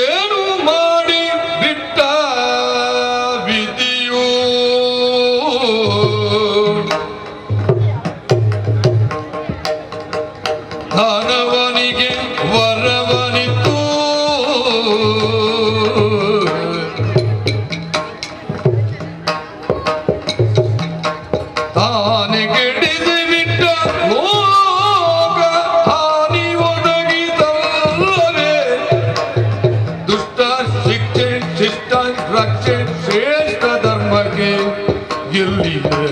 ಏನು ಮಾಡಿ ಬಿಟ್ಟ ವಿಧಿಯು ದಾನವನಿಗೆ ವರವನಿತು ತಾನೆ ಕೆಡಿದು ಬಿಟ್ಟ ಲೋಕ ಹಾನಿ ಒದಗಿದಲ್ಲವೇ ದುಷ್ಟ ಶಿಕ್ಷೆ ಶಿಷ್ಟ ರಕ್ಷೆ ಶ್ರೇಷ್ಠ ಧರ್ಮಕ್ಕೆ ಎಲ್ಲಿದೆ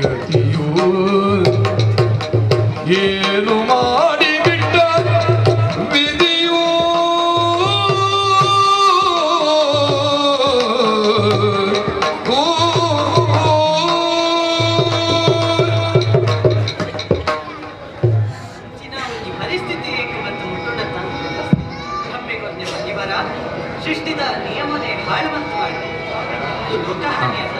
ಗತಿಯು ಏನು ಮಾಡಿ ಬಿಟ್ಟ ವಿಧಿಯು ಸೃಷ್ಟಿದ ನಿಯಮನೆ ಹಾಳುವಂತ ಮಾಡಿ ಇದು ಲೋಕಹಾನಿ ಅಲ್ಲ.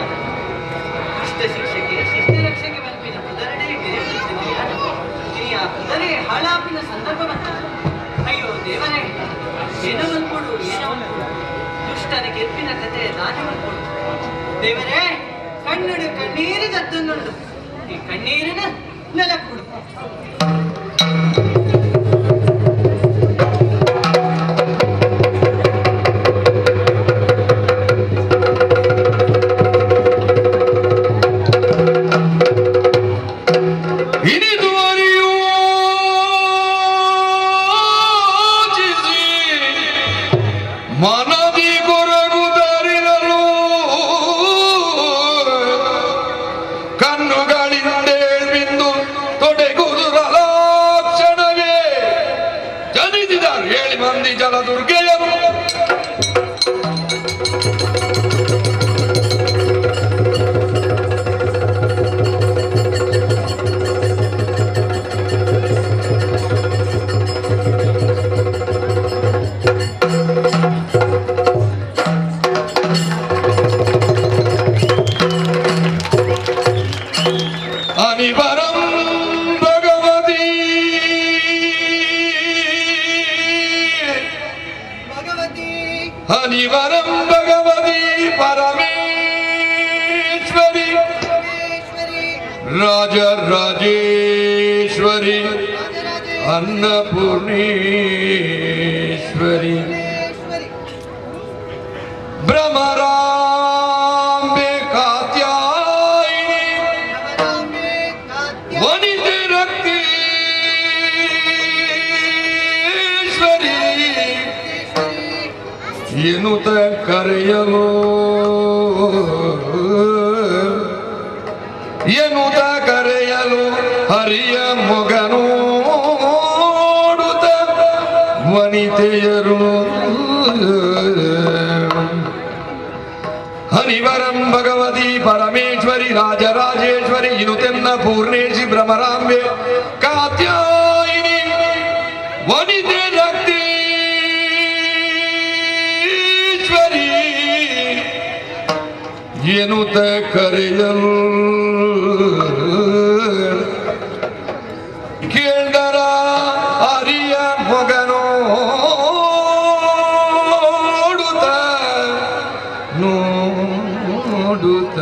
ದುಷ್ಟ ಶಿಕ್ಷೆಗೆ ಶಿಷ್ಟ ರಕ್ಷೆಗೆ ಬಂಪಿನ ಉದಾಹರಣೆ ಇನಿ ಆ ಕುದರೆ ಹಾಳಾಪಿನ ಸಂದರ್ಭ ಬಂತ. ಅಯ್ಯೋ ದೇವರೇ, ಏನೋ ಅನ್ಕೊಡು, ಏನೋ ದುಷ್ಟನ ಗೆದ್ದಿನ ಕತೆ ನಾನೇ ಅನ್ಕೊಡು. ದೇವರೇ, ಕಣ್ಣಡು ಕಣ್ಣೀರು ದತ್ತನ್ನೊಂದು ಈ ಕಣ್ಣೀರಿನ ನೆಲ ಕೊಡು. ಮನದಿ ಕೊರಗುದರಿರಲು ಕಣ್ಣುಗಳಿಂದೇ ಬಿಂದು ತೊಡೆಗುದುರಲ ಕ್ಷಣವೇ ಜನಿಸಿದರು 7 ಮಂದಿ ಜಲದುರ್ಗೆಯರು. ಅನಿವರಂ ಭಗವತಿ ಅನಿವರಂ ಭಗವತಿ ಪರಮೇಶ್ವರಿ ರಾಜರಾಜೇಶ್ವರಿ ಅನ್ನಪೂರ್ಣೇಶ್ವರಿ ಭ್ರಮರಾಂಬೆ ಕಾತ್ಯಾಯಿನಿ ವನಿತೆ ರಕ್ತೇಶ್ವರಿ ಎನ್ನುತ್ತ ಕರೆಯಲು ಎನ್ನುತ್ತ ಕರೆಯಲು ಹರಿಯ ಮೊಗನೋಡುತ್ತ ವನಿತೆಯರು ಹರಿವರಂ ಭಗವತಿ ಪರಮೇಶ್ವರಿ ರಾಜರಾಜೇಶ್ವರಿ ಇನುತೆನ್ನ ಪೂರ್ಣೇಶಿ ಭ್ರಮರಾಂಬೆ ಕಾತ್ಯಾಯಿನಿ ವನಿತೆ ರಕ್ತೇಶ್ವರಿ ಎನ್ನುತ್ತ ಕರೆಯಲು ಕೇಳ್ದರ ಹರಿಯ ಮೊಗನೋಡುತ್ತ ನೋಡುತ್ತ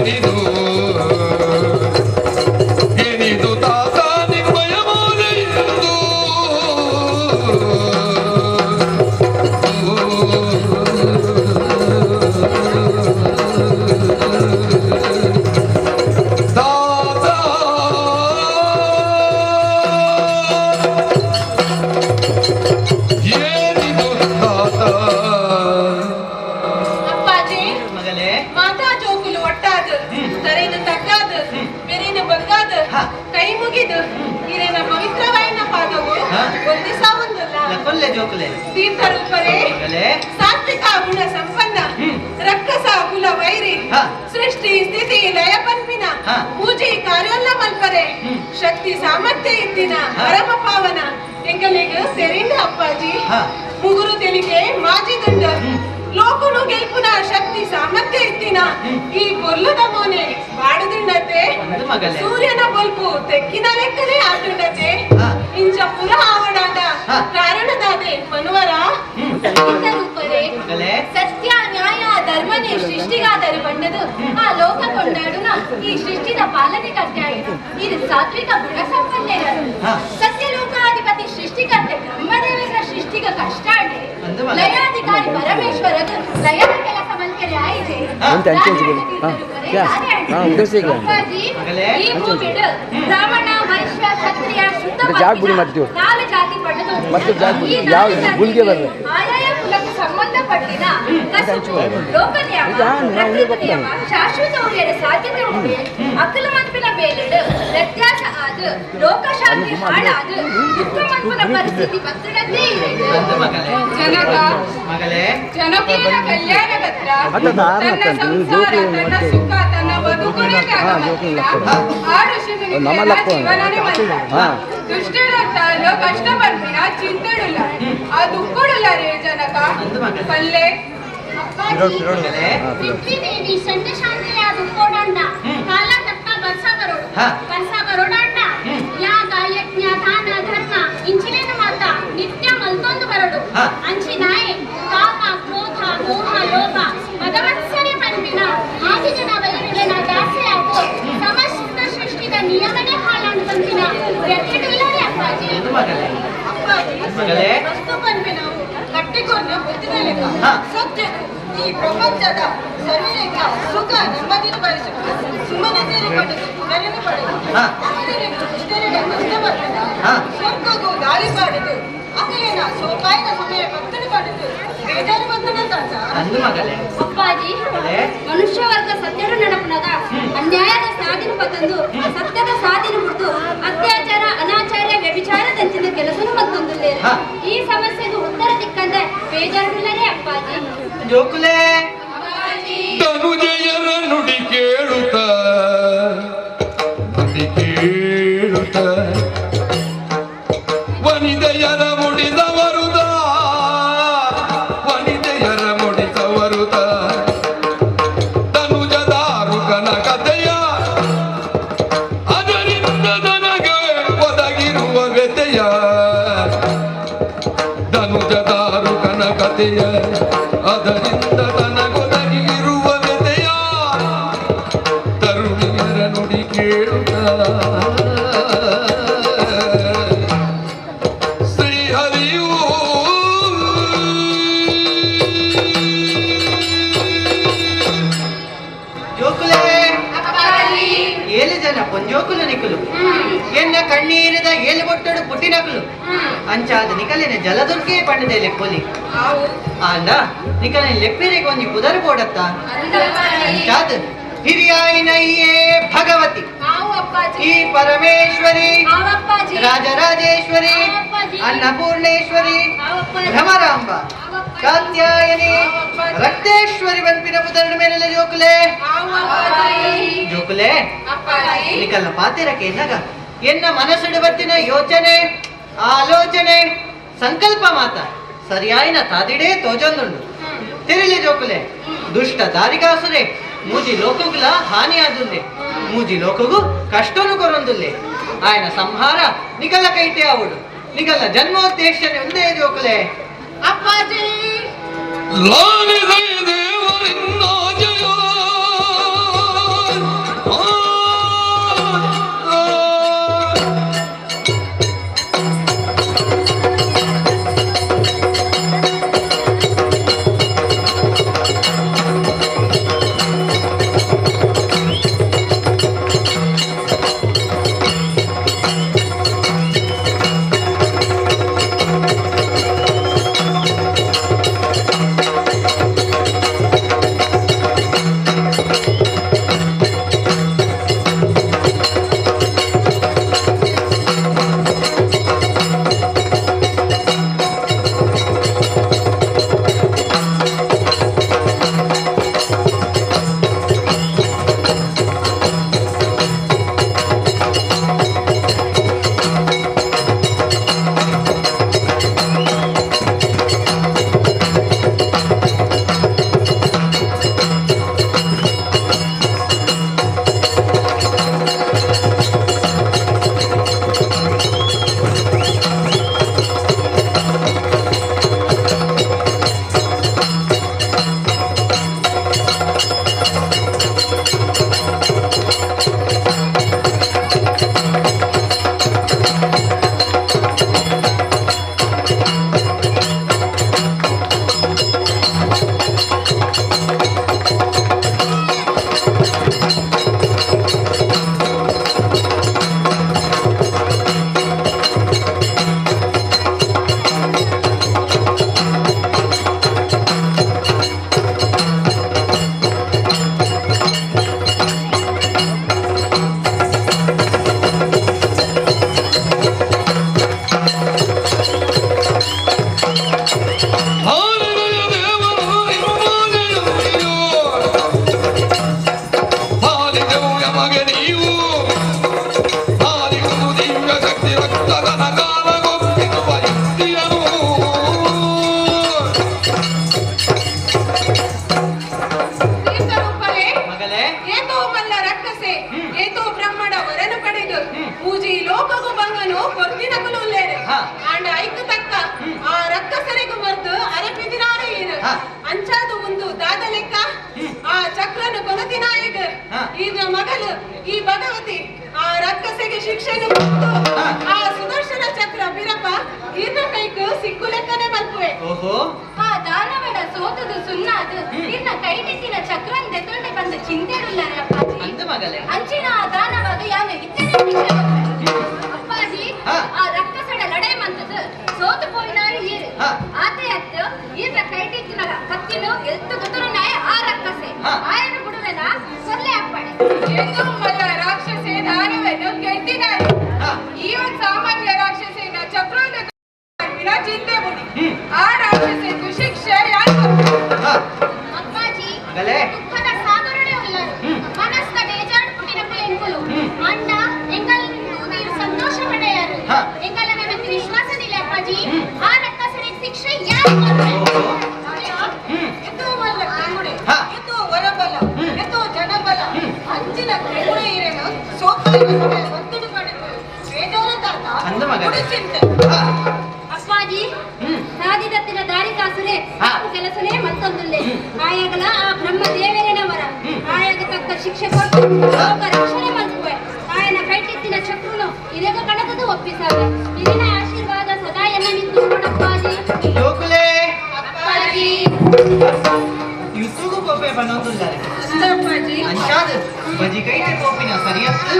ಏನಿದು ಏನಿದು ತಾತ ನಿರ್ಮಯ ಮೌಲೆಯದು ತೀರ್ಥರೂಪರೇ ಸಾತ್ವಿಕ ಗುಣ ಸಂಪನ್ನ ರಕ್ಕಸ ಕುಲ ವೈರಿ ಸೃಷ್ಟಿ ಸ್ಥಿತಿ ಲಯ ಪನ್ಪಿನ ಪೂಜೆ ಕಾರ್ಯೋಲ್ಲ ಮಲ್ಪರೆ ಶಕ್ತಿ ಸಾಮರ್ಥ್ಯ ಇತ್ತಿನ ಪರಮ ಪಾವನ ಎಂಗಲಿಗೆ ತೆರಿಂಡ ಅಪ್ಪಾಜಿ ಮುಗುರು ತೆಲಿಗೆ ಮಾಜಿದುಂಡ ಲೋಕನು ಗೆಲ್ಪುನ ಶಕ್ತಿ ಸಾಮರ್ಥ್ಯ ಇತ್ತಿನ ಈ ಕೊರ್ಲದ ಮೋನೆ ಬಾಡುದುಂಡತೆ ಸೂರ್ಯನ ಬಲ್ಪು ತೆಕ್ಕಿನ ಲೆಕ್ಕನೆ ಆಡುಂಡತೆ ಇಂಚ ಪುರ ಆವಡಾಟ ಕಾರಣದಾದೆ ಮನುವರ ಸತ್ಯ ನ್ಯಾಯ ಧರ್ಮನೇ ಸೃಷ್ಟಿಗಾದರು ಬಂಡದು ಆ ಲೋಕ ಕೊಂಡಾಡುನ ಈ ಸೃಷ್ಟಿದ ಪಾಲನೆ ಕರ್ತಾಯಿನ ಇದು ಸಾತ್ವಿಕ ಗುಣ ಸಂಪನ್ನೇರರು ಸತ್ಯಲೋಕಾಧಿಪತಿ ಸೃಷ್ಟಿಕರ್ತೆ ಬ್ರಹ್ಮದೇವರ ಸೃಷ್ಟಿಗ ಕಷ್ಟ ಲಯಾಧಿಕಾರಿ ಪರಮೇಶ್ವರಗ ಲಯದ ಕೆಲಸ ಮಲ್ಕೆರೆ ಆಯಿದೆ ಈ ಭೂಮಿಡು ಬ್ರಾಹ್ಮಣ ವೈಶ್ಯ ಕ್ಷತ್ರಿಯ ಶುದ್ಧ ನಾಲ್ಕು ಜಾತಿ ಪಡೆದು ಈ ಆಯಾಯ ಕುಲಕ್ಕೆ ಸಂಬಂಧಪಟ್ಟಿನ ಲೋಕನ್ಯಾಮ ಶಾಶ್ವತ ಉಳಿಯದ ಸಾಧ್ಯತೆ ಉಂಟೆ ಅಕಲ ಮನ್ಪಿನ ಬೇಲೆಡು ವ್ಯತ್ಯಾಸ ಆದ ಲೋಕಶಾಂತಿ ಹಾಳಾದ ದುಃಖ ಮನ್ಪನ ಪರಿಸ್ಥಿತಿ ಬತ್ತಡದ್ದೇ ಇದೆ ಜನಕೇನ ಕಲ್ಯಾಣ ಗತ್ರ ತನ್ನ ಸಂಸಾರ ತನ್ನ ಸುಖ ತನ್ನ ಬದುಕುನೇ ಆಡು ಶಿವನಿಗೆ ಜೀವನನೇ ಮಲ್ಲ ದುಷ್ಟರ ಕಷ್ಟ ಬರ್ಪಿನ ಚಿಂತೆಡುಲ್ಲ ಆ ದುಃಖಡುಲ್ಲ ರೇ ಜನಕ ಪಲ್ಲೆ देवी संत शांतिया दुकोडंड काला तक्का बरसा बरोडांड याग यज्ञ दान धर्म इंचिनेन मात नित्य मल्तोंದು ಬರಡು ಅಂಚಿನಾಯೆ ಕಾಮ ಕ್ರೋಧ ಮೋಹ ಲೋಭ ಮದವತ್ಸರೆ ಪನ್ಪಿನ ಆದಿಜನ ವೈರಿಗಳ ದಾಸೆ ಆಗೋ ಸಮಸ್ತ ಸೃಷ್ಟಿದ ನಿಯಮನೆ ಹಾಳಾಂಡು ಪನ್ಪಿನ ವ್ಯಕ್ತಿಗಳೇ ಅಪ್ಪಾಜಿ ವಸ್ತು ಪನ್ಪಿನ ಕಟ್ಟಿಕೊಂಡು ಬುದ್ಧಿನ ಸತ್ಯ ಈ ಪ್ರಪಂಚದ ಶರೀರಕ ಸುಖ ನೆಮ್ಮದಿನ ಬಯಸುವುದು ಸುಮ್ಮನೆ ಸೇರಿಕೊಂಡಿದ್ದು ನೆರಳು ಪಡೆದು ಇಷ್ಟರಿಗೆ ಕಷ್ಟ ಬರ್ತದ ಸ್ವರ್ಗಗೂ ಗಾಳಿ ಪಾಡಿದು ಅಕಲೇನ ಸೋಪಾಯನ ಸಮಯ ಭಕ್ತನು ಪಡೆದು ಬೇಜಾರು ಬಂದನಂತ ಅಪ್ಪಾಜಿ ಮನುಷ್ಯ ವರ್ಗ ಸತ್ಯರು ನೆನಪುನಗ ಅನ್ಯಾಯದ ಸಾಧಿನ ಪತಂದು ಸತ್ಯದ ಸಾಧಿನ ಬಿಟ್ಟು ಅತ್ಯಾಚಾರ ಅನಾಚಾರ ವ್ಯಭಿಚಾರದಂಚಿನ ಕೆಲಸನು ಮತ್ತೊಂದು ಈ ಸಮಸ್ಯೆಗೆ ಉತ್ತರ ದಿಕ್ಕಂದ್ರೆ ಬೇಜಾರಿಲ್ಲರೇ ಅಪ್ಪಾಜಿ ಜೋಕುಲೆ ಧನುಜಯರ ನುಡಿ ಕೇಳುತ್ತ ವನಿತೆಯರ ಮುಡಿದವರುದ ವನಿತೆಯರ ಮುಡಿದವರುದ ಧನುಜದಾರುಕನ ಕಥೆಯ ಅದರಿಂದ ನನಗೆ ಒದಗಿರುವ ವ್ಯತೆಯ ಧನುಜದಾರುಕನ ಕಥೆಯ ಅದರಿಂದ ತನಗೊದಗಿರುವ ವ್ಯತೆಯ ತರುಣಿಯರ ನುಡಿ ಕೇಳುತ್ತ ಶ್ರೀಹರಿಯೂ ಜೋಕುಲೆ ಏಳು ಜನ ಪೊಂಜೋಕುಲು ನಿಕುಲು ಎನ್ನ ಕಣ್ಣೀರದ ಏಳು ಬೊಟ್ಟಡು ಪುಟ್ಟಿನಕುಲು ಅಂಚಾದ ನಿಕಲಿನ ಜಲದುರ್ಗೆ ಪಂಡದೆ ಲೆಪ್ಪೊಲಿ ಆಂಡ ನಿಕಲಿನ ಲೆಪ್ಪಿರಿಗೆ ಒಂಜಿ ಪುದರ್ ಬೋಡತ್ತ ಅಂಚಾದ ಹಿರಿಯಾಯಿನಯ್ಯೇ ಭಗವತಿ ಈ ಪರಮೇಶ್ವರಿ ರಾಜರಾಜೇಶ್ವರಿ ಅನ್ನಪೂರ್ಣೇಶ್ವರಿ ಭ್ರಮರಾಂಬ ಕಾತ್ಯಾಯನಿ ರಕ್ತೇಶ್ವರಿ ಬಂಪಿನ ಪುದರ್ನ ಮೇಲೆ ಜೋಕುಲೆ ಜೋಕುಲೆ ನಿಕಲ್ನ ಪಾತಿರಕ್ಕೆ ಎನ್ನಗ ಎನ್ನ ಮನಸ್ಸುಡು ಬತ್ತಿನ ಯೋಚನೆ ಆಲೋಚನೆ ಸಂಕಲ್ಪ ಮಾತ ಸರಿಯಾಯಿನ ತಾದಿಡೇ ತೋಜೊಂದುಂಡು ತಿರಿಲಿ ಜೋಕುಲೆ ದುಷ್ಟ ದಾರಿಗಾಸುರೆ ಮೂಜಿ ಲೋಕಗುಲ ಹಾನಿಯಾದುಂಡೆ ಮೂಜಿ ಲೋಕಗು ಕಷ್ಟನು ಕೊರೊಂದುಲ್ಲೆ ఆయన ಸಂಹಾರ ನಿಗಲ ಕೈತೆ ಆವುಡು ನಿಗಲ ಜನ್ಮೋದ್ದೇಶನೆ ಒಂದೇ ಜೋಕುಲೆ ಅಪ್ಪಾಜಿ ಲಾಲಿದೆ ದೇವರಿನ್ನ ಜಯ ನಮಗೆ ನೀವು ಆದಿಗುರು ದಿವ್ಯ ಶಕ್ತಿ ರಕ್ತದ ಕಾಲಗೊಪ್ಪಿರುವ ಯುಕ್ತಿಯನು ಮಗಳೇ ಏತೋ ಬಲ್ಲ ರಕ್ಕಸೆ ಏತೋ ಬ್ರಹ್ಮಣ ವರನು ಪಡೆದು ಮೂಜಿ ಲೋಕಗು ಬಂಗನು ಕೊರ್ತಿನಕಲು ಉಲ್ಲೇರು ಆಂಡ ಐಕು ತಕ್ಕ ಆ ರಕ್ಕಸರಿಗೂ ಮರ್ದು ಅರೆಪಿದಿನಾರು ಇರು ಅಂಚಾದು ಒಂದು ದಾದ ಲೆಕ್ಕ ಆ ಚಕ್ರನು ಕೊನತಿನಾಯಕ ಇದ್ರ ಮಗಳು ಈ ಭಗವತಿ ಆ ರಕ್ಕಸೆಗೆ ಶಿಕ್ಷೆನು ಕೊಟ್ಟು ಆ ಸುದರ್ಶನ ಚಕ್ರ ಬಿರಪ ಇದ್ರ ಕೈಕು ಸಿಕ್ಕು ಲೆಕ್ಕನೆ ಮಲ್ಪುವೆ ಆ ದಾನವಡ ಸೋತದು ಸುಣ್ಣಾದು ಇನ್ನ ಕೈಟಿಟ್ಟಿನ ಚಕ್ರನ್ ದೆತ್ತೊಂಡೆ ಬಂದು ಚಿಂತೆಡುಲ್ಲರೆ ಅಪ್ಪಾಜಿ ಅಂದ ಮಗಳೇ ಅಂಚಿನ ಆ ದಾನವಾಗ ಯಾನು ಇತ್ತನೆ ಶಿಕ್ಷೆ ಅಪ್ಪಾಜಿ ಆ ರಕ್ಕಸಡ ಲಡೈ ಮಂತದು ಸೋತು ಪೋಯಿನಾರು ಈರು ಆತೆ ಅತ್ತು ಇದ್ರ ಕೈಟಿಟ್ಟಿನ ಕತ್ತಿನು ಎತ್ತು ಗೊತ್ತರುನಾಯ ಆ ರಕ್ಕಸೆ ಆಯನ ಬಿಡುವೆನ ಸೊಲ್ಲೆ ಅಪ್ಪಣೆ ಏತೋ ಬಲ್ಲ ರಾಕ್ಷಸೆ ದಾನವನ್ನು ಗೆದ್ದಿದ್ದಾರೆ ಈ ಒಂದು ಸಾಮಾನ್ಯ ರಾಕ್ಷಸೆನ ಚಕ್ರದ ವಿನ ಚಿಂತೆ ಮುಡಿ ಆ ರಾಕ್ಷಸೆಗೂ ಶಿಕ್ಷೆ ಯಾರು ಅಪ್ಪಾಜಿ ಮಗಳೇ ದುಃಖದ ಸಾಗರಡೆ ಉಳ್ಳರು ಮನಸ್ಕ ಬೇಜಾಡ್ಪುಟ್ಟಿನ ಎನ್ಕುಲು ಅಣ್ಣ ಎಂಗಲ್ ನೀರು ಸಂತೋಷ ಪಡೆಯರು ಎಂಗಲನ ವ್ಯಕ್ತಿ ವಿಶ್ವಾಸದಿಲ್ಲ ಅಪ್ಪಾಜಿ ಆ ರಕ್ಕಸರಿಗೆ ಶಿಕ್ಷೆ ಯಾರು ಎತ್ತೋ ಬಲ್ಲ ಕೆಂಗುಡೆ ಎತ್ತೋ ವರಬಲ ಎತ್ತೋ ಜನಬಲ ಅಂಚಿನ ಕೆಂಗುಡೆ ಇರೇನು ಸೋತಿನ ಸಮಯ ಒತ್ತಡ ಪಡೆದು ಬೇಜಾರ ಅಂದ ಮಗಳೇ ಚಿಂತೆ ಅಪ್ಪಾಜಿ ಸಾಧಿದತ್ತಿನ ದಾರಿ ಕಾಸುರೆ ಕೆಲಸನೇ ಮತ್ತೊಂದುಲ್ಲೆ ಆಯಾಗಲ ಆ ಬ್ರಹ್ಮ ದೇವರೇನವರ ಆಯಾಗ ತಕ್ಕ ಶಿಕ್ಷೆ ಕೊಟ್ಟು ಲೋಕ ರಕ್ಷಣೆ ಮಲ್ಪುವೆ ಆಯನ ಕೈಟಿತ್ತಿನ ಚಕ್ರುನು ಇದಗ ಕಣದದು ಒಪ್ಪಿಸಾಗ ಇದನ್ನ ಆಶೀರ್ವಾದ ಸದಾ ಎನ್ನ ನಿಂತು ಕೊಡಪ್ಪಾಜಿ ಗೋಕುಲೆ ಅಪ್ಪಾಜಿ ಯುಸುಗು ಕೊಪ್ಪೆ ಬನ್ನೊಂದುಲ್ಲಾರೆ ಅಪ್ಪಾಜಿ ಅಂಚಾದ ಬಜಿ ಕೈಟೆ ಕೋಪಿನ ಸರಿಯತ್ತು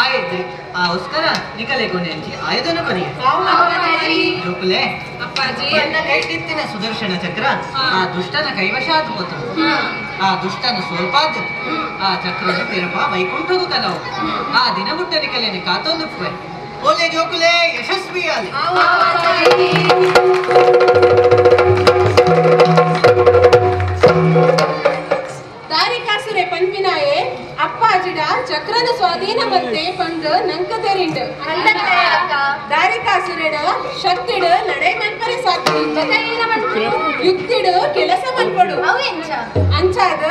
ಆಯ್ತು ಆ ಉಸ್ಕರ ನಿಕಲೆ ಕೊನೆಂಚಿ ಆಯುಧನ ಪರಿಯ ಅಪ್ಪಾಜಿ ಗೋಕುಲೆ ಅಪ್ಪಾಜಿ ನನ್ನ ಕೈಟಿತ್ತಿನ ಸುದರ್ಶನ ಚಕ್ರ ಆ ದುಷ್ಟನ ಕೈವಶಾದ ಹೋತು ಆ ದುಷ್ಟನ ಸ್ವಲ್ಪಾದ ಆ ಚಕ್ರದ ತಿರುಪ ವೈಕುಂಠಗೂ ಕಲವು ಆ ದಿನ ಬುಟ್ಟ ನಿಕಲೆನೆ ಕಾತೊಂದು ಓಲೆ ಜೋಕುಲೆ ಯಶಸ್ವಿ ಆಲಿ ದಾರಿ ಕಾಸುರೆ ಪಂಪಿನಾಯೆ ಅಪ್ಪಾಜಿಡ ಚಕ್ರನ ಸ್ವಾಧೀನ ಮತ್ತೆ ಪಂಡು ನಂಕ ತೆರಿಂಡು ದಾರಿ ಕಾಸುರೆಡ ಶಕ್ತಿಡು ನಡೆ ಮಲ್ಪರೆ ಸಾಕು ಯುಕ್ತಿಡು ಕೆಲಸ ಮಲ್ಪಡು ಅಂಚಾದ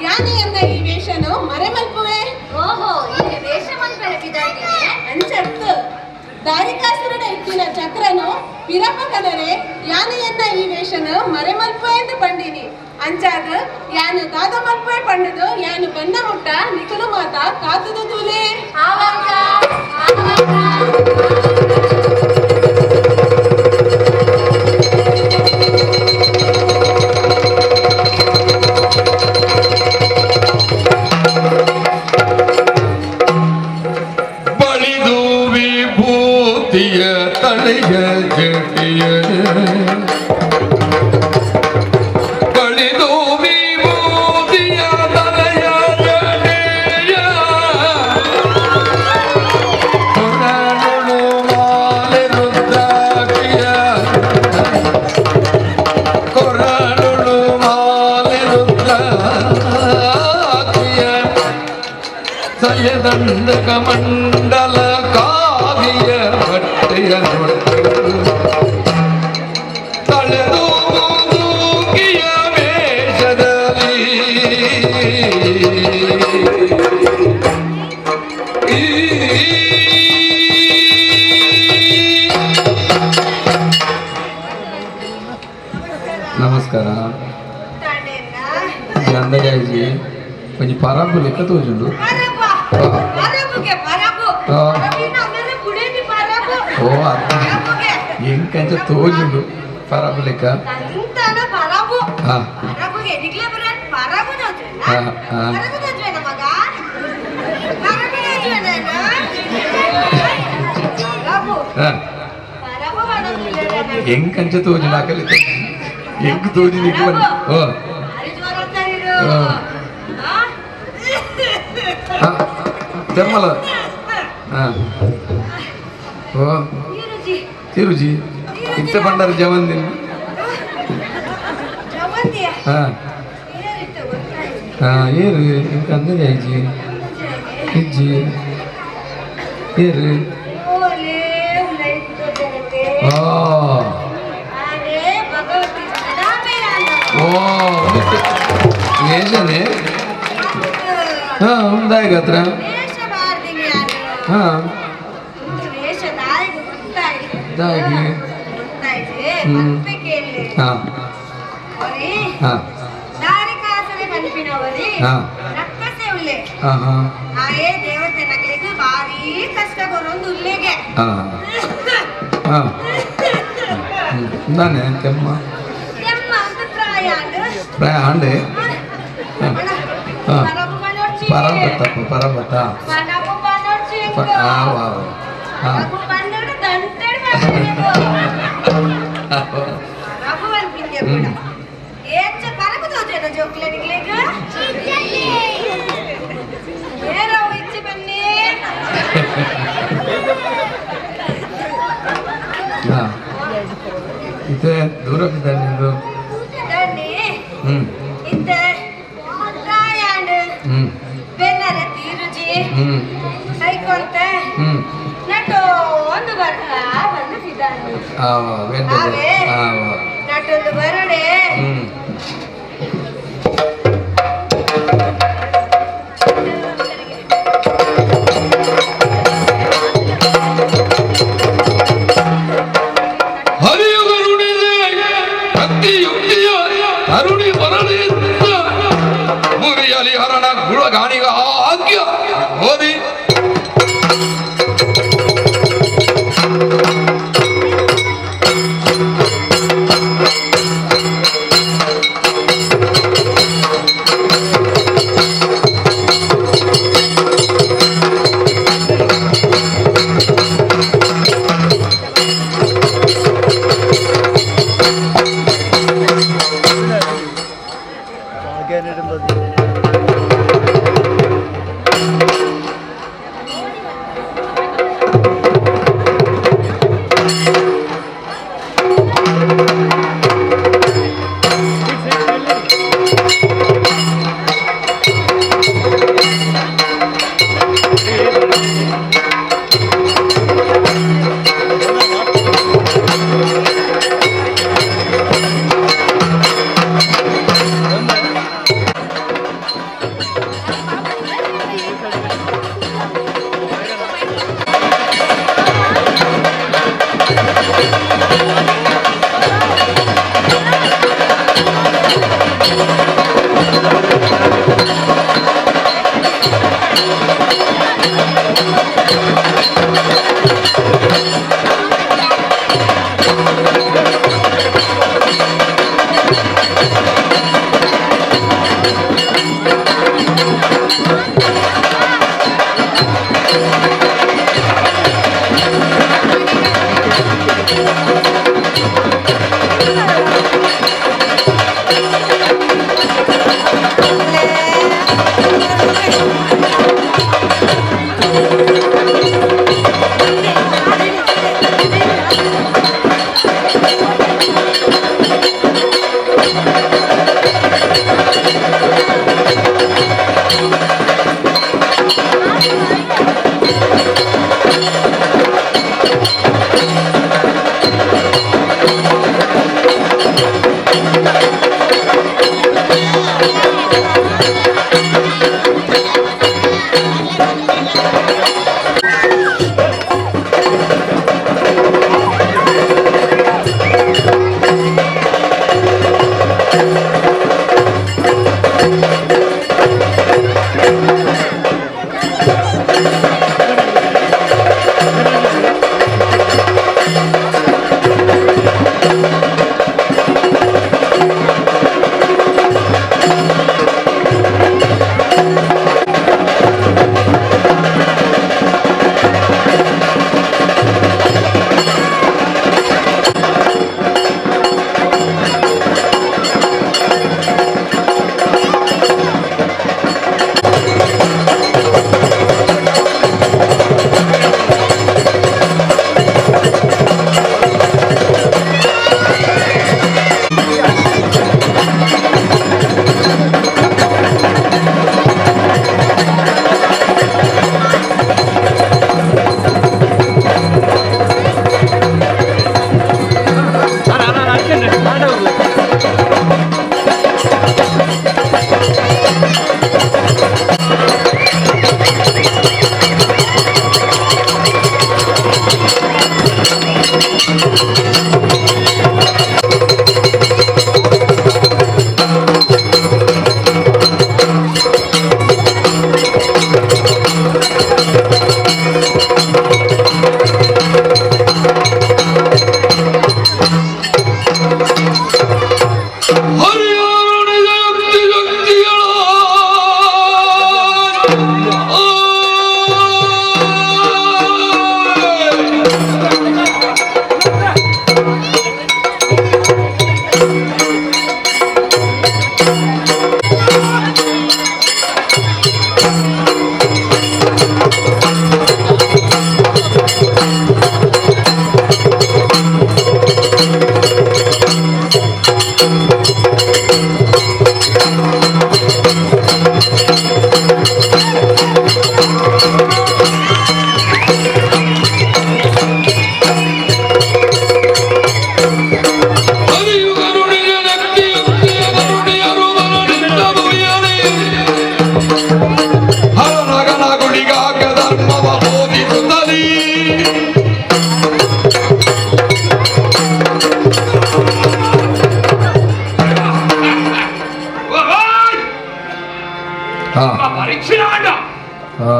ಯಾನೆಯನ್ನ ಈ ವೇಷನು ಮರೆ ಮಲ್ಪುವೆ ಓಹೋ ಈ ವೇಷ ಮಲ್ಪರೆ ಬಿದ್ದಾಗಿದೆ ಅಂಚತ್ತು ದಾರಿಕಾಸುರನ ಇತ್ತಿನ ಚಕ್ರನು ಪಿರಪ ಕದರೆ ಯಾನೆಯನ್ನ ಈ ವೇಷನು ಮರೆ ಮಲ್ಪುವೆ ಎಂದು ಪಂಡಿನಿ ಅಂಚಾದ ಯಾನು ದಾದ ಮಲ್ಪುವೆ ಪಂಡದು ಯಾನು ಬನ್ನ ಮುಟ್ಟ ನಿಕಲು ಮಾತ ಕಾತದ ತೂಲೆ ಆವಾಗ ಬಳಿದು ವಿಭೂತಿಯ ತಲೆಯ ಜಟಿಯ ಬಳಿದು ವಿಭೂತಿಯ ತಲೆಯ ಜಟಿಯ ಕೊರಳು ಮಾಲೆ ರುದ್ರಾಕ್ಷಿಯ ಕೊರಳು ಮಾಲೆ ರುದ್ರಾಕ್ಷಿಯ ಸಯದಂಡ ಕಮಂಡಲ ಕಾವಿಯ ಬಟ್ಟೆಯ ತಳೆದು ಮೂಗಿಯ ವೇಷದಲ್ಲಿ ನಮಸ್ಕಾರ ಅಂದಾಜಿ కొంచెం పరాకు లెక్క తోచుండు ఓ ఇంకంచ తోచుండు పరాకు లెక్క ಎಂಕಂಚ ತೋಜು ನಾಕಲ್ಲಿ ಎಂಕು ತೋಜು ನಿಕ್ಕು ಓ ಜರ್ಮಲ ಓ ತಿರುಜಿ ಇತ್ತೆ ಪಂಡರ ಜವಂದಿನ ಏರು ಇಂಕ ಅಂದಜಿ ಇಜ್ಜಿ ಏರು ಓಲೇ ಉಲೈತು ಜಗತೆ ಆ ಆನೆ ಭಗವತಿ ಸದಾಮೇಯಾನ ಓ ಏಜನೆ ಉಂದಾಯ ಹತ್ರ ವೇಷ ಬಾರ್ದಿಗೆ ಯಾರು ಹಾಂ ವೇಷ ದಾಯಿಗೆ ಗೊತ್ತಾಯ್ತು ಇದಾಗಿ ಗೊತ್ತಾಯ್ತು ಮತ್ತೆ ಕೇಳಿ ಹಾಂ ಅವರಿ ಹಾಂ ದಾರಿಕಾಸನೆ ಕಲ್ಪಿನವರಿ ಹಾಂ ರಕ್ಕಸೆ ಉಲ್ಲೆ ಹಾಂ ಹಾಂ ಆಯೇ ದೇವತೆ ನಗಲಿಗೆ ಭಾರಿ ಕಷ್ಟ ಬರೋದು ಉಲ್ಲೆಗೆ ಹಾಂ ಹಾಂ ನಾನೇ ಕೆಮ್ಮ ಎಮ್ಮ ಅಂತ ಪ್ರಾಯ ಪ್ರಾಯ ಹಾಂಡೆ ಹಾಂ ಪರಬು ಮನೋರ್ಚಿ ಪರಬತ್ತಪ್ಪ ಪರಬತ್ತ ಪರಬು ಮನೋರ್ಚಿ ಹಾಂ ಹಾಂ ಪರಬು ಮನ್ನಡ ದಂಟೆಡ್ ಮಾಡ್ಬೇಕು ಪರಬು ಮನ್ಪಿಂಗೆ ಕೂಡ ಏಚ ಪರಬು ದೋಜನ ಜೋಕ್ಲೆ ನಿಗ್ಲೆಗ ಏರಾವು ಇಚ್ಚಿ ಬನ್ನಿ ಹಾಂ ಇದೆ ದೂರ ಬಿದ್ದ ನಿಂದು ದಣ್ಣಿ ಹ್ಞೂ ಇತ್ತ ರಾಯಾಂಡ್ ಹ್ಞೂ ಬೆನ್ನರ ತೀರುಜಿ ಹ್ಞೂ ಕೈಕೊಂತ ಹ್ಞೂ ನಟೋ ಒಂದು ಬರ್ತಾ ಬಂದು ಸಿದ್ಧಾಂತ ವೆಂಟದೆ ನಟೊಂದು ಬರಡೆ ಹ್ಞೂ ತರುಣಿ ಬರಲಿದ್ದ ಮುರಿಯಲಿ ಹರಣ ಗುಳಗಾಣಿಗ ಆಜ್ಞ ಓದಿ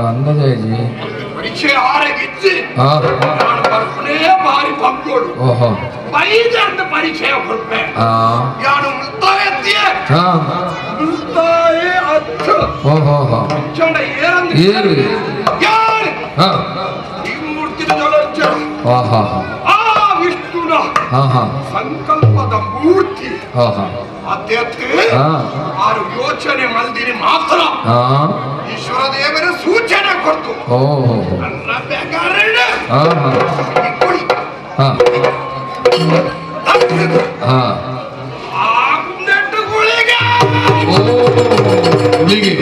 ಅಂದಾಜಿ ಪರೀಕ್ಷೆ ಆರಗಿಚ್ಚಿ ಹಾ ನಾನು ಬರ್ಕೊನೇ ಬಾರಿ ಪಂಕೋಡು ಓಹೋ ಬೈದಂತ ಪರೀಕ್ಷೆ ಕೊಡ್ಪೆ ಹಾ ಯಾನು ಮುಲ್ತಾಯ ಹಾ ಮುಲ್ತಾಯ ಅಚ್ಚ ಓಹೋ ಹೋ ಚಂಡ ಏರಂದ ಏರು ಯಾರು ಹಾ ಈ ಮೂರ್ತಿನ ಜೊಲಚ್ಚ ಆಹಾ ಆ ವಿಷ್ಣುನ ಆಹಾ ಸಂಕಲ್ಪದ ಮೂರ್ತಿ ಆಹಾ ಅದಕ್ಕೆ ಹಾ ಆರು ಯೋಚನೆ ಮಲ್ದಿನಿ ಮಾತ್ರ ಹಾ ಈಶ್ವರ ದೇವರ ಸೂಚನೆ ಕೊಡ್ತು ಓಹೋ ನನ್ನ ಬೇಕಾದ್ರೆ ಆಹಾ ಕೊಡಿ ಹಾ ಹಾ ಆ ನೆಟ್ಟುಗಳಿಗೆ ಓ ಹುಲಿಗೆ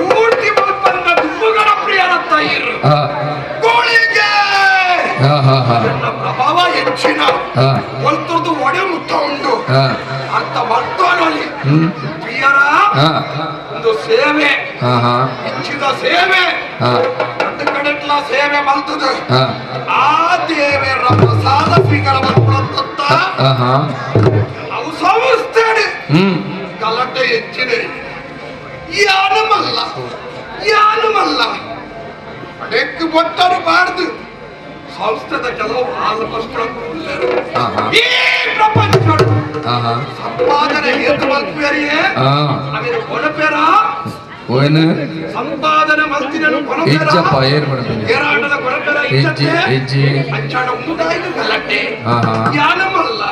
ಮೂರ್ತಿ ಮಲ್ಪನ್ನ ದುಮ್ಮುಗಳ ಪ್ರಿಯರತ್ತ ಇರು ಗೋಳಿಗೆ ನನ್ನ ಪ್ರಭಾವ ಹೆಚ್ಚಿನ ಒಂತರದ್ದು ಒಡೆ ಮುತ್ತ ಉಂಟು ಅಂತ ಮಲ್ತೋನಲ್ಲಿ ಪ್ರಿಯರ ಒಂದು ಸೇವೆ ಇಚ್ಛಿದ ಸೇವೆ ಒಂದು ಕಡೆಟ್ಲ ಸೇವೆ ಮಲ್ತದ ಆ ದೇವರ ಪ್ರಸಾದ ಸ್ವೀಕಾರ ಮಾಡ್ಕೊಳತ್ತ ಅವು ಸಂಸ್ಥೆ ಗಲಾಟೆ ಹೆಚ್ಚಿದೆ ಯಾನುಮಲ್ಲ ಅಡೆಕ್ಕು ಗೊತ್ತರು ಬಾರ್ದು ಸಂಸ್ಥೆದ ಕೆಲವು ಈ ಪ್ರಪಂಚ ಸಂಪಾದನೆ ಏತು ಮಲ್ಪೇರಿಯೇ ಅವೇನು ಕೊನಪೇರ ಸಂಪಾದನೆ ಮಲ್ತಿನನು ಇಜ್ಜಪ್ಪ ಏರ್ ಮಾಡ್ತೀನಿ ಏರಾಟದ ಕೊನಪೇರ ಇಜ್ಜಿ ಅಂಚಾಡ ಉಂಟಾಯ್ತು ಗಲಾಟೆ ಯಾನಮಲ್ಲ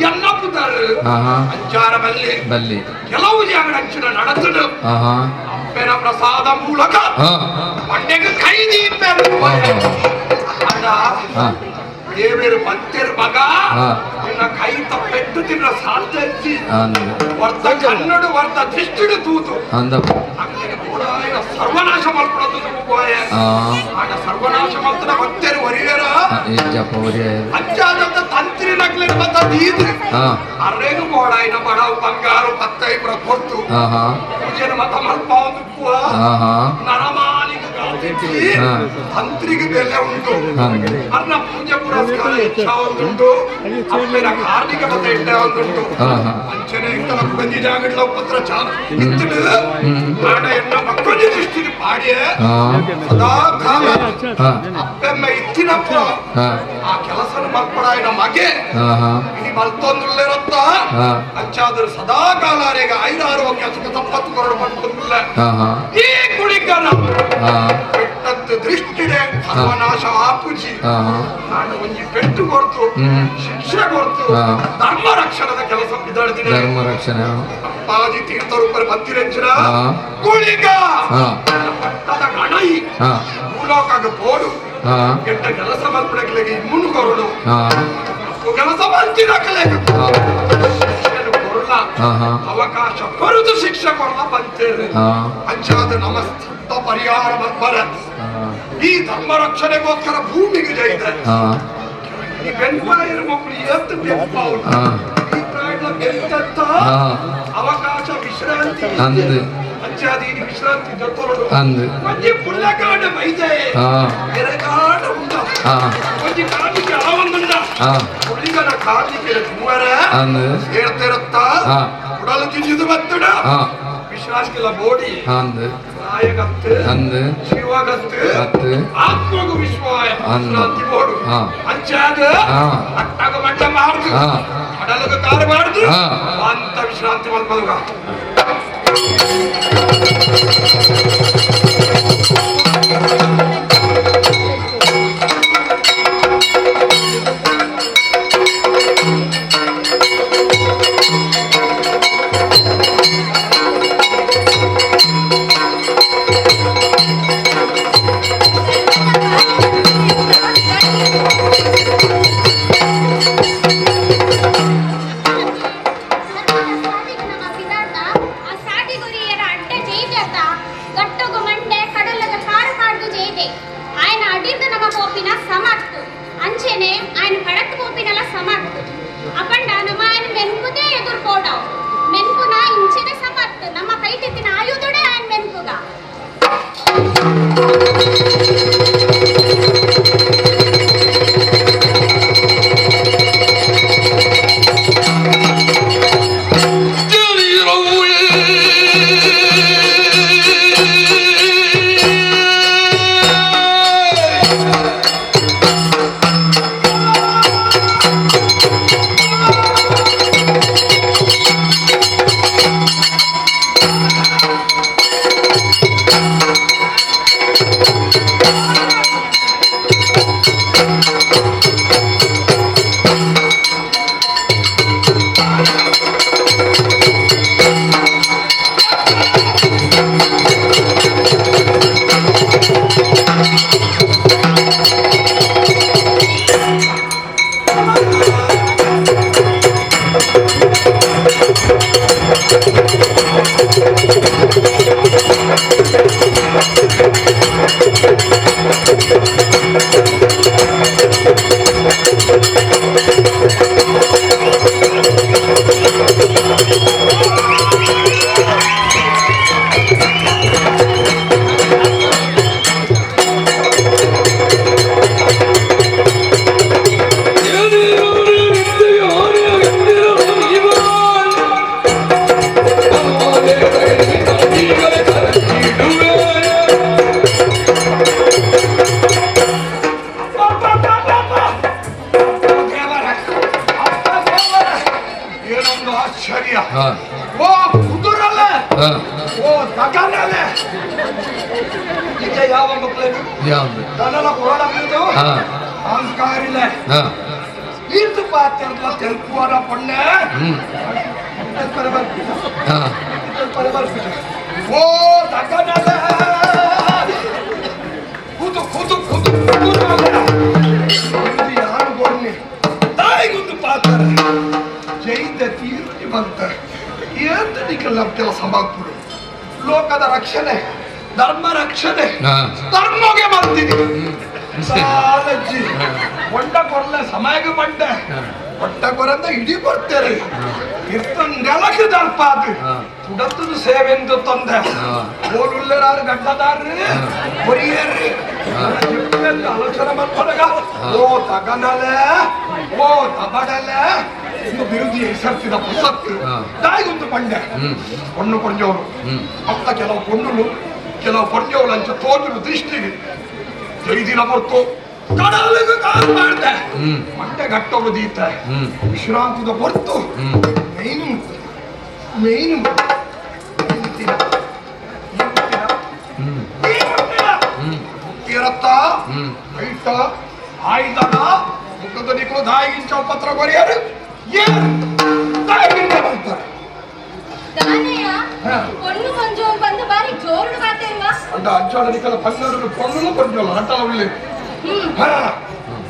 ಎನ್ನಪ್ಪುತ್ತಾರೆ ಅಂಚಾರ ಬಲ್ಲಿ ಕೆಲವು ಜಾಗ ಅಂಚಿನ ನಡೆತಡು ಅಪ್ಪೆನ ಪ್ರಸಾದ ಮೂಲಕ ಮಂಡೆಗೆ ಕೈ ದೀಪ ಅಣ್ಣ ದೇವರು ಬಂತಿರು ಮಗ ನಿನ್ನ ಕೈ ತಪ್ಪೆಟ್ಟು ತಿನ್ನ ಸಾಧ್ಯ ವರ್ತ ಕನ್ನಡ ವರ್ತ ದೃಷ್ಟಿಡು ತೂತು ಅಂಗಡಿಗೆ ಕೂಡ ಸರ್ವನಾಶ ಮಾಡ್ಕೊಡೋದು ಆಗ ಸರ್ವನಾಶ ಮಾಡ್ತಾನೆ ಭಕ್ತರು ಒರಿಯರ ಅಜ್ಜಾದಂತ ತಂತ್ರಿ ನಗ್ಲಿ ಬಂದ ದೀದ್ರಿ ಅರೇನು ಗೋಡಾಯಿನ ಬಡವು ಬಂಗಾರು ಪತ್ತೈ ಪುರ ಕೊಟ್ಟು ಪೂಜೆನ ಮತ ಮಲ್ಪ ಒಂದು ನರಮಾನಿಗೆ ತಂತ್ರಿಗೆ ಬೆಲೆ ಉಂಟು ಅನ್ನ ಪೂಜೆ ಪುರಸ್ಕಾರ ಹೆಚ್ಚ ಒಂದುಂಟು ಅಪ್ಪನ ಕಾರ್ಮಿಕ ಮತ ಇಟ್ಟ ಒಂದುಂಟು ಅಂಚನೆ ಇಂಕಲ ಕುಂಜಿ ಜಾಗಡ್ಲ ಪತ್ರ ಚಾಲ ಇತ್ತಿಡು ಆಡ ಎನ್ನ ಮಕ್ಕಳು ದೃಷ್ಟಿಗೆ ಪಾಡಿಯೇ ಸದಾ ಕಾಲ ಅಪ್ಪೆಮ್ಮ ಇತ್ತಿನಪ್ಪ ಆ ಕೆಲಸನ ಮಲ್ಪಡಾಯಿನ ಮಗೆ ಇನಿ ಮಲ್ತೊಂದುಳ್ಳಿರತ್ತ ಅಂಚಾದ್ರು ಸದಾ ಕಾಲಾರೆಗ ಐದಾರೋಗ್ಯ ಸುಖ ತಪ್ಪತ್ತು ಕೊರಡು ಮಾಡ್ಕೊಂಡುಲ್ಲ ಈ ಕುಡಿಕನ ಬೆಟ್ಟತ್ತು ದೃಷ್ಟಿಡೆ ಸರ್ವನಾಶ ಆಪುಜಿ ನಾನು ಒಂಜಿ ಪೆಟ್ಟು ಕೊಡ್ತು ಶಿಕ್ಷೆ ಕೊಡ್ತು ಧರ್ಮ ರಕ್ಷಣದ ಕೆಲಸ ಬಿದ್ದಾಡ್ತೀನಿ ಧರ್ಮ ರಕ್ಷಣೆ ಅಪ್ಪಾಜಿ ತೀರ್ಥರೂಪರ ಬಂದಿರಂಚಿನ ಕುಳಿಗ ಪಟ್ಟದ ಗಣೈ ಭೂಲೋಕಾಗ ಬೋಡು ಕೆಟ್ಟ ಕೆಲಸ ಮಲ್ಪಡಕ್ಕೆ ಇಮ್ಮುನು ಕೊರಡು ಕೆಲಸ ಮಲ್ತಿರಕಲೇಗ ಅವಕಾಶ ಕೊರದು ಶಿಕ್ಷೆ ಕೊರಲ ಬಂತೇವೆ ಅಂಚಾದ ನಮಸ್ತ ಪರಿಹಾರ ಬರ್ಬರ ಈ ಧರ್ಮ ರಕ್ಷಣೆಗೋಸ್ಕರ ಭೂಮಿಗೆ ಜೈದೆ ಈ ಬೆನ್ಪಾಯಿರ ಮಕ್ಕಳು ಎತ್ತು ಬೆಂಪಾವು ಈ ಪ್ರಾಣ ಬೆಂತತ್ತ ಅವಕಾಶ ವಿಶ್ರಾಂತಿ ಅಂಚಾದಿ ವಿಶ್ರಾಂತಿ ಜೊತ್ತೊರಡು ಒಂಜಿ ಪುಲ್ಲಗಾಡ ಮೈದೆ ಎರಗಾಡ ಉಂಡ ಒಂಜಿ ಕಾಲಿಗೆ ಆವಂದುಂಡ ಹುಡುಗನ ಕಾಲಿಗೆ ಮೂವರ ಹೇಳ್ತಿರುತ್ತ ಉಡಲು ತಿಂಜಿದು ಬತ್ತಡ ವಿಶ್ರಾಂತಿಲ ಬೋಡಿ ಕಾಯಗತ್ತು ಶಿವಗತ್ತು ಆತ್ಮಗು ವಿಶ್ವಾಯ ವಿಶ್ರಾಂತಿ ಬೋಡು ಅಂಚಾದ ಅಟ್ಟಗ ಮಟ್ಟ ಮಾರ್ದು ಕಡಲಗ ಕಾರು ಮಾಡುದು ಹಾ. ಅಂತ ವಿಶ್ರಾಂತಿ ಮಲ್ಪದುಗ ಲೋಕದ ರಕ್ಷಣೆ ಧರ್ಮ ರಕ್ಷಣೆ ಧರ್ಮಗೆ ಮಾಡ್ತೀನಿ ಸಾಲಜ್ಜಿ ಹೊಂಡ ಕೊರಲೆ ಸಮಯಕ್ಕೆ ಬಂಡೆ ಹೊಟ್ಟ ಕೊರಂದ ಇಡೀ ಕೊಡ್ತೇನೆ ನೆಲಕ್ಕೆ ದರ್ಪ ಅದು ತುಡತ್ತದು ಸೇವೆಂದು ತಂದೆ ಓಡುಳ್ಳರಾರು ಗಡ್ಡದಾರ್ರಿ ಹೊರಿಯರ್ರಿ ಆಲೋಚನೆ ಮಾಡ್ಕೊಂಡಾಗ ಓ ತಗನಲೆ ಓ ತಬಡಲೆ ಇನ್ನು ಬಿರುದಿ ಹೆಸರ್ತಿದ ಪುಸ್ತಕ ತಾಯಿಗೊಂದು ಬಂಡೆ பொண்ணு ಕೊಂಡವರು ಅಪ್ಪ ಕೆಲವು ಕೊಂಡಲು ಕೆಲವು ಕೊಂಡವಳು ಅಂಚ ತೋಜಲು ದೃಷ್ಟಿಗೆ ಜೈದಿನ ಬರ್ತು ಕಡಲಿಗೆ ಕಾಲು ಮಾಡ್ದೆ ಮಂಡೆ ಗಟ್ಟೋರು ದೀತ ವಿಶ್ರಾಂತಿದ ಹೊರ್ತು ಮೇಯ್ನು ಇರತ್ತ ಐಟ ಆಯ್ದನ ಮುಖದ ನಿಕ್ಕಲು ದಾಯಿಗಿಂಚ ಪತ್ರ ಬರೆಯರು ಏನು ದಾಯಿಗಿಂತ ಬರ್ತಾರೆ பொண்ணு கொஞ்சம் வந்து பாரு ஜோருடு பாத்தேங்க அந்த அஞ்சால நிக்கல பன்னெண்டு பொண்ணுல கொஞ்சம் ஆட்டல உள்ள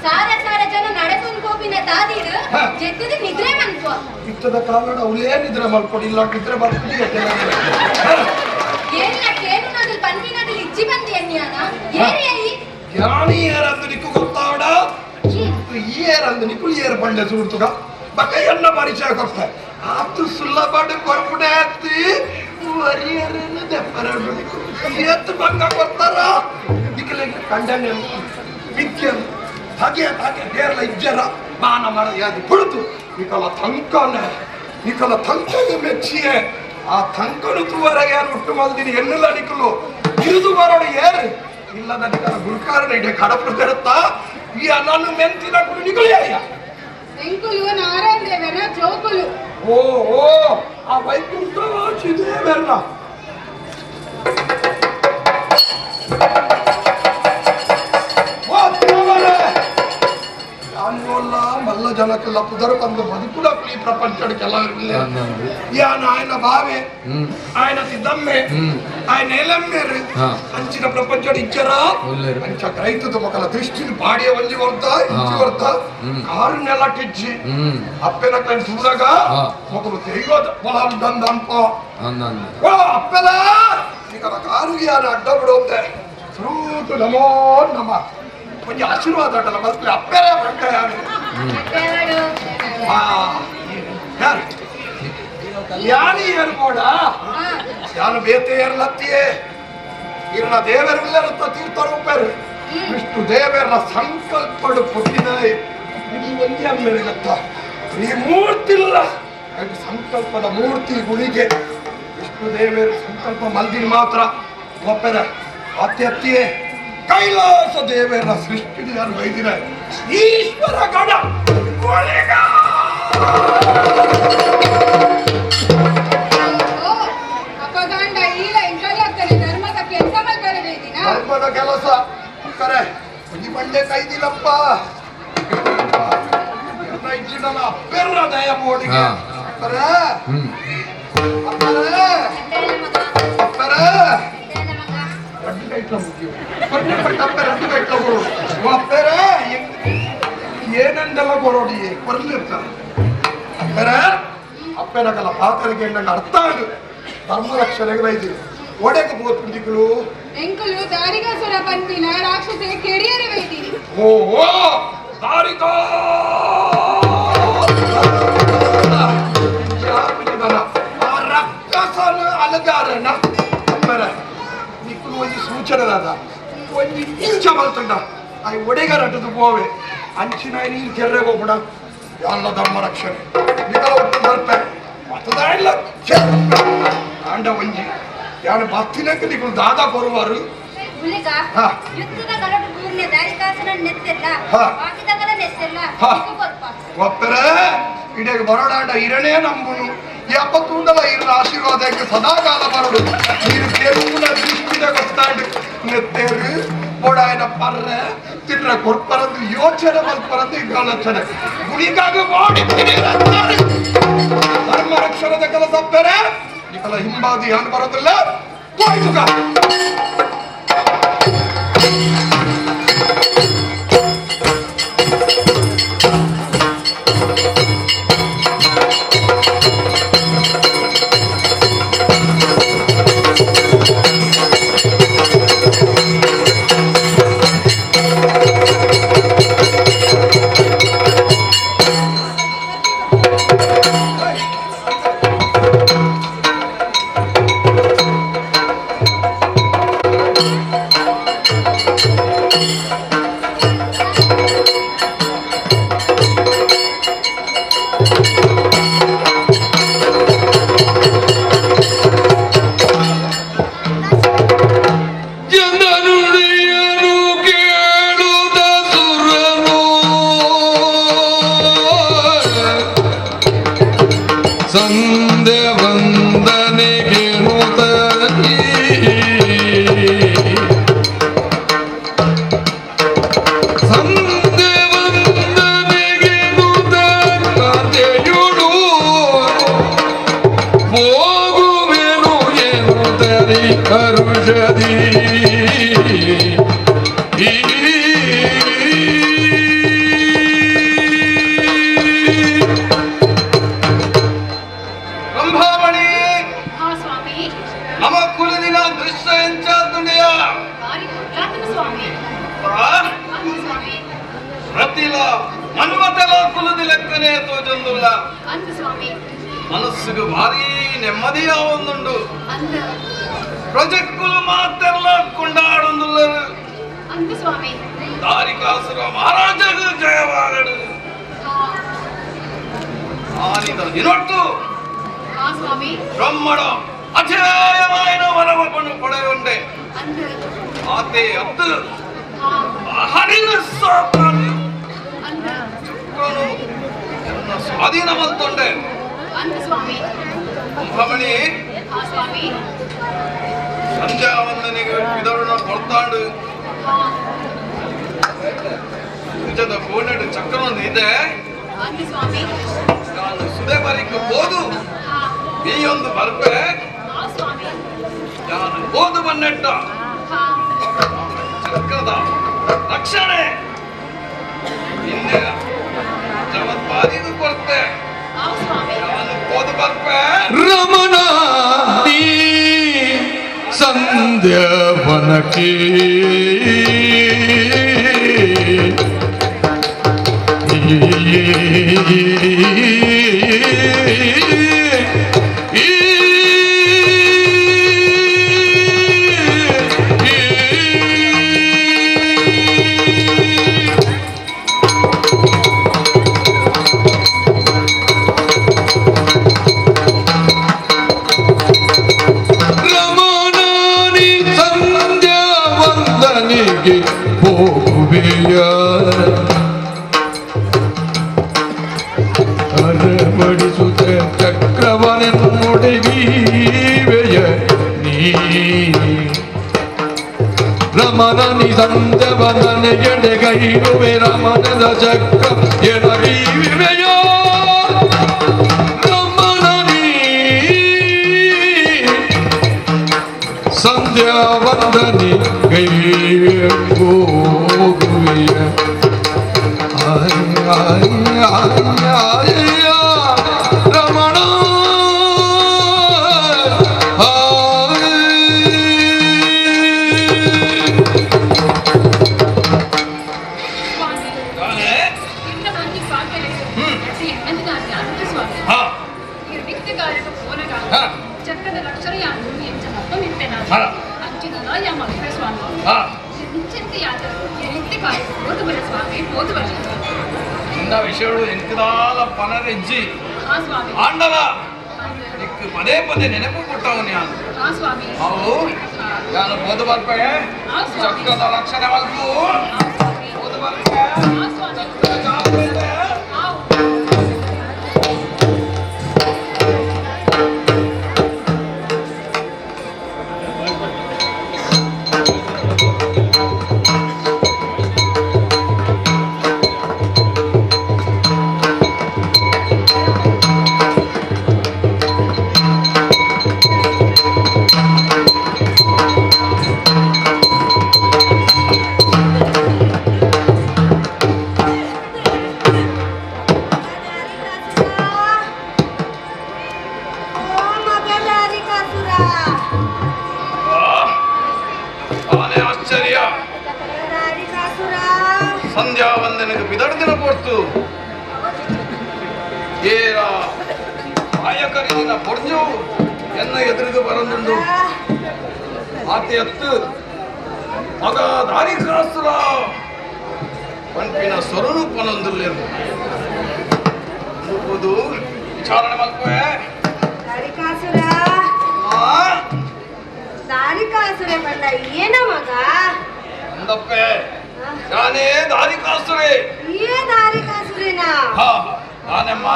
ಸಾರ ಸಾರ ಜನ ನಡಕೊಂಡು ಕೋಪಿನ ತಾದಿರು ಜೆತ್ತಿದ ನಿದ್ರೆ ಮನ್ಕೋ ಇತ್ತದ ಕಾಲಡ ಉಲೇ ನಿದ್ರೆ ಮಲ್ಕೊಂಡಿಲ್ಲ ನಿದ್ರೆ ಬರ್ತೀನಿ ಏನಿಲ್ಲ ಕೇನು ನಗಲ್ ಪನ್ನಿನಗಲ್ ಇಜ್ಜಿ ಬಂದಿ ಅನ್ಯಾನ ಏರಿಯಾಯಿ ಯಾನಿ ಏರಂದು ನಿಕ್ಕು ಗೊತ್ತಾವಡ ಈ ಏರಂದು ನಿಕ್ಕುಳು ಏರ್ ಬಂಡೆ ಸುಡ್ತುಗ ಬಕ್ಕ ಎನ್ನ ಪರಿಚಯ ಕೊಡ್ತಾ ಆತು ಸುಲ್ಲಬಾಡು ಕೊರ್ಪುಡೆ ಆತಿ ವರಿಯರನ್ನ ದೆಪ್ಪರಡು ಏತ್ ಬಂಗ ಕೊಡ್ತಾರ ನಿಕ್ಕಲೆ ಕಂಡನೆ ವಿದ್ಯೆ ಹಾಗೆ ಹಾಗೆ ಬೇರ್ಲ ಇಜ್ಜರ ಮಾನ ಮರ್ಯಾದೆ ಪುಡ್ತು ನಿಕಲ ತಂಕನೆ ಮೆಚ್ಚಿಯೇ ಆ ತಂಕನು ತುವರೆಗೆ ಯಾರು ಹುಟ್ಟು ಮಲ್ದಿನಿ ಎನ್ನೆಲ್ಲ ನಿಕ್ಕಲು ಇರುದು ಬರೋಡು ಏರು ಇಲ್ಲದ ನಿಕಲ ಗುರುಕಾರನ ಇಡೆ ಕಡಪು ತೆರುತ್ತಾ ಈ ನನ್ನ ಮೆಂತಿನ ಕುಡಿ ನಿಕಲಿಯ ಎಂಕುಲು ನಾರಾಯಣ ದೇವರ ಜೋಕುಲು. ಓ ಓ ಆ ವೈಕುಂಠವಾಸಿ ದೇವರ ಅನ್ವಲ್ಲ ಮಲ್ಲ ಜನಕ್ಕೆಲ್ಲ ಕುದರಕೊಂದು ಬದುಕುಲ ಈ ಪ್ರಪಂಚಕ್ಕೆಲ್ಲ ಇರಲಿಲ್ಲ. ಯಾನ ఆయన బావే ఆయన సిద్ధమ్మే ఆయన నేలమ్మేరు అంచిన ప్రపంచం ఇచ్చారా అంచ రైతు మొక్కల దృష్టిని పాడే వంజి వరతా ఇంచి వరతా కారు నెలకిచ్చి అప్పెనక్కడ చూడగా ఒకరు తిరిగో పొలాలు దందంప అప్పెల ఇక్కడ కారుకి అని అడ్డప్పుడు ఉంది శ్రూటు నమో నమ కొంచెం ఆశీర్వాద ಮತ್ತೆ ಅಪ್ಪರೇ ಬಂಟಾಯಾನೆ ಯಾನಿ ಏರ್ಬೋಡ ಯಾನು ಬೇತೆ ಏರ್ಲತ್ತಿಯೇ ಇರನ ದೇವರೆಲ್ಲರತ್ತ ತೀರ್ಥರೂಪರು ವಿಷ್ಣು ದೇವರ ಸಂಕಲ್ಪಡು ಪುಟ್ಟಿನಾಯಿ ಇದು ಒಂದೇ ಮೇಲೆಗತ್ತ ಈ ಮೂರ್ತಿಲ್ಲ ಅದು ಸಂಕಲ್ಪದ ಮೂರ್ತಿ ಗುಳಿಗೆ ವಿಷ್ಣು ದೇವರ ಸಂಕಲ್ಪ ಮಲ್ದಿನ ಮಾತ್ರ ಒಪ್ಪರ ಅತ್ಯತ್ತಿಯೇ ಕೈಲಾಸ ದೇವರ ಸೃಷ್ಟಿ ಯಾರು ಬೈದಿರ ಈಶ್ವರ ಗಣ ಅಪಗಂಡ ಇಲ್ಲ ಇಂಕಲ್ಲಾಗ್ತಾನೆ ಧರ್ಮದ ಕೆಲಸ ಮಾಡ್ಬಾರದಿನ ಧರ್ಮದ ಕೆಲಸ ಕರೆ ಈ ಬಂಡೆ ಕೈದಿಲ್ಲಪ್ಪ ಇಚ್ಚಿನ ಅಪ್ಪೆರ್ರ ದಯ ಮೋಡಿಗೆ ಕರೆ ಅಪ್ಪರೆ ಏನಂದೆಲ್ಲ ಕೊರೋಡಿ ಬರ್ಲಿರ್ತಾರೆ ಅಪ್ಪರೆ ಅಪ್ಪೆನಕಲ್ಲ ಪಾತ್ರೆಗೆ ನಂಗೆ ಅರ್ಥ ಆಗ ಧರ್ಮ ರಕ್ಷಣೆಗೆ ಬೈದಿರಿ ಒಡೆಗೆ ಬೋತ್ಕೊಂಡಿಗಳು ಎಂಕುಲು ದಾರಿಗಾಸುರ ಪಂಪಿನ ರಾಕ್ಷಸೆ ಕೆಡಿಯರೆ ಬೈದಿರಿ ಓ ಓ ದಾರಿಕಾ ಆ ರಕ್ಕಸನ ಅಲಗಾರನ ಅಪ್ಪರೆ ಒಂದು ಸೂಚನೆ ಒಂದು ಇಂಚ ಬಲ್ತಂಡ ಆ ಒಡೆಗಾರ ಅಟ್ಟದು ಪೋವೆ ಅಂಚಿನ ನೀರು ಕೆರ್ರೆಗೆ ಹೋಗ್ಬಿಡ ಎಲ್ಲ ಧರ್ಮ ರಕ್ಷಣೆ ನಿಕಲ ಒಟ್ಟು ಬರ್ತೆ ಮತದಾಯಿಲ್ಲ ಆಂಡ ಒಂಜಿ ಯಾರು ಭಕ್ತಿನಕ್ಕೆ ನೀವು ದಾದಾ ಬರುವಾರು ಒಪ್ಪರೆ ಇಡೀ ಬರೋಡಾಂಡ ಇರನೇ ನಂಬುನು ಎಪ್ಪತ್ತೂಂಡಲ ಇರ ಆಶೀರ್ವಾದಕ್ಕೆ ಸದಾಕಾಲ ಬರೋಡು ನೀರು ಕೆರುವುನ ದೃಷ್ಟಿನ ಗೊತ್ತಾಂಡು ನೆತ್ತೇರು ಓಡಾಯನ ಪರ್ರೆ ತಿನ್ನ ಕೊಡ್ಪರಂದು ಯೋಚನೆ ಮಲ್ಪರಂದು ಈಗ ಆಲೋಚನೆ ಗುಡಿಗಾಗ ಮಾಡಿದ್ದೀನಿ ಧರ್ಮ ರಕ್ಷಣದ ಕೆಲಸ ಬೇರೆ ನಿಕಲ ಹಿಂಬಾದಿ ಏನು ಬರೋದಿಲ್ಲ ಹೋಯ್ತುಗ ಮನಸ್ಸಿಗೆ ಭಾರಿ ನೆಮ್ಮದಿಯ ಒಂದುಂಡು ಪ್ರಜೆಕ್ಕುಲು ಮಾತೆಲ್ಲ ಕೊಂಡಾಡೊಂದುಲ್ಲ ದಾರಿಕಾಸುರ ಮಹಾರಾಜಗ ಜಯವಾಗಡು ಆನಿದ ದಿನೊಟ್ಟು ಬ್ರಹ್ಮಣ ಅಜೇಯವಾಯಿನ ವರವನ್ನು ಪಡೆಯುಂಡೆ ಆತೆ ಅತ್ತು ಹರಿನ ಸಾಪಾನೆ ಚುಕ್ಕ ಕೊಟ್ಟರು ನನ್ನ ಸ್ವಾಧೀನ ಬಂತೊಂಡೆ ಅಂದು ಸ್ವಾಮಿ. ಭಮಣಿ ಆ ಸ್ವಾಮಿ. ಸಂಧ್ಯಾ ವಂದನೆಗೆ ವಿದರುಣ ಕೊಡ್ತಾಂಡು ನಿಜದ ಕೋಣೆಡು ಚಕ್ರವೊಂದು ಇದೆ. ಅಂದು ಸ್ವಾಮಿ. ನಾನು ಸುದೆ ಬರಿಕೆ ಹೋದು ಹಾ. ನೀಯೊಂದು ಬರ್ಬೆ ಆ ಸ್ವಾಮಿ. ನಾನು ಹೋದು ಬನ್ನೆಟ್ಟ ಹಾ. ಚಕ್ರದ ರಕ್ಷಣೆ ನಿನ್ನೆ ಜಗತ್ಪಾದಿಗೂ ಕೊಡ್ತೆ. ಆ ಸ್ವಾಮಿ. ನಾನು ಹೋದು ಬರ್ಬೆ ರಮಣ ನೀ ಸಂಧ್ಯವನಕ್ಕೆ ರಮಣನಿ ಸಂಧ್ಯಾ ವಂದನೆಗೆ ಹೋಗುವೆಯ ಅರಬಡಿಸುತ್ತ ಚಕ್ರವನೆನ್ನುಡಿಗೀವೆಯ ನೀ ರಮಣನಿ ಸಂಧ್ಯವಂದನೆಗೆಡೆಗೈರುವೆ ರಮಣದ ಚಕ್ರ ಎನಗೀವೆಯ ರಮಣನಿ ಸಂಧ್ಯಾ ವಂದನೆ ಹೋಗುವೆಯ ರಮಣ ಸ್ವಾಮಿ. ನಾನೇ ಇನ್ನ ಮಂದಿ ಪಾಕಲೆ. ಎಂತ ಅಂದು ಸ್ವಾಮಿ. ಹಾ ಈ ವ್ಯಕ್ತಿಗಾರಕ ಪೋನಗ ಹಾ ಚಕ್ರದ ಲಕ್ಷಣೆಯನ್ನು ಎಂಚ ಮತ್ತು ನಿಂತೆನ ಹಾ ಅಂಚಿನ ಯಮಲ್ಪೆ ಸ್ವಾಮಿ. ಹಾ ನಿಂಚಂತೆಯಾದ ಈ ವ್ಯಕ್ತಿಗಾರಕ ಓದು ಬರ ಸ್ವಾಮಿ ಓದು ಬರ. ನಿನ್ನ ವಿಷಯಗಳು ಎಂಕದಾಲ ಪನರೆಜ್ಜಿ ಆ ಸ್ವಾಮಿ. ಆಂಡಲ ನಿಕ್ಕು ಪದೇ ಪದೇ ನೆನಪು ಕೊಟ್ಟವನು ನಾನು. ಆ ಸ್ವಾಮಿ. ಅವು ನಾನು ಹೋದು ಬರ್ಬೆ ಆ ಸ್ವಾಮಿ. ಚಕ್ರದ ರಕ್ಷಣೆ ಮಲ್ಪು ಆ ಸ್ವಾಮಿ. ಹೋದು ಬರ್ಬೆ ಆ ಸ್ವಾಮಿ. ಜಾಗ್ರತೆ. ಆ ಆನೆ ಆಶ್ಚರ್ಯ ಸಂಧ್ಯಾ ವಂದನೆಗೆ ಬಿದಡ್ದಿನ ಕೊಡ್ತು ಏರ ಆಯಕರಿನ ಪೊರ್ಜು ಎನ್ನ ಎದುರಿದು ಬರಂದುಂಡು ಆತೆ ಎತ್ತು ಮಗ ದಾರಿ ಕಾಸುರ ಪಂಪಿನ ಸೊರನು ಪನೊಂದುಲ್ಲೆರು ವಿಚಾರಣೆ ಮಲ್ಪೆ ದಾರಿಕಾಸುರೆ ಬಂದ ಏನ ಮಗ ಅಂದಪ್ಪೆ ನಾನೇ ದಾರಿ ಕಾಸುರೆ ಏ ದಾರಿಕಾಸುರೇನಾ ಹಾ ನಾನಮ್ಮ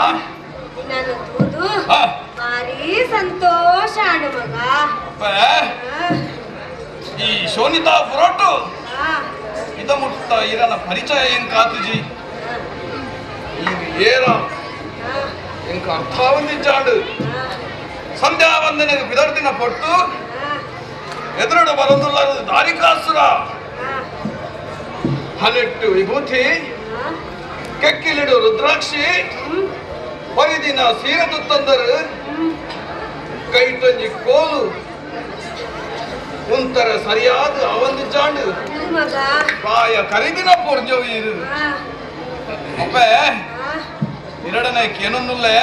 ನಾನು ತೂದು ಹಾ ಭಾರಿ ಸಂತೋಷ ಆಡು ಮಗ ಅಪ್ಪೆ ಈ ಶೋನಿತಾ ಪುರೋಟು ಹಾ ಇದ ಮುಟ್ಟ ಇರನ ಪರಿಚಯ ಏನ್ ಕಾತುಜಿ ಈಗ ಏರ ಎಂಕ ಅರ್ಥ ಹೊಂದಿದ್ದಾಂಡು ಸಂಧ್ಯಾ ವಂದನೆಗೆ ಬಿದರ್ದಿನ ಪೊಟ್ಟು ಎದುರುಡು ಬರೋದುಲ್ಲರು ದಾರಿಕಾಸುರ ಹನೆಟ್ಟು ವಿಭೂತಿ ಕೆಕ್ಕಿಲಿಡು ರುದ್ರಾಕ್ಷಿ ಪರಿದಿನ ಸೀರೆ ತುತ್ತಂದರು ಕೈ ತಂಜಿ ಕೋಲು ಉಂತರ ಸರಿಯಾದ ಅವಂದಿದ್ದಾಂಡು ಮಗ ಪಾಯ ಕರಿದಿನ ಪೊರ್ಜವೀರು ಅಪ್ಪೆ ಇರಡನೆ ಕೇನೊಂದುಲ್ಲೆ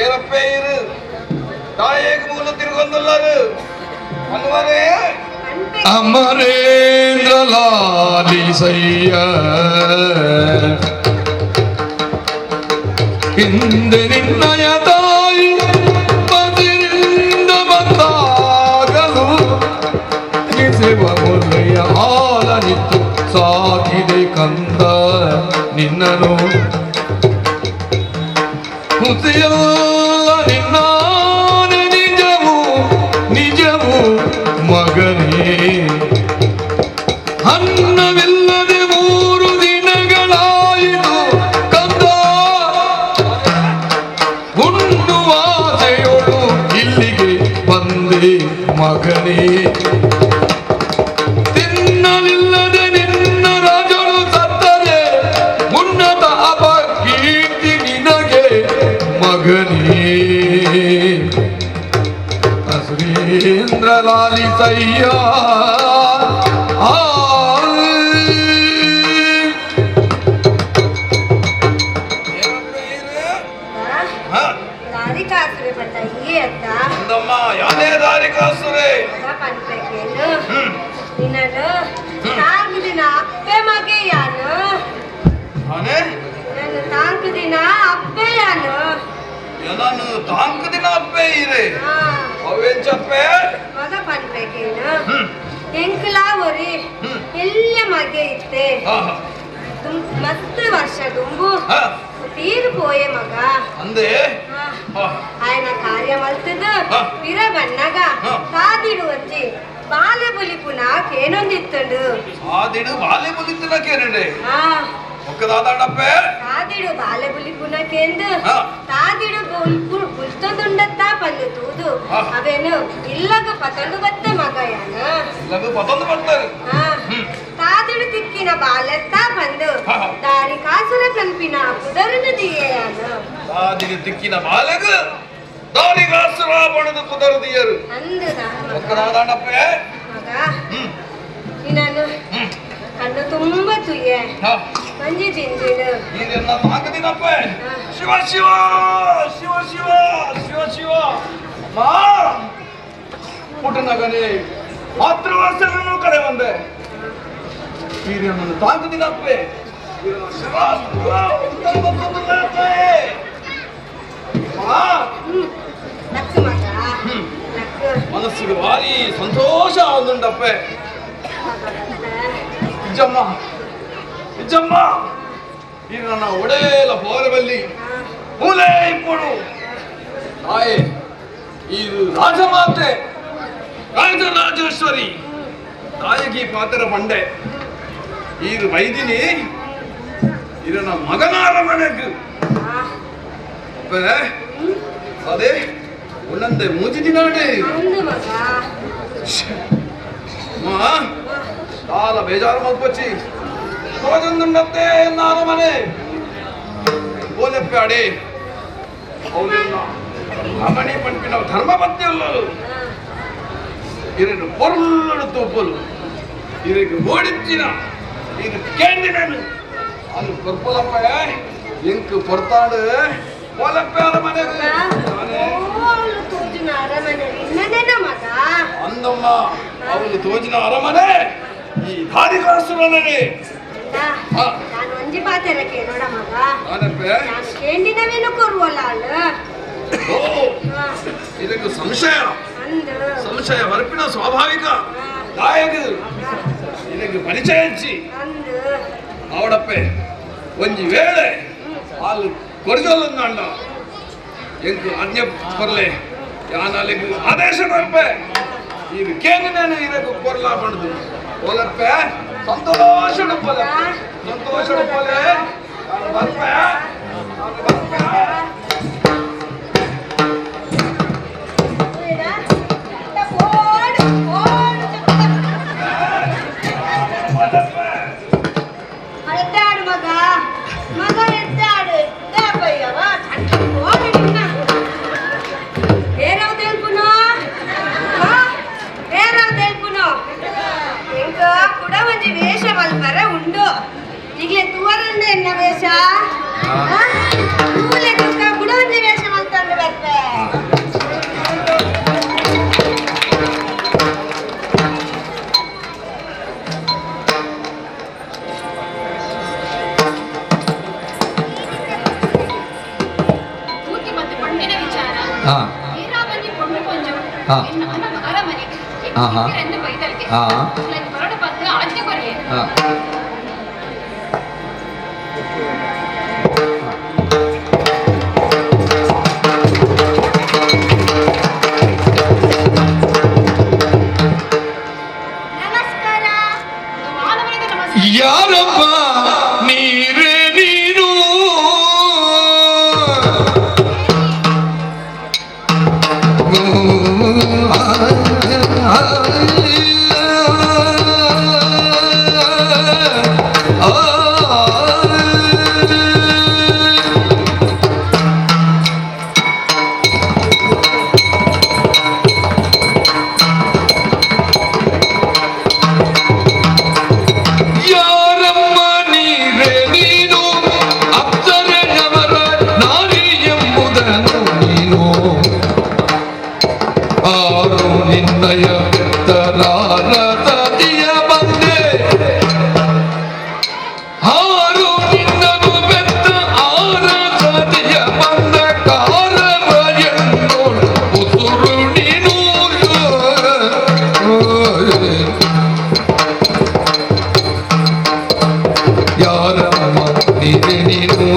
ಏರಪ್ಪೆ ಇರು ತಾಯೇಗ ಮೂಲ ತಿರುಗೊಂದುಲ್ಲರು ಅನ್ವರೇ ಅಮರೇಂದ್ರ ಲಾಲಿಸಯ್ಯ ಹಿಂದೆ ನಿನ್ನಯ ತಾಯಿ ಬದಿರಿಂದ ಬಂದಾಗಲು ನಿಸೆವ ಮುಲ್ಲೆಯ ಹಾಲ ನಿತ್ತು ಸಾಕಿದೆ ಕಂದ ನಿನ್ನನು ಮಗನೇ ತಿನ್ನಲಿಲ್ಲದೆ ನಿನ್ನ ರಾಜರು ಸತ್ತರೆ ಉನ್ನತ ಅಪಕೀರ್ತಿ ನಿನಗೆ ಮಗನೇ ಸುರೇಂದ್ರ ಲಾಲಿಸಯ್ಯ ದಾರಿಕಾಸುರೆ बताइए अत्ता अंदम्मा याने दारिकासुरे ಪನ್ಪೆಕೇನು ನಿನ್ನನು 4 ದಿನ ಅಪ್ಪೆ ಮಗೆಯಾನು ಆನೆ ನಾನು 4 ದಿನ ಅಪ್ಪೆಯಾನು ನಾನು 4 ದಿನ ಅಪ್ಪೆ ಇರೆ ಅವೇನ್ ಚಪ್ಪೆ ಮಗ ಪನ್ಪೆಕೇನು ಎಂಕಲಾ ಒರಿ ಎಲ್ಲ ಮಗೆ ಇತ್ತೆ ಮಸ್ತ್ ವರ್ಷ ದುಂಬು ತೀರು ಪೋಯೆ ಮಗ ಅಂದೆ ఆయన కార్యం అల్తదు విరగన్నగ సాదిడు వచ్చి బాలె బులిపున కేనొందిత్తడు సాదిడు బాలె బులిపున కేనండి ఒక్కదాదాడప్పే సాదిడు బాలె బులిపున కేందు సాదిడు బుల్తొందుండత్ತಾ ಪಲ್ಲುತೂದು ಅವೇನು ಇಲ್ಲಗ ಪತಂದು ಬತ್ತ ಮಗಯಾನ ಇಲ್ಲಗ ಪತಂದು ಬರ್ತಾರೆ ಸಾದಿಡು ತಿಕ್ಕಿನ ಬಾಲೆತ್ತ ಬಂದು ದಾರಿ ಕಾಸುಲ ಕಲ್ಪಿನ ಕುದರನು ದಿಯೇಯಾನ ಸಾದಿಡು ತಿಕ್ಕಿನ ಬಾಲೆಗ ದಾರಿ ಕಾಸುಲ ಬಣದ ಕುದರ ದಿಯರು ಅಂದುದ ಒಕ್ಕದಾದಾಡಪ್ಪೆ ಮಗ ನೀನು ಕಣ್ಣು ತುಂಬ ತುಯ್ಯೆ ಮಂಜಿ ಜಿಂಜಿಡು ನೀನೆಲ್ಲ 4 ದಿನಪ್ಪೆ ಶಿವ ಶಿವ ಶಿವ ಶಿವ ಶಿವ ಶಿವ ಮಾ ಪುಟ್ಟನಗನೇ ಮಾತೃವಾಸನೂ ಕಡೆ ಬಂದೆ ವೀರ್ಯನನ್ನು 4 ದಿನಪ್ಪೆ ಶಿವ ನಕ್ಕು ಮಗ ನಕ್ಕು ಮನಸ್ಸಿಗೆ ಭಾರಿ ಸಂತೋಷ ಆಗುಂಡಪ್ಪೆ ಇಜ್ಜಮ್ಮ ಇಜ್ಜಮ್ಮ ಈಗ ನನ್ನ ಒಡೆಯಲ ಪೋರಬಲ್ಲಿ ಮೂಲೆ ಇಪ್ಪಡು ತಾಯಿ ಇದು ರಾಜಮಾತೆ ರಾಜರಾಜೇಶ್ವರಿ ತಾಯಿಗೆ ಪಾತ್ರ ಬಂಡೆ ಇದು ವೈದಿನಿ ಇದು ನನ್ನ ಮಗನಾರ ಮನೆಗೆ ಅದೇ ಒಂದೊಂದೇ ಮೂಜಿ ದಿನಾಡೆ ಅಂದು ಮಗ చాలా బేజారు మొదకొచ్చి రోజుందుండతే నాను మనే పోలెప్పాడే అవునున్న అమ్మని పంపిన ధర్మపత్యులు ఇరను పొరుళ్ళు తూపులు ఇరకు ఓడించిన ఇది కేండినను అది పొర్పులప్ప ఇంకు పొర్తాడు పోలెప్పాల మనే ತೋಜಿನ ಅರಮನೆ ನಿನ್ನದೇನ ಮಗ అందమ్మ ಅವಳು ತೋಜಿನ ಅರಮನೆ ಈ ಧಾರಿಕಾಸುರನೇ ನಾನು ಒಂಜಿ ಪಾತೆರಕ್ಕೆ ನೋಡ ಮಗ ಆನಪ್ಪೆ ನಾನು ಕೇಂದಿನವೇನು ಕೊರುವಲ್ಲ ಅಲ್ಲ ಓ ಇದಕ್ಕೆ ಸಂಶಯ ಅಂದು ಸಂಶಯ ವರ್ಪಿನ ಸ್ವಾಭಾವಿಕ ದಾಯಕ ಇದಕ್ಕೆ ಪರಿಚಯ ಹಚ್ಚಿ ಅಂದು ಅವಡಪ್ಪೆ ಒಂಜಿ ವೇಳೆ ಹಾಲು ಕೊರಜೋಲಂದ ಎಂಕು ಆಜ್ಞೆ ಕೊರ್ಲೆ ಯಾನಲ್ಲಿಗೆ ಆದೇಶ ಕೊರ್ಪೆ ಇದು ಕೇಂದ್ರನೇ ಇದಕ್ಕೆ ಕೊರ್ಲ ಬಣ್ದು ಓಲಪ್ಪೆ ಸಂತೋಷ ಡುಪ್ಪಲೆ ಸಂತೋಷ ಡುಪ್ಪಲೆ ಬರ್ಪೆ ಎದ್ದಾಡು ಮಗ ಮಗ ಎದ್ದಾಡು ಎದ್ದಾಪಯ್ಯವ ಏರಾವ್ ತೆಲ್ಪುನೋ ಏರಾವ್ ತೆಲ್ಪುನೋ ಎಂಕ ಕೂಡ ಒಂಜಿ ವೇಷ ಮಲ್ಪರೆ ಉಂಡು ಈಗಲೇ ತೂವರಂಡ ಎನ್ನ ವೇಷ ತೂಲೆ ತುಕ್ಕ ಕೂಡ ಒಂಜಿ ವೇಷ ಮಲ್ತಂದು ಬರ್ತೆ ಯಾರಪ್ಪ ನೀರೇ ನೀನು ನಿನ್ನಯ ತರಾರತಿಯ ಬಂದೆ ಹಾರು ನಿನ್ನನು ಬೆತ್ತ ಆರತಿಯ ಬಂದ ಕಾರವಯನ್ನು ಉಸುರು ನೀನು ಯಾರಮ್ಮ ನೀನು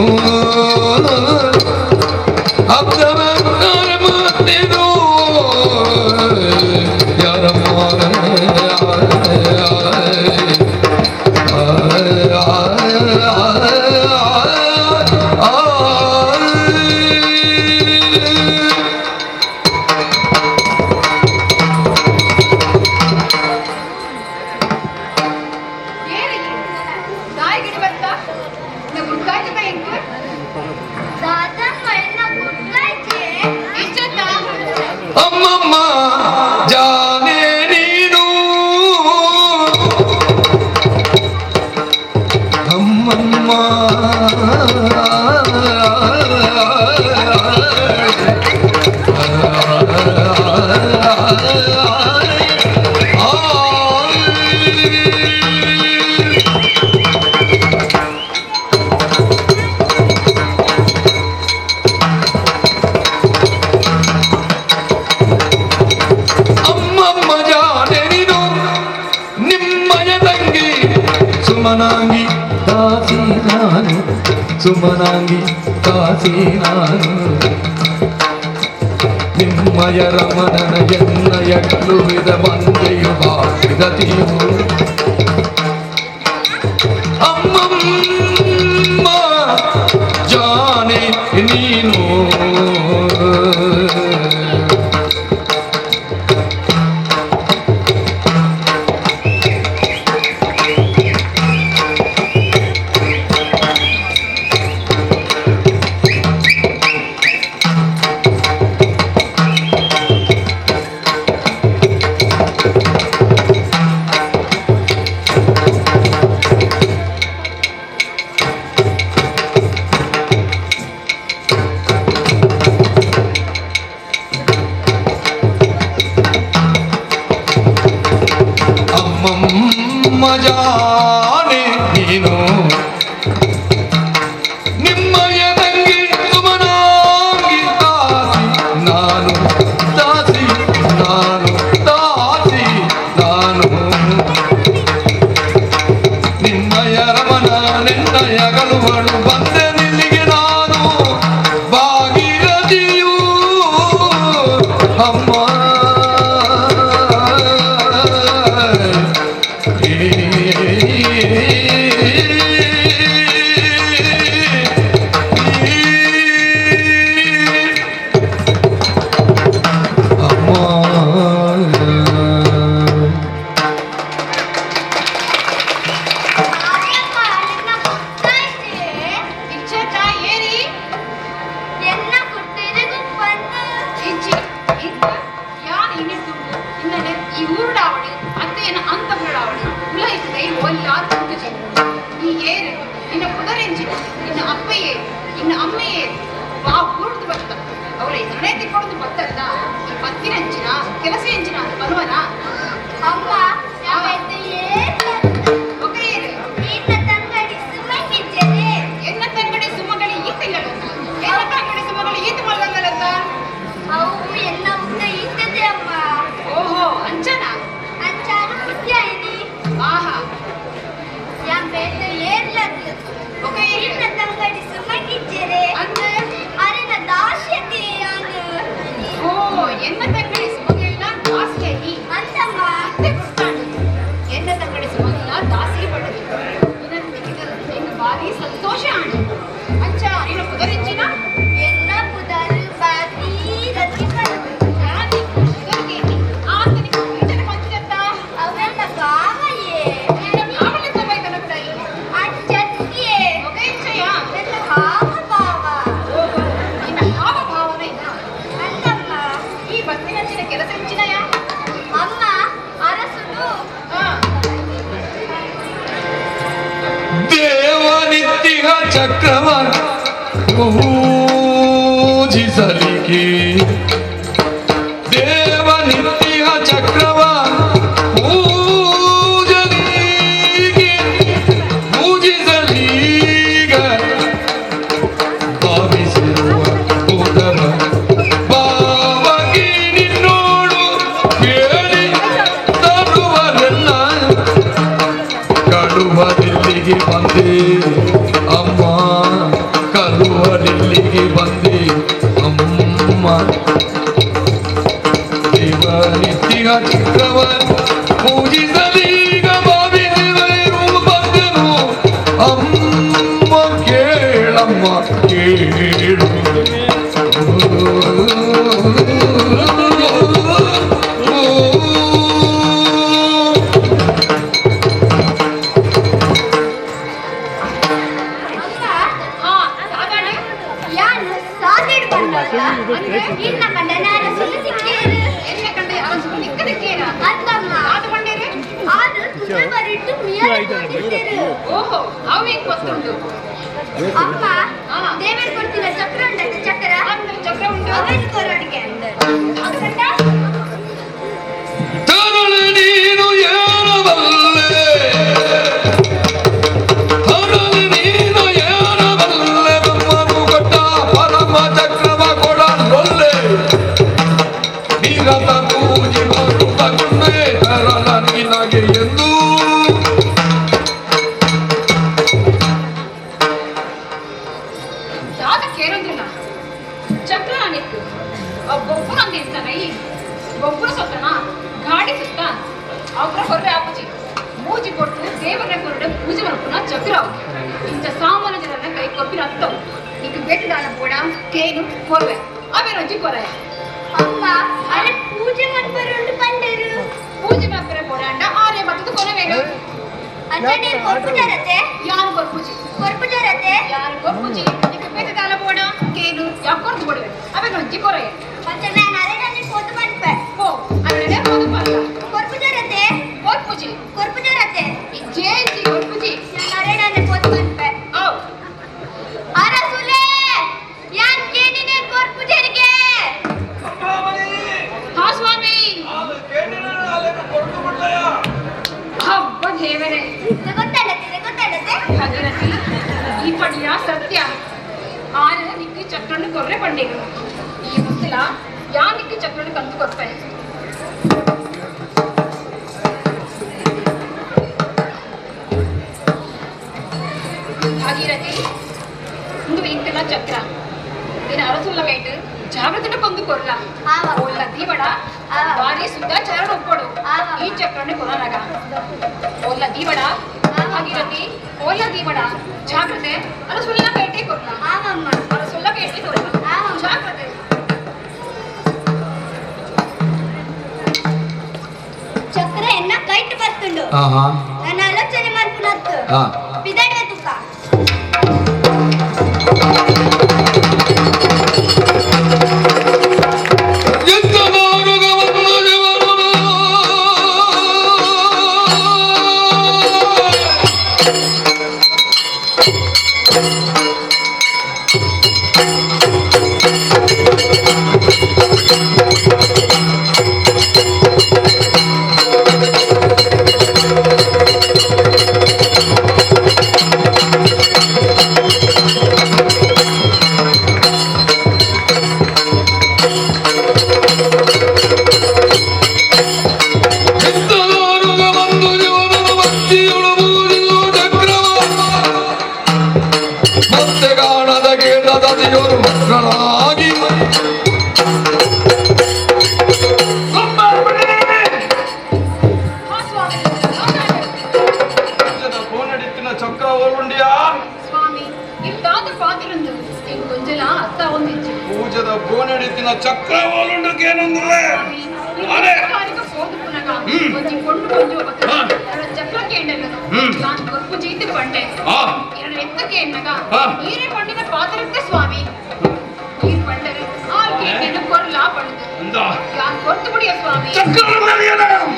ಅಮ್ಮಮ್ಮ ಜಾನೆ ನೀನು ಅಮ್ಮಮ್ಮ ಸುಮನಾಂಗಿ ದಾಸಿ ನಾನು ಸುಮನಾಂಗಿ ದಾಸಿ ನಾನು ನಿಮ್ಮಯ ರಮಣನ ಎನ್ನಯ ಕಳುವಿದ ಬಂದೆಯು ಬಾಗಿದತಿಯು ಅಮ್ಮಮ್ಮ ಜಾನೆ ನೀನು ಜಾನೆ ನೀನು ನಿಮ್ಮಯ ತಂಗಿ ಸುಮನಾಂಗಿ ದಾಸಿ ನಾನು ನಿಮ್ಮಯ ರಮಣ ನಿನ್ನಯ ಗಲುವಳು ಬಂದೆ ನಿಲ್ಲಿಗೆ ನಾನು ಭಾಗೀರಥಿಯೂ ಅಮ್ಮ ಕೆಲಸ ಎಂಚಿನ ಬರುವನಾ ಅಮ್ಮ ಸಂತೋಷ ಅಂಚ ನೀನು ಪುದರಿಂಚಿನ ಎಲ್ಲ ಪುದರು ಬಾತಿ ರತಿ ಚಕ್ರವ ಪೂಜಿಸಲಿಕ್ಕೆ ದೇವ ನಿತ್ಯ ನಿತ್ಯ ಚಕ್ರವ ಪೂಜಿಸಲೀಗ ಭಾವಿಸಿದರು ಬಂದನು ಅಮ್ಮ ಕೇಳಮ್ಮ ಕೇಳು ಇನ್ನ ಕಂಡ ನಾನು ಸುಳ್ಳು ಸಿಕ್ಕೇರು ಎನ್ನ ಕಂಡ ಯಾರು ಸುಳ್ಳು ನಿಕ್ಕದಕ್ಕೇನ ಅಂತಮ್ಮ ಅದು ಕಂಡೇರೆ ಆದು ಸುಳ್ಳು ಬರಿಟ್ಟು ಮಿಯರ್ ಮಾಡಿದ್ದೇರು ಓಹೋ ಅವೇನ್ ಗೊತ್ತುಂಟು ಅಮ್ಮ ದೇವರ ಕೊಡ್ತಿನ ಚಕ್ರ ಉಂಟು ಚಕ್ರ ಚಕ್ರ ಉಂಟು ಅವೇನ್ ಕೊರಡಿಗೆ ಅದು ಕಂಡ ತರಳು ನೀನು ಏರಬಲ್ಲೆ ತರಳು ನೀನು ಏರಬಲ್ಲೆ ಬಮ್ಮನು ಕೊಟ್ಟ ಪರಮ ಚಕ್ರವ ಕೊಡಬಲ್ಲೆ ನಿರತ ಪೂಜೆ ಮಾಡುತ್ತ ಕೊಂಡೆ ತರಳ ನಿನಗೆ ಎಂದು ಕೇರಂದ್ರಲ್ಲ ಚಕ್ರ ಅನಿತ್ತು ಒಬ್ಬೊಬ್ಬರು ಅಂದ ಇರ್ತಾನ ಈ ಒಬ್ಬರು ಸುತ್ತನ ಗಾಡಿ ಸುತ್ತ ಅವ್ರ ಹೊರಗೆ ಆಪುಜಿ ಮೂಜಿ ಕೊಟ್ಟು ದೇವರ ಕೊರಡೆ ಪೂಜೆ ಮಾಡ್ಕೊನ ಚಕ್ರ ಇಂಥ ಸಾಮಾನ್ಯ ಜನರನ್ನ ಕೈ ಕೊಪ್ಪಿನ ಹತ್ತವು ಈಗ ಬೆಟ್ಟದಾನ ಬೋಡ ಕೇನು ಕೊರವೆ ಅವೇ ರಂಜಿ ಕೊರೆ ಅಮ್ಮ ಅರೆ ಪೂಜೆ ಮಾಡ್ಬಾರು ಕಂಡರು ಪೂಜೆ ಮಾಡ್ಬಾರೆ ಬೋಡ ಅಂಡ ಆರೆ ಬತ್ತದು ಕೊನವೇನು ಅಜ್ಜನೇ ಕೊರ್ಪುಜರತೆ ಯಾರು ಕೊರ್ಪುಜಿ ಕೊರ್ಪುಜರತೆ ಯಾರು ಕೊರ್ಪುಜಿ ಈಗ ಬೆಟ್ಟದಾನ ಬೋಡ ಕೇನು ಯಾಕೊರ್ದು ಕೊಡವೆ ಅವೇ ರಂಜಿ ಕೊರೆ ಅಜ್ಜ ನಾನು ಅರೆ ನನಗೆ ಕೊತ್ತು ಮಾಡ್ಬೆ ಓ ಅರೆ ಕೊತ್ತು ಮಾಡ್ಲ ಕೊರ್ಪುಜರತೆ ಕೊರ್ಪುಜಿ ಕೊರ್ಪುಜರತೆ ಜೇಜಿ ಕೊರ್ಪುಜಿ ನಾನು ಅರೆ ನನಗೆ ಕೊತ್ತು ಮಾಡ್ಬೆ ಓ ಅರಸುಲೆ ಯಾನ್ ಕೇನಿನೆ ಕೊರ್ಪುಜರಿಗೆ ಹಾ ಸ್ವಾಮಿ ಹಬ್ಬ ದೇವರೇ ಗೊತ್ತಾಡತ್ತೆ ಭಗೀರಥಿ ಈ ಪಡಿಯ ಸತ್ಯ ಆನೆ ನಿಕ್ಕಿ ಚಕ್ರನ್ನು ಕೊರ್ರೆ ಪಂಡಿಗಳು ಈ ಮುಸ್ತಿಲ ಯಾ ನಿಕ್ಕಿ ಚಕ್ರನ್ನು ಕಂದು ಕೊರ್ಪೆ ಭಾಗೀರಥಿ ಇಂದು ಇಂಕಲ ಚಕ್ರ దీని అరసుల వెయిట్ జాగ్రత్తగా కొందు కొర్ర ఓళ్ళ దీవడ వారి సుద్దా చరణ ఒప్పడు ఈ చక్రాన్ని కొనరగా ఓళ్ళ దీవడ భాగీరథి ఓళ్ళ దీవడ జాగ్రత్త అరసుల వెయిటే కొర్ర అరసుల వెయిటే కొర్ర జాగ్రత్త ಚಕ್ರ ಎನ್ನ ಕೈಟ್ ಬರ್ತುಂಡು ನನ್ನ ಆಲೋಚನೆ ಮಾಡ್ಕೊಳತ್ತು ಬಿದಡೆ ತುಕ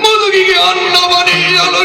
ಮುದುಗಿಗೆ ಅನ್ನವನಿಯಲು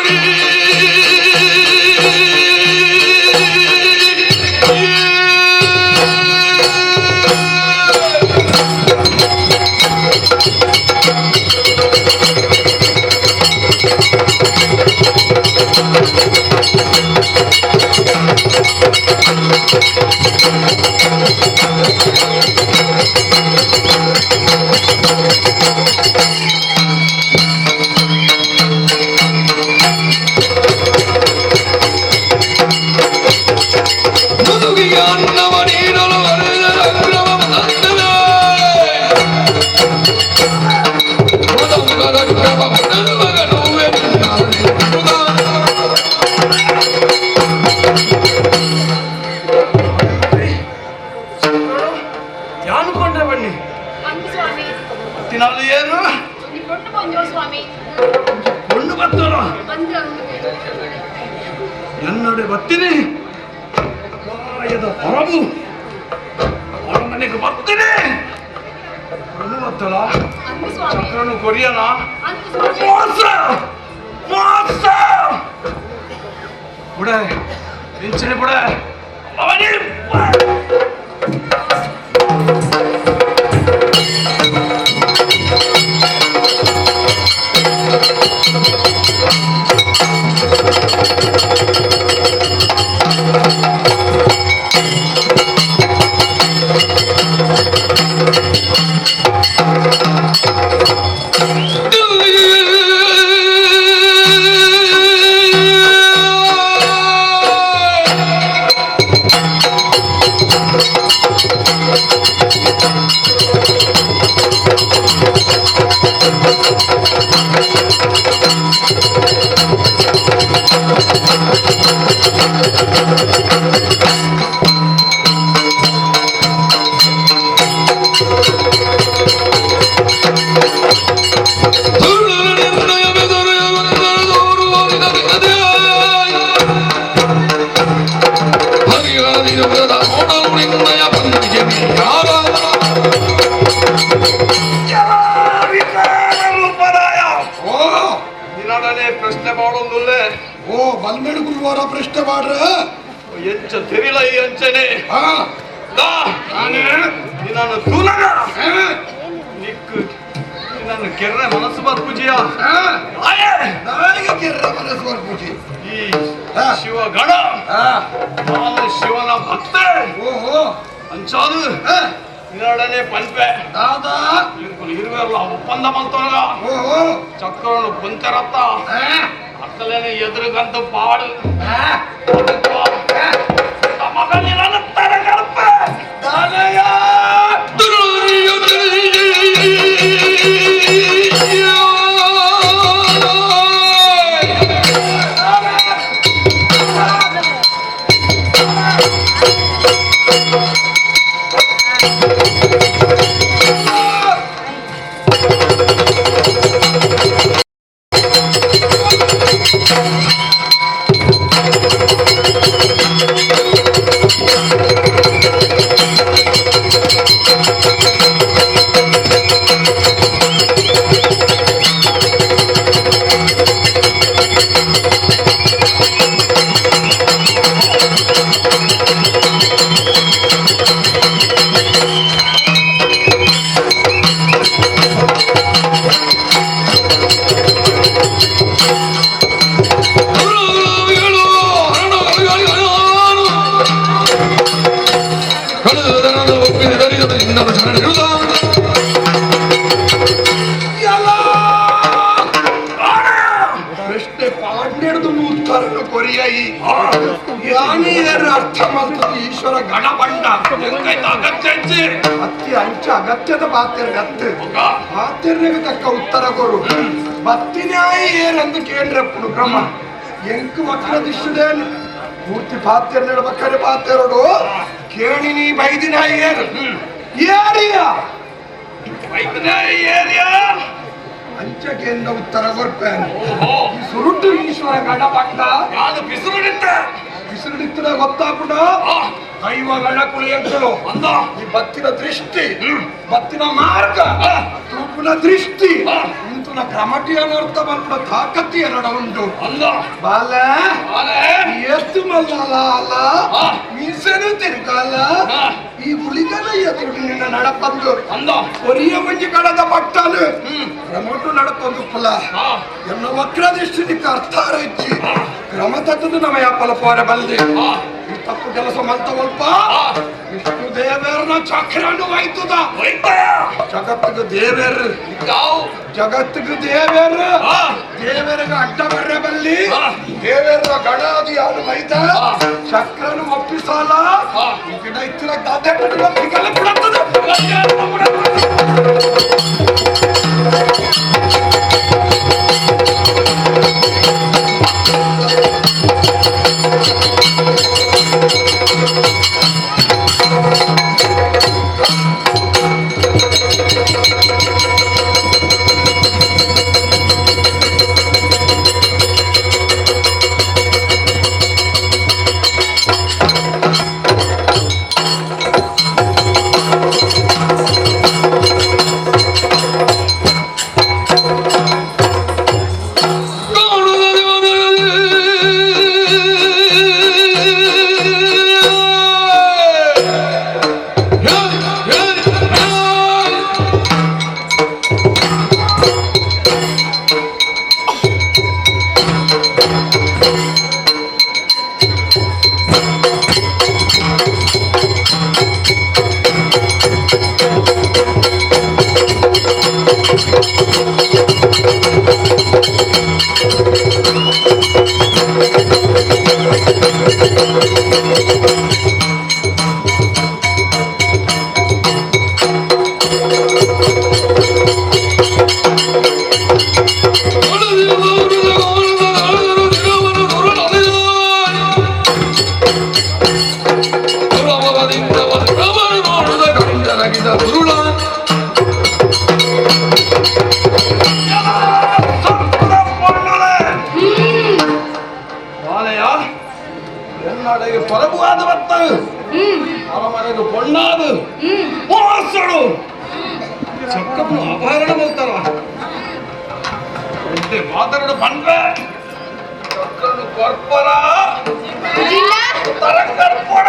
ಕೊಂಡು ಬಂದೋ ಸ್ವಾಮಿ. ಕೊಂಡು ಬರ್ತಲ್ಲ ಬಂದ್ರು ಎನ್ನಡೆ ಬರ್ತೀನಿ. ಕಾಯದ ಹೊರಬು ಮನೆಗೆ ಬರ್ತೀನಿ. ಕೊಂಡು ಬರ್ತಲ್ಲ ಅಂದು ಸ್ವಾಮಿ. ಚಕ್ರನು ಕೊರಿಯನ ಅಂದು ಸ್ವಾಮಿ. ಮೋಸ ಮೋಸ ಬಿಡೆ ನಿಂಚನೆ ಬಿಡೆ ಅವನೇ ಪ್ರಶ್ನೆ ಮಾಡೋದಿಲ್ಲೇ. ಓ ಬಲ್ಮೇಡು ಗುರುವಾರ ಪ್ರಶ್ನೆ ಮಾಡ್ರ ಎಂಚ ತೆರಿಲ ಈ ಅಂಚನೆ ನಾನು ತೂಲಗ ನಿಕ್ಕು ನನ್ನ ಕೆರ್ರೆ ಮನಸ್ಸು ಬರ್ಪುಜಿಯ ಕೆರ್ರ ಮನಸ್ಸು ಬರ್ಪುಜಿ ಈ ಶಿವಗಣ ನಾನು ಶಿವನ ಭಕ್ತ. ಓಹೋ ಅಂಚಾದು ನಿನ್ನೊಡನೆ ಪಂಪೆ ದಾದಾ ಇರುವೆಲ್ಲ ಒಪ್ಪಂದ ಮಂತವಗ ಓಹೋ ಚಕ್ರನು ಕುಂಚರತ್ತ ಅತ್ತಲೇನೆ ಎದುರುಗಂತ ಪಾಡು ಮಗನಿ ನನ್ನ ತರಗರ್ಪ ದಾನಯ ಈಶ್ವರ ಗಣ ಬಂಡ ಅತಿ ಅಂಚ ಅಗತ್ಯದ ಪಾತ್ಯರ್ನಿಗೆ ತಕ್ಕ ಉತ್ತರ ಕೊಡು. ಬತ್ತಿನಾಯಿ ಏನೆಂದು ಕೇಳ್ರಪ್ಪುಡು ಕ್ರಮ ಎಂಕು ಮಕ್ಕಳ ದಿಶದೇನು ಪೂರ್ತಿ ಪಾತ್ಯರ್ ನಡ್ಬೇಕಾದ್ರೆ ಪಾತ್ಯರೋಡು ಕೇಳಿ ನೀ ಬೈದಿನಾಯಿ ಏರು ಏರಿಯಾ ಬೈದಿನಾಯಿ ಏರಿಯಾ ಅಂಚಕೆಯಿಂದ ಉತ್ತರ ಕೊಡ್ಪೇನೆ. ಈ ಸುರುಟು ಈಶ್ವರ ಗಣ ಬಂಡ ನಾನು ಬಿಸಿಲಿಡ್ತದ ಗೊತ್ತಾಗ್ಬಿಡ ದೈವಗಳ ಕುಳಿಯಂಕಲು ಅಂದ ಈ ಬತ್ತಿನ ದೃಷ್ಟಿ ಬತ್ತಿನ ಮಾರ್ಗ ತೂಪಿನ ದೃಷ್ಟಿ ಇಂತನ ಕ್ರಮಟಿ ಅನರ್ಥ ಬಂದ್ಬಿಡ ತಾಕತ್ತಿ ಎರಡ ಉಂಟು ಅಂದ ಬಾಲ ಎತ್ತು ಮಲ್ಲ ಅಲ್ಲ ಮೀಸನು ತಿರುಗಲ್ಲ ಈ ಹುಲಿಗನ ಎದುರು ನಿನ್ನ ನಡಪಂದು ಅಂದ ಒರಿಯ ಮಂಜಿ ಕಡದ ಪಟ್ಟನು ಕ್ರಮಟು ನಡಪಂದು ಫಲ ಎನ್ನ ವಕ್ರ ದೃಷ್ಟಿ ನಿಕ್ಕ ಅರ್ಥ ರೈತಿ ಕ್ರಮ ತತ್ತದು ನಮ್ಮ ಯಾಪಲ ಪೋರೆ ಬಲ್ದೆ ಈ ತಪ್ಪು ಕೆಲಸ ಮಲ್ತವಲ್ಪ ಇಷ್ಟು ದೇವೇರ್ನ ಚಕ್ರನು ಒಯ್ತದ ಜಗತ್ತಿಗೆ ದೇವೇರ್ ಜಗತ್ತಿಗೆ ದೇವೇರ್ ದೇವೇರಿಗೆ ಅಡ್ಡ ಬರ್ರೆ ಬಲ್ಲಿ ದೇವೇರ್ನ ಗಣಾದಿ ಯಾರು ಬೈತ ಚಕ್ರನು ಒಪ್ಪಿಸಲ್ಲ ಈ ಗಿಡ ಇತ್ತಿನ ದಾದೆ ಕಟ್ಟಿಗೆಲ್ಲ ಬಿಡತ್ತದ ಪರಬುವಾದ ಬರ್ತವೆ ಅರಮನೆಗೆ ಬಣ್ಣಾದು ಮೋಸಳು ಚಕ್ಕಪ್ಪನ ಅಪಹರಣ ಮಾಡ್ತಾರ ಮಾತಾಡೋದು ಬಂದ್ರೆ ಚಕ್ಕನು ಕೊರ್ಪರ ತರ ಕರ್ಪಡ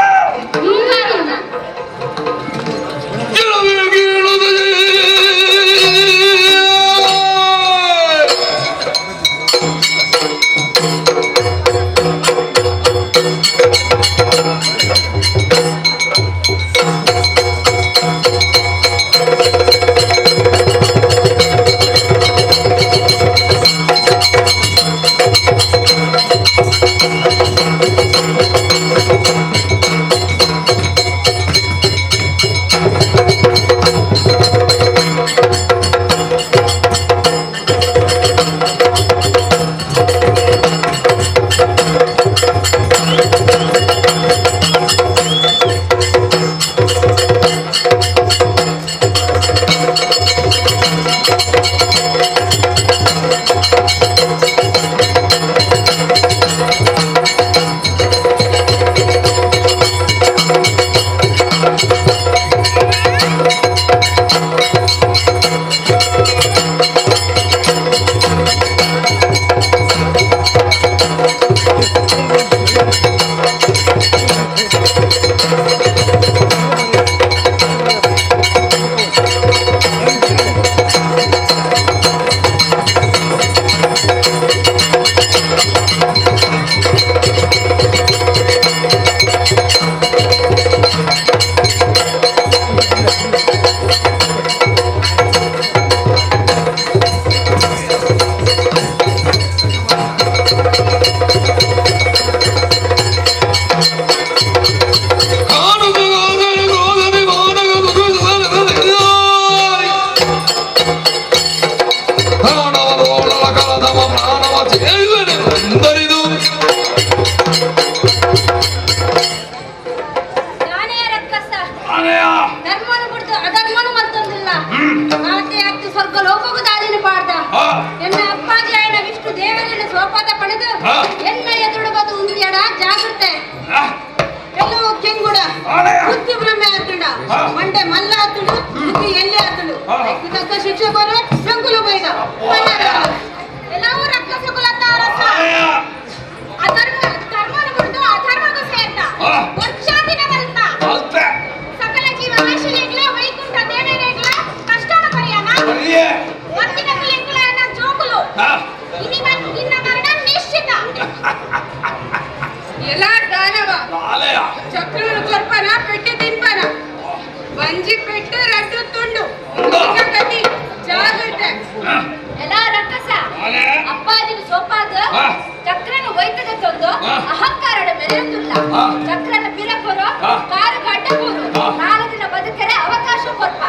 ಮಂಡೆ ಮಲ್ಲ ಆತುಡು ಎಲ್ಲಿ ಆತುಡು ಇದಕ್ಕ ಶಿಕ್ಷೆ ಬರೋ ಸಂಕುಲ ಬೈದ ಎಲ್ಲವೂ ರಕ್ತಸುಕುಲತ್ತಾರ ಧರ್ಮನ ಬಿಡ್ತು ಅಧರ್ಮಕ್ಕೂ ಸೇರ್ತ ವರ್ಷಾದಿನ ಬಲ್ತ ಸಕಲ ಜೀವ ನಾಶಿಲೆಗ್ಲ ವೈಕುಂಠ ದೇವರೆಗ್ಲ ಕಷ್ಟನ ಪರಿಯನ ಮತ್ತಿನ ಕುಲೆಂಕುಲನ ಜೋಕುಲು ಇನ್ನ ಮರಣ ನಿಶ್ಚಿತ ಎಲ್ಲ ದಾನವ ಚಕ್ರನು ಕೊರ್ಪನ ಪೆಟ್ಟಿ ತಿಂಪನ ಬಂಜಿ ಪೆಟ್ಟು ರಟ್ಟು ತುಂಡು ಗತಿ ಜಾಗ್ರತೆ ಎಲ್ಲ ರಕ್ಕಸ ಅಪ್ಪಾಜಿನ ಸೋಪಾಗ ಚಕ್ರನ ವೈದ್ಯದ ತಂದು ಅಹಂಕಾರಡ ಮೆರೆಯುತ್ತಿಲ್ಲ ಚಕ್ರನ ಪಿರಕೊರು ಕಾರು ಗಡ್ಡಪೂರು 4 ದಿನ ಬದುಕರೆ ಅವಕಾಶ ಕೊರ್ಪ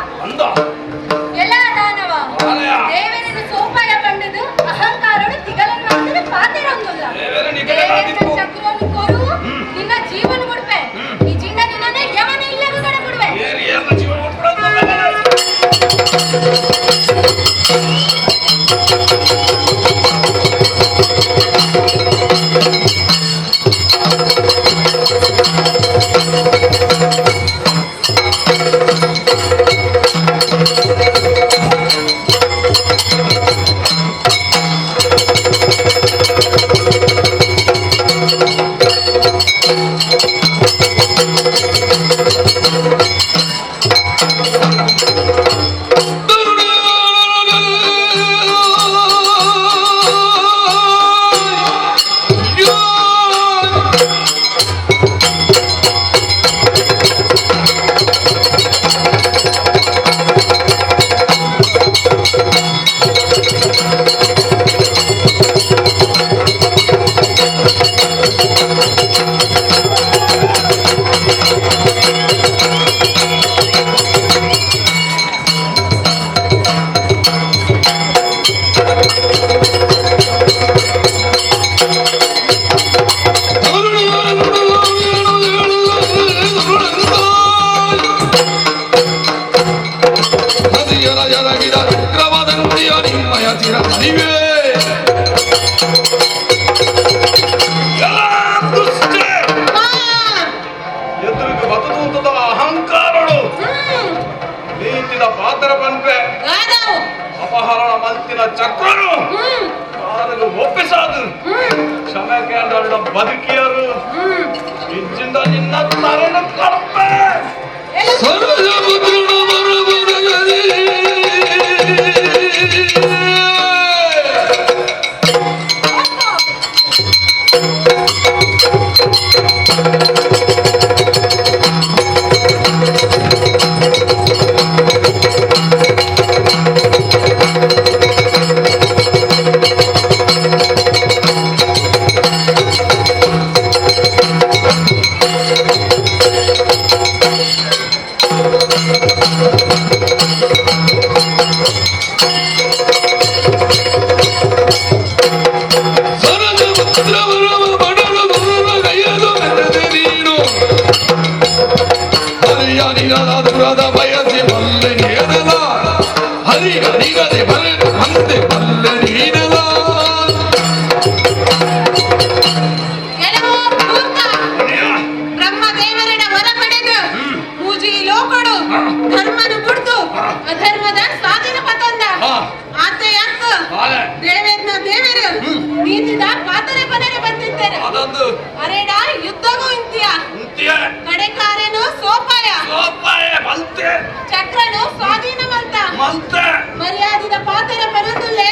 ಎಲ್ಲ ದಾನವ ದೇವರಿನ ಸೋಪಾಯ ಕಂಡದು ಅಹಂಕಾರಡು ತಿಗಲನ್ನು ಮಾಡಿದ್ರೆ ಪಾತಿರೊಂದಿಲ್ಲ ಚಕ್ರನು ಕೊರು ನಿನ್ನ ಜೀವನ ಬಿಡ್ಪೆ ಈ ಜಿಂಡ ನಿನ್ನೇ ಯವನ ಇಲ್ಲಗೂ ಕಡೆ ಬಿಡ್ವೆ ಅಯ್ಯ ನಿಮ್ಮಯ ಚಿರ ಹರಿವೆ ಎದುರಿಗೆ ಬತದೂತದ ಅಹಂಕಾರಗಳು ನೀತಿದ ಪಾತ್ರ ಪಂಪೆ ಅಪಹರಣ ಮಲ್ತಿನ ಚಕ್ರರು ಕಾರಲು ಒಪ್ಪಿಸಾದು ಕ್ಷಮೆ ಕೇಂದ್ರ ಬದುಕಿಯರು ಇಜ್ಜಿಂದ ನಿನ್ನ ತರಣ ಕಳಪೆ ಸರ್ವಜಪುತ್ರನು ಬರುವುದಗಲಿ ದುರದ ಬಯಸಿ ಬಲ್ಲೆ ನೀಡಲ ಹರಿ ಹರಿಗದೆ ಬಲ್ಲೆ ಅಂದೆ ಬಲ್ಲೆ ನೀಡಲ ಬ್ರಹ್ಮದೇವರನ ವರ ಪಡೆದು ಮೂಜಿ ಲೋಕಡು ಧರ್ಮನು ಬಿಡ್ತು ಅಧರ್ಮದ ಸ್ವಾಧೀನ ಪತಂದ ಆತೆ ಅಕ್ಕ ದೇವೇದ್ನ ದೇವರು ನೀತಿದ ಪಾತರೆ ಪದರೆ ಬಂದಿದ್ದಾರೆ ಅರೆಡ ಯುದ್ಧಗೂ ಇಂತಿಯ ಕಡೆಕಾರೇನು ಸೋಪಾಯ ಚಕ್ರನು ಸ್ವಾಧೀನ ಮಲ್ತ ಮರ್ಯಾದಿದ ಪಾತರ ಬರುತ್ತಲೇ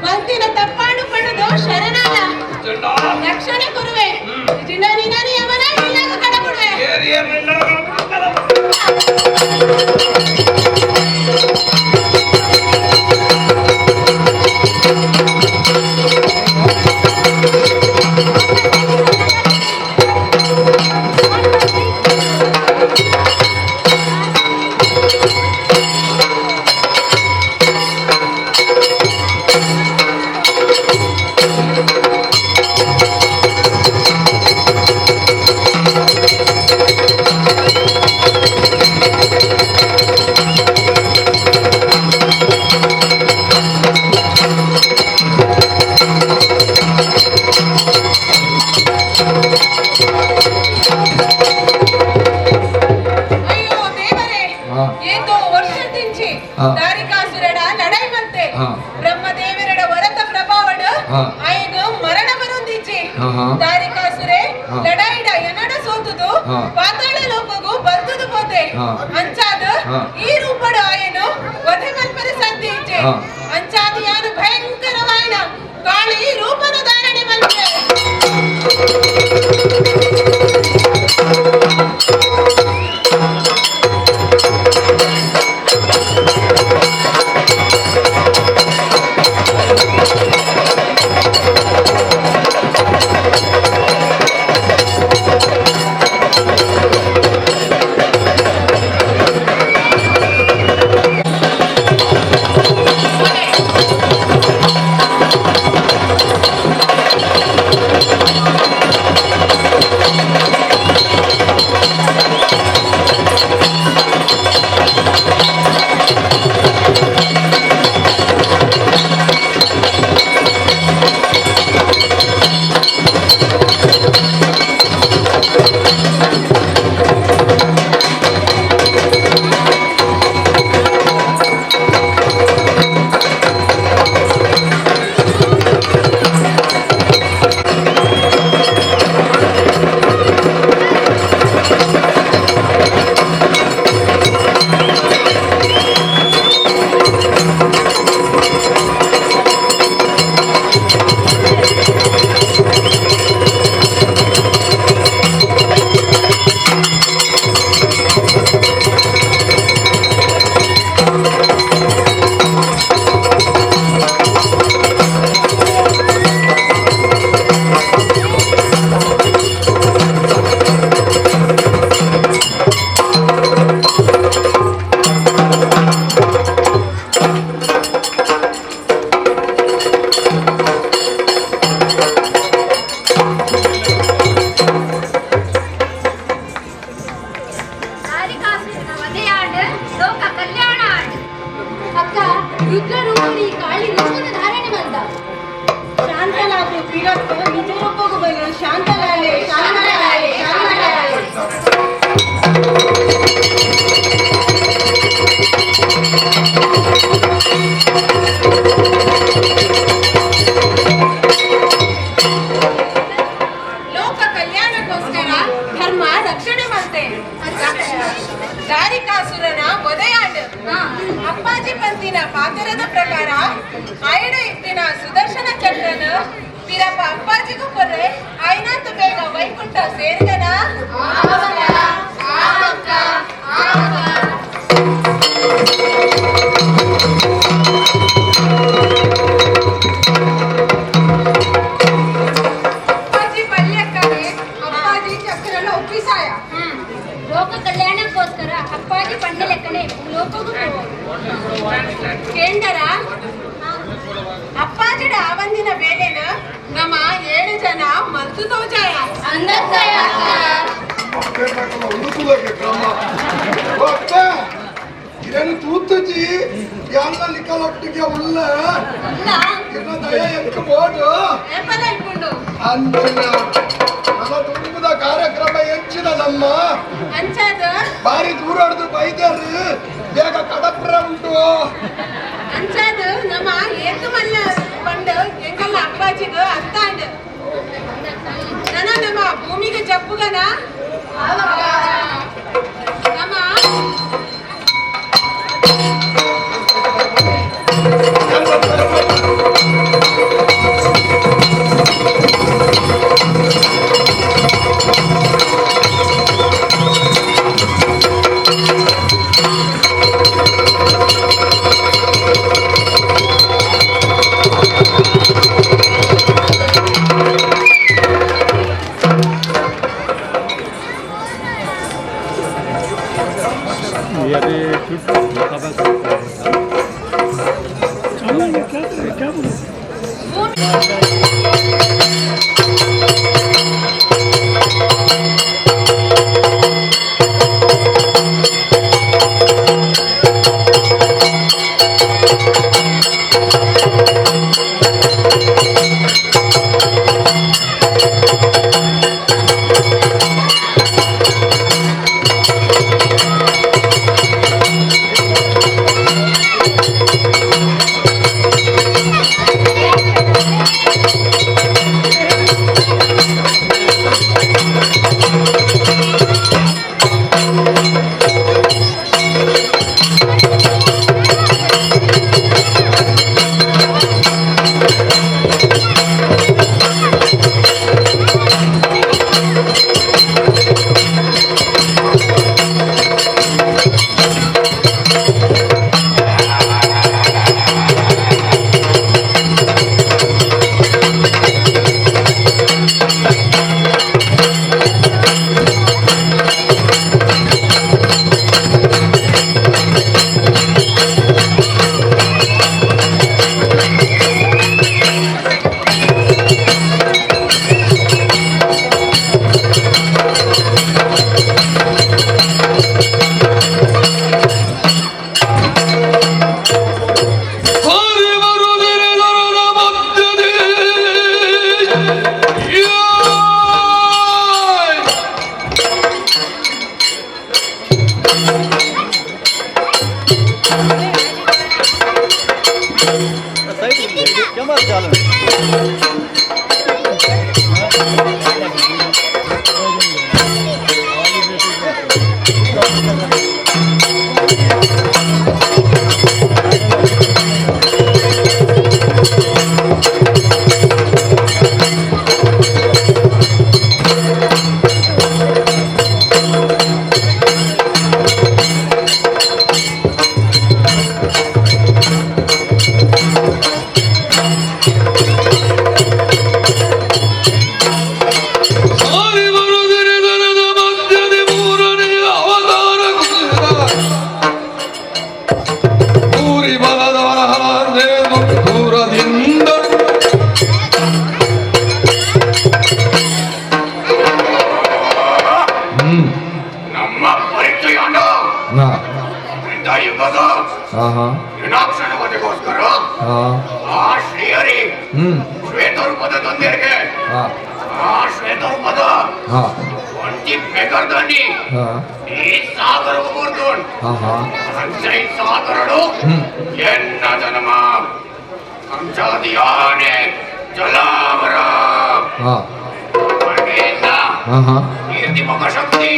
ಮಲ್ತಿನ ತಪ್ಪಾಡು ಪಡೆದು ಶರಣಾಲ ರಕ್ಷಣೆ ಕೊರುವೆ ಜಿಂಡನಿ ಅವನ ಇಲ್ಲಗ ಕಡಬಿಡುವೆ ದಾರಿಕಾಸುರಡ ಲಡೈ ಮಲ್ತೆ ಬ್ರಹ್ಮದೇವರಡ ವರತ ಪ್ರಭಾವಡು ಆಯಗ ಮರಣ ಬರುಂದಿಚ್ಚಿ ದಾರಿಕಾಸುರೆ ಲಡೈಡ ಎನಡ ಸೋತುದು ಪಾತಾಳ ಲೋಕಗೂ ಬರ್ತುದು ಪೋತೆ ಅಂಚಾದ ಈ ರೂಪಡು ಆಯನು ವಧೆ ಮಲ್ಪರ ಸಂಧಿ ಇಚ್ಚೆ ಅಂಚಾದ ಯಾನು ಭಯಂಕರವಾಯನ ಕಾಳಿ ರೂಪದ ಧಾರಣೆ ಮಲ್ಪೆ ಈ ಕಾಳಿ ರೂಪದ ಧಾರಣೆ ಬಂದ. ಶಾಂತಲಾತೆ ಪಿರತ್ತು ನಿಜ ರೂಪಗೂ ಬಲ್ಲ ಶಾಂತಲಾಲೆ ಶಾಂತಲಾಲೆ ಶಾಂತಲಾಲೆ. ಲೋಕ ಕಲ್ಯಾಣಕ್ಕೋಸ್ಕರ ಧರ್ಮ ರಕ್ಷಣೆ ಮಾಡ್ತೆ. ದಾರಿಕಾಸುರನ ವಧೆಯಾಟ ಅಪ್ಪಾಜಿ ಪಂತಿನ ಪಾತರದ ಪ್ರಕಾರ ಆಯಡ ಇಟ್ಟಿನ ಸುದರ್ಶನ ಚಕ್ರನ ಪಿರಪ್ಪ ಅಪ್ಪಾಜಿಗೂ ಕೊರ್ರೆ ಆಯ್ನಂತ ಬೇಗ ವೈಕುಂಠ ಸೇರಿದನ. ಅಪ್ಪಾಜಿ ಪಲ್ಯಕ್ಕಾಗಿ ಅಪ್ಪಾಜಿ ಚಕ್ರನ ಒಪ್ಪಿಸಾಯ. ಲೋಕ ಕಲ್ಯಾಣಕ್ಕೋಸ್ಕರ ಅಪ್ಪಾಜಿ ಪಂಡ ಲೆಕ್ಕನೆ ಲೋಕಗೂ ಕೇಂದರ ಅಪ್ಪಾಜಿಡ ಆವಂದಿನ ಬೇಲೆನ ನಮ್ಮ 7 ಜನ ಮಲ್ತು ತೋಜಾಯ ಅಂದತ್ತಾಯ ಉಳುಸುಲಕ್ಕೆ ಕ್ರಮ ಇದನ್ನು ತೂತುಜಿ ಎಲ್ಲ ನಿಕ್ಕಲೊಟ್ಟಿಗೆ ಉಳ್ಳ ಇನ್ನ ದಯ ಎಂಕ ಬೋಡು ಏಪಲ ಇಟ್ಕೊಂಡು ಅಂಚಿನ ನಮ್ಮ ತುಳುಕುದ ಕಾರ್ಯಕ್ರಮ ಹೆಚ್ಚಿನ ನಮ್ಮ ಅಂಚಾದ ಬಾರಿ ದೂರ ಹೊಡೆದು ಬೈದರು ಬೇಗ ಕಡಪ್ರ ಉಂಟು ಅಂಚಾದ ನಮ್ಮ ಏಕಮಲ್ಲ ಪಂಡು ಎಂಕಲ್ಲ ಅಪ್ಪಾಜಿಗ ಅತ್ತಾಂಡ ನಮ್ಮ ಭೂಮಿಗೆ ಜಪ್ಪುಗನ ನಮ್ಮ ಆ ಶ್ರೀಹರಿ ಶ್ವೇತರೂಪದ ತಂದೆಯರಿಗೆ ಆ ಶ್ವೇತರೂಪದ ಒಂಟಿ ಬೆಗರ್ದಾನಿ ಈ ಸಾಗರ ಕೂರ್ಕೊಂಡು ಅಂಚೈ ಸಾಗರಡು ಎನ್ನ ಜನ್ಮ ಅಂಚಾದಿಯಾನೆ ಜಲಾಮರ ಕೀರ್ತಿ ಮುಖ ಶಕ್ತಿ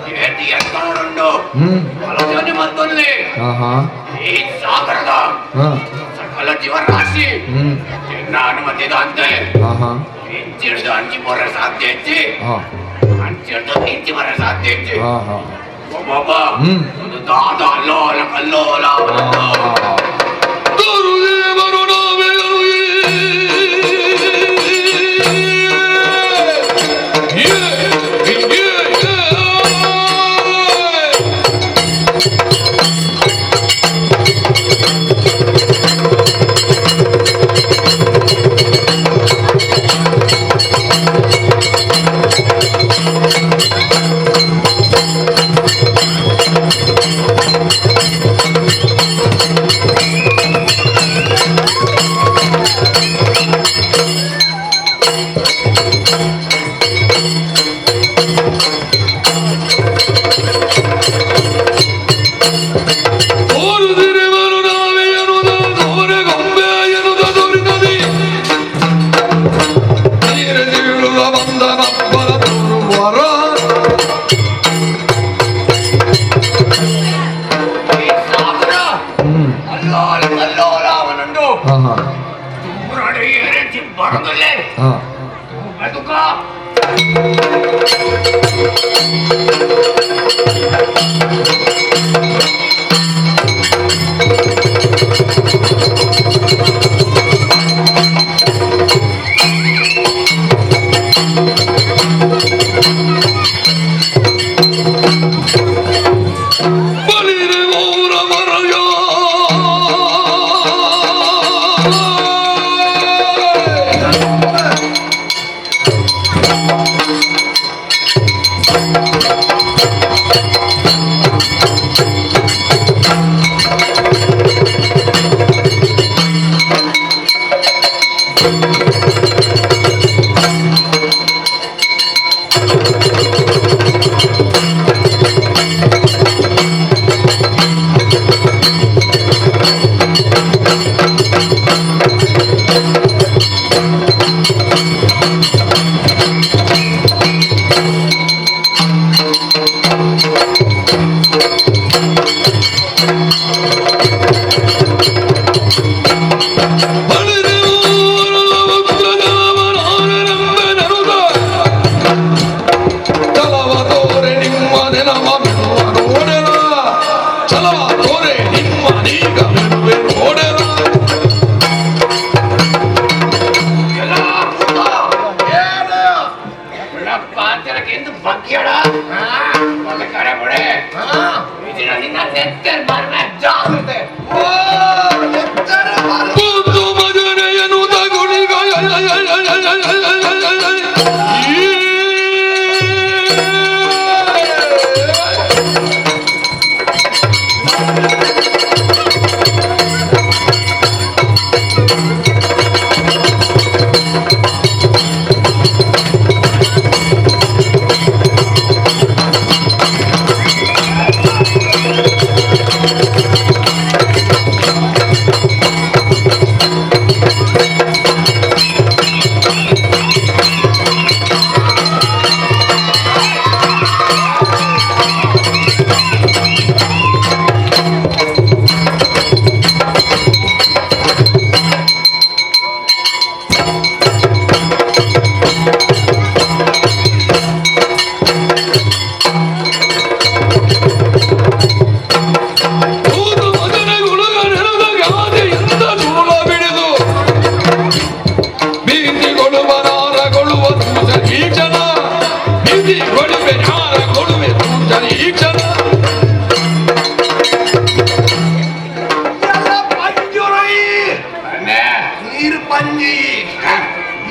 ಕೀರ್ತಿ ಎತ್ತರಡುಂಡು ಅಲಜನೆ ಮತ್ತೊಂದು ಈ ಸಾಗರದ ಸಕಲ ಜೀವರಾಶಿ ನಿನ್ನ ಅನುಮತಿದಂತೆ ಇಂಚಿಡ್ದು ಅಂಚಿ ಬರೋ ಸಾಧ್ಯ ಇಚ್ಚಿ ಅಂಚಿಡ್ದು ಇಂಚಿ ಬರೋ ಸಾಧ್ಯ ಇಚ್ಚಿ ಒಬ್ಬೊಬ್ಬ ಒಂದು ದಾದ ಅಲ್ಲೋಲ ಕಲ್ಲೋಲ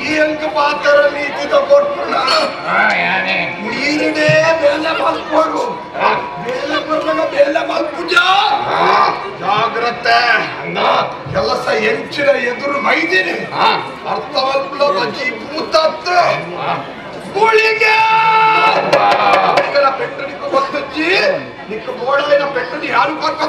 ಈ ಅಂಕ ಪಾತ್ರ ನೀತಿ ಕೊಟ್ಬಿಡ ನೀರಿನೇ ಬೇಲೆ ಮಲ್ಕೋಡು ಬೇಲೆ ಬರ್ಲಾಗ ಬೇಲೆ ಮಲ್ಪುಜ ಜಾಗ್ರತೆ ಕೆಲಸ ಹೆಂಚಿನ ಎದುರು ಮೈದಿನಿ ಅರ್ಥವಲ್ಲ ಬಜ್ಜಿ ಭೂತತ್ತ ಗುಳಿಗೆ ಪೆಟ್ಟು ನಿಕ್ಕು ಗೊತ್ತಜ್ಜಿ ನಿಕ್ಕು ಬೋಡಲಿನ ಪೆಟ್ಟು ನೀ ಯಾರು ಕೊಕ್ಕ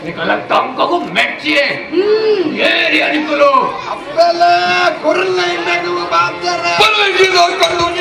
निकला तंको को मैची ये रिया निकलो अबला कुरला इन्हें बात कर रहा पर ये तो कर दो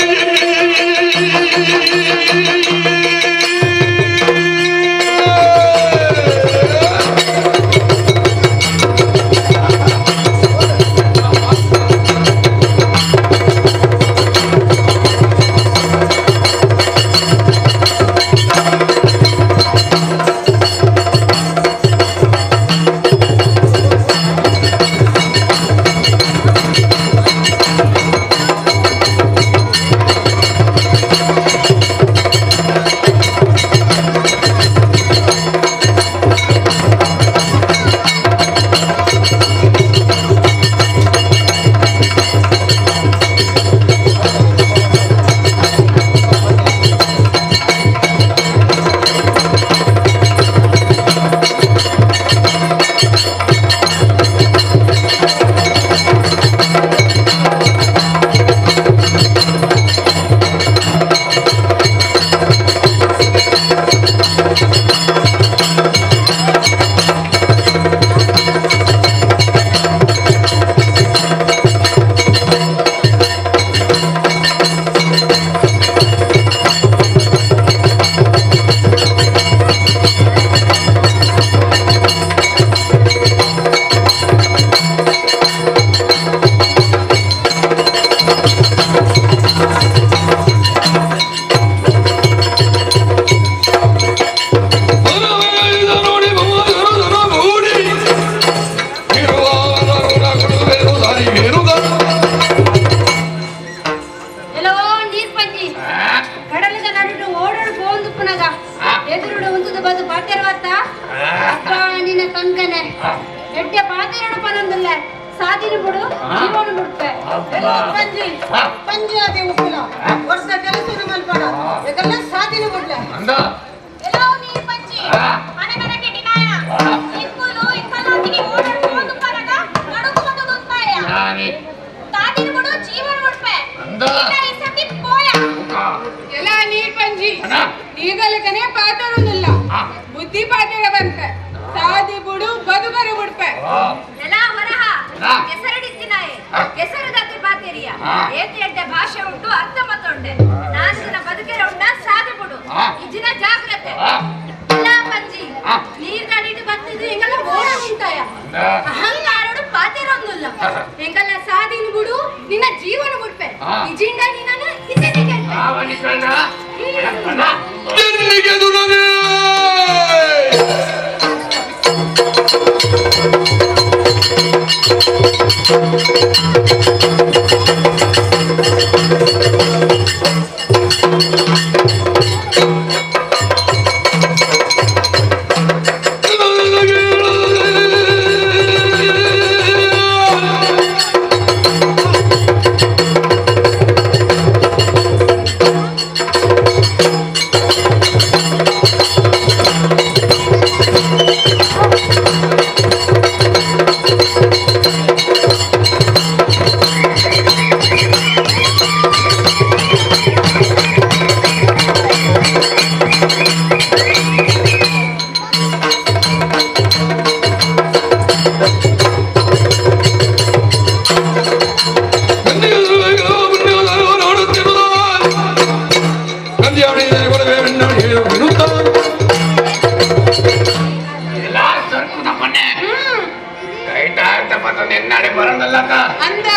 ಎಲ್ಲಕ್ಕ ಅಂದ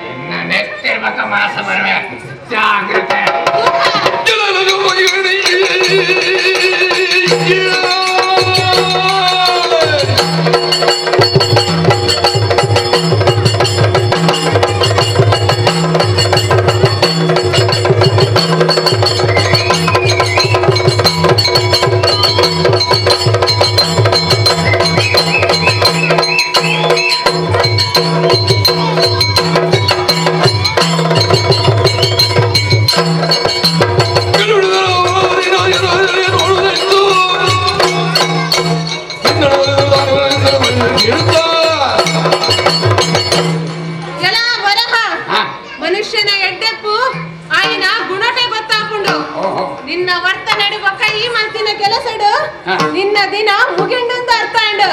ಇನ್ನ ನೆತ್ತಿರ್ಬೇಕ ಮಾಸ ಬರವೆ ಜಾಗ್ರತೆ ಮನುಷ್ಯನ ಎಡ್ಡೆಪ್ಪು ಆಯ್ನ ಗುಣಟೆ ಗೊತ್ತಾಕೊಂಡು ನಿನ್ನ ವರ್ತ ನಡುವ ಕೈ ಮಾತಿನ ಕೆಲಸಡು ನಿನ್ನ ದಿನ ಮುಗಿಂಡು ಅರ್ಥ ಅಂಡು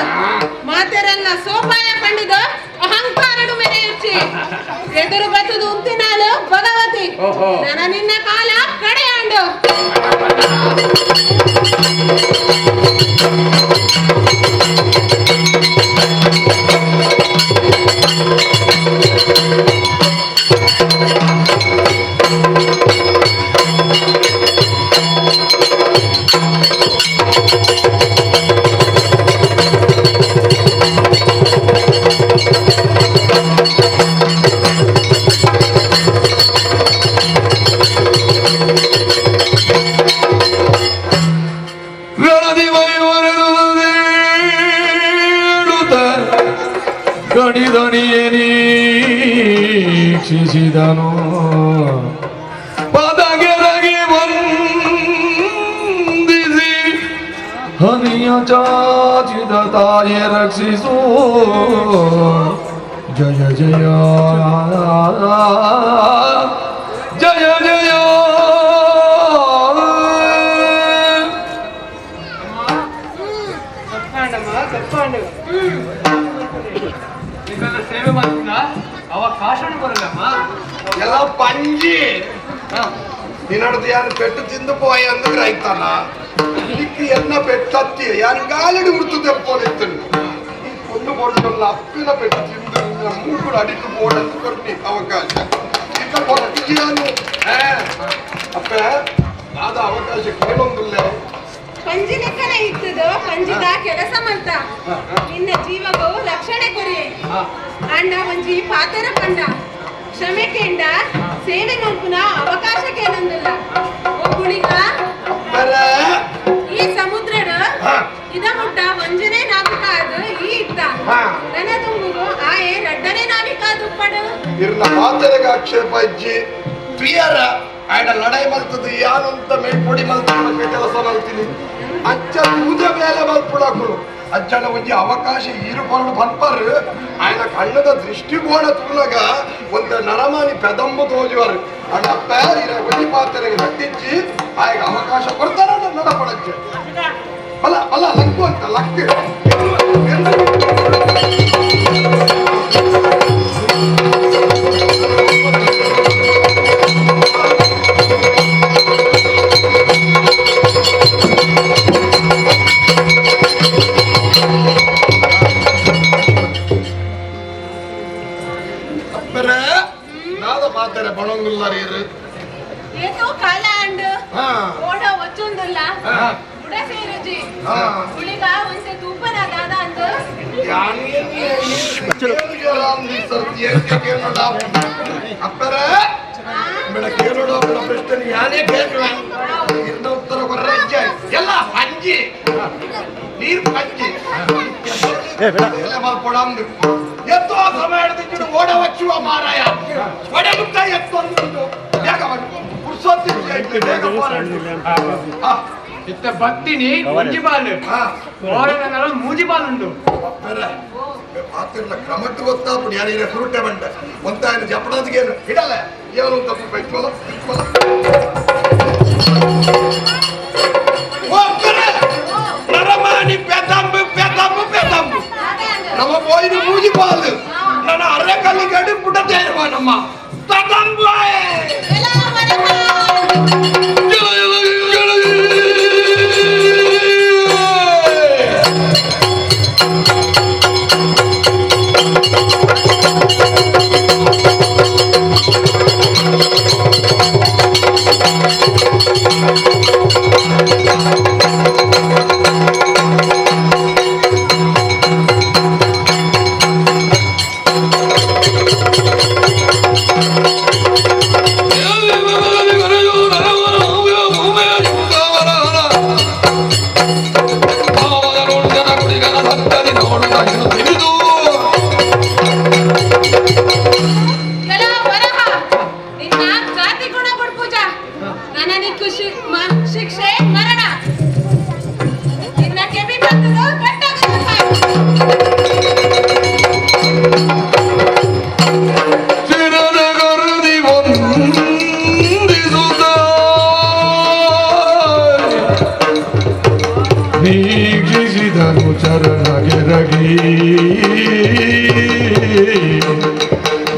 ಮಾತೆರೆಲ್ಲ ಸೋಪಾಯ ಪಂಡಿದ ಅಹಂಕಾರಡು ಮೆರೆಯುಚ್ಚಿ ಎದುರು ಬತ್ತದು ಉಂತಿನಾಳು ಭಗವತಿ ನನ್ನ ನಿನ್ನ ಕಾಲ ಕಡೆಯಾಂಡು ನಿರೀಕ್ಷಿಸಿದನು ಪದಗೆರಗಿ ವಂದಿಸಿ ಹನಿಯ ಚಾಚಿದ ತಾಯಿ ರಕ್ಷಿಸು ಜಯ ಜಯ ಜಯ ಜಯ ಸೇವೆ ಮಾಡ್ತೀನ ಅವಕಾಶ ಬರಲ್ಲಮ್ಮ ಎಲ್ಲ ಪಂಜಿ ನಿನ್ನಡ್ದು ಯಾರು ಪೆಟ್ಟು ತಿಂದು ಪೋಯ ಅಂದ್ರೆ ಆಯ್ತಲ್ಲ ಇದಕ್ಕೆ ಎನ್ನ ಪೆಟ್ಟತ್ತಿ ಯಾರು ಗಾಲಡಿ ಉಡ್ತು ತೆಪ್ಪೋಲಿತ್ತು ಒಂದು ಬೋಟಲ್ಲ ಅಪ್ಪಿನ ಪೆಟ್ಟು ತಿಂದು ಮೂಗುಡು ಅಡಿಟ್ಟು ಬೋರ್ಡ್ ಕೊಟ್ಟಿ ಅವಕಾಶ ಈಗ ಕೊಟ್ಟಿಯಾನು ಅಪ್ಪ ಆದ ಅವಕಾಶ ಕೇಳೊಂದಿಲ್ಲ ಪಂಜಿ ಲೆಕ್ಕನೆ ಇತ್ತದು ಪಂಜಿದ ಕೆಲಸ ಮಂತ ನಿನ್ನ ಜೀವಗೂ ರಕ್ಷಣೆ ಕೊರಿ ಅಂಡ ಒಂಜಿ ಪಾತರ ಪಂಡ ಕ್ಷಮೆ ಕೇಂಡ ಸೇವೆ ಮಲ್ಪುನ ಅವಕಾಶ ಕೇಳಂದಿಲ್ಲ ಒಬ್ಬುಳಿಗ ಈ ಸಮುದ್ರಡ ಇದ ಮುಟ್ಟ ಒಂಜನೆ ನಾವಿಕ ಅದು ಈ ಇತ್ತ ನನ್ನ ತುಂಬುಗು ಆಯೆ ರಡ್ಡನೆ ನಾವಿಕ ದುಪ್ಪಡು ಇರ್ನ ಪಾತರೆಗ ಆಕ್ಷೇಪ ಇಜ್ಜಿ ಕ್ಲಿಯರ್ ಆಯ್ಡ ಲಡಾಯಿ ಮಲ್ತದ್ದು ಯಾನಂತ ಮೇಲ್ಪೊಡಿ ಮಲ್ತಕ್ಕೆ ಕೆಲಸ ಮಲ್ತೀನಿ ಅಜ್ಜ ಪೂಜೆ ಮೇಲೆ ಮಲ್ಪುಡಕುಳು ಅಜ್ಜನ ಒಂಜಿ ಅವಕಾಶ ಈರುಕೊಂಡು ಬಂಪರ್ ఆయన ಕಣ್ಣದ ದೃಷ್ಟಿಕೋನ ತೂಲಗ ಒಂದು ನರಮಾನಿ ಪೆದಂಬು ತೋಜುವರು ಅಣ್ಣಪ್ಪ ಇರ ಒಂಜಿ ಪಾತ್ರೆಗೆ ನಟ್ಟಿಚ್ಚಿ ಆಯ್ಗ ಅವಕಾಶ ಕೊಡ್ತಾರ ನಡಪಡಜ್ಜೆ ಅಲ್ಲ ಅಲ್ಲ ಲಕ್ಕು ಅಂತ ಲಕ್ಕು ಏತೋ ಕಾಲ ಅಂಡು ಓಡ ಒಚ್ಚುಂದುಲ್ಲ ಉಡಸೆ ರುಜಿ ಉಳಿಗ ಒಂಸೆ ತೂಪನ ದಾದ ಅಂದು ಅಪ್ಪರ ಕೇಳೋಡು ಪ್ರಶ್ನೆ ಯಾನೇ ಕೇಳ ಉತ್ತರ ಕೊರ್ರೆ ಎಲ್ಲ ಪಂಜಿ ನೀರು ಪಂಜಿ ಕೊಡಂದು ಎತ್ತೋ ಸಮಯ ಹಿಡಿದು ಓಡ ವಚ್ಚುವ ಮಾರಾಯ ಒಡೆಗುತ್ತ ಎತ್ತೊಂದು ಬೇಗ ಇತ್ತ ಬತ್ತಿನಿ ಮುಂಜಿಬಾಲು ಓರನಲ್ಲ ಮೂಜಿಬಾಲುಂಡು ಪಾತ್ರ ಕ್ರಮಟ್ಟು ಗೊತ್ತಾಪುಡು ಯಾರು ಫ್ರೂಟೆ ಬಂಡ ಒಂತ ఆయన చెప్పడానికి ఇడాల ఎవరు తప్పు పెట్టుకోల నరమాని పెదంబు పెదంబు పెదంబు నమ పోయిన మూజి పాలు నన్ను అర్రకల్లి గడి పుట్ట తేనమ్మా పెదంబు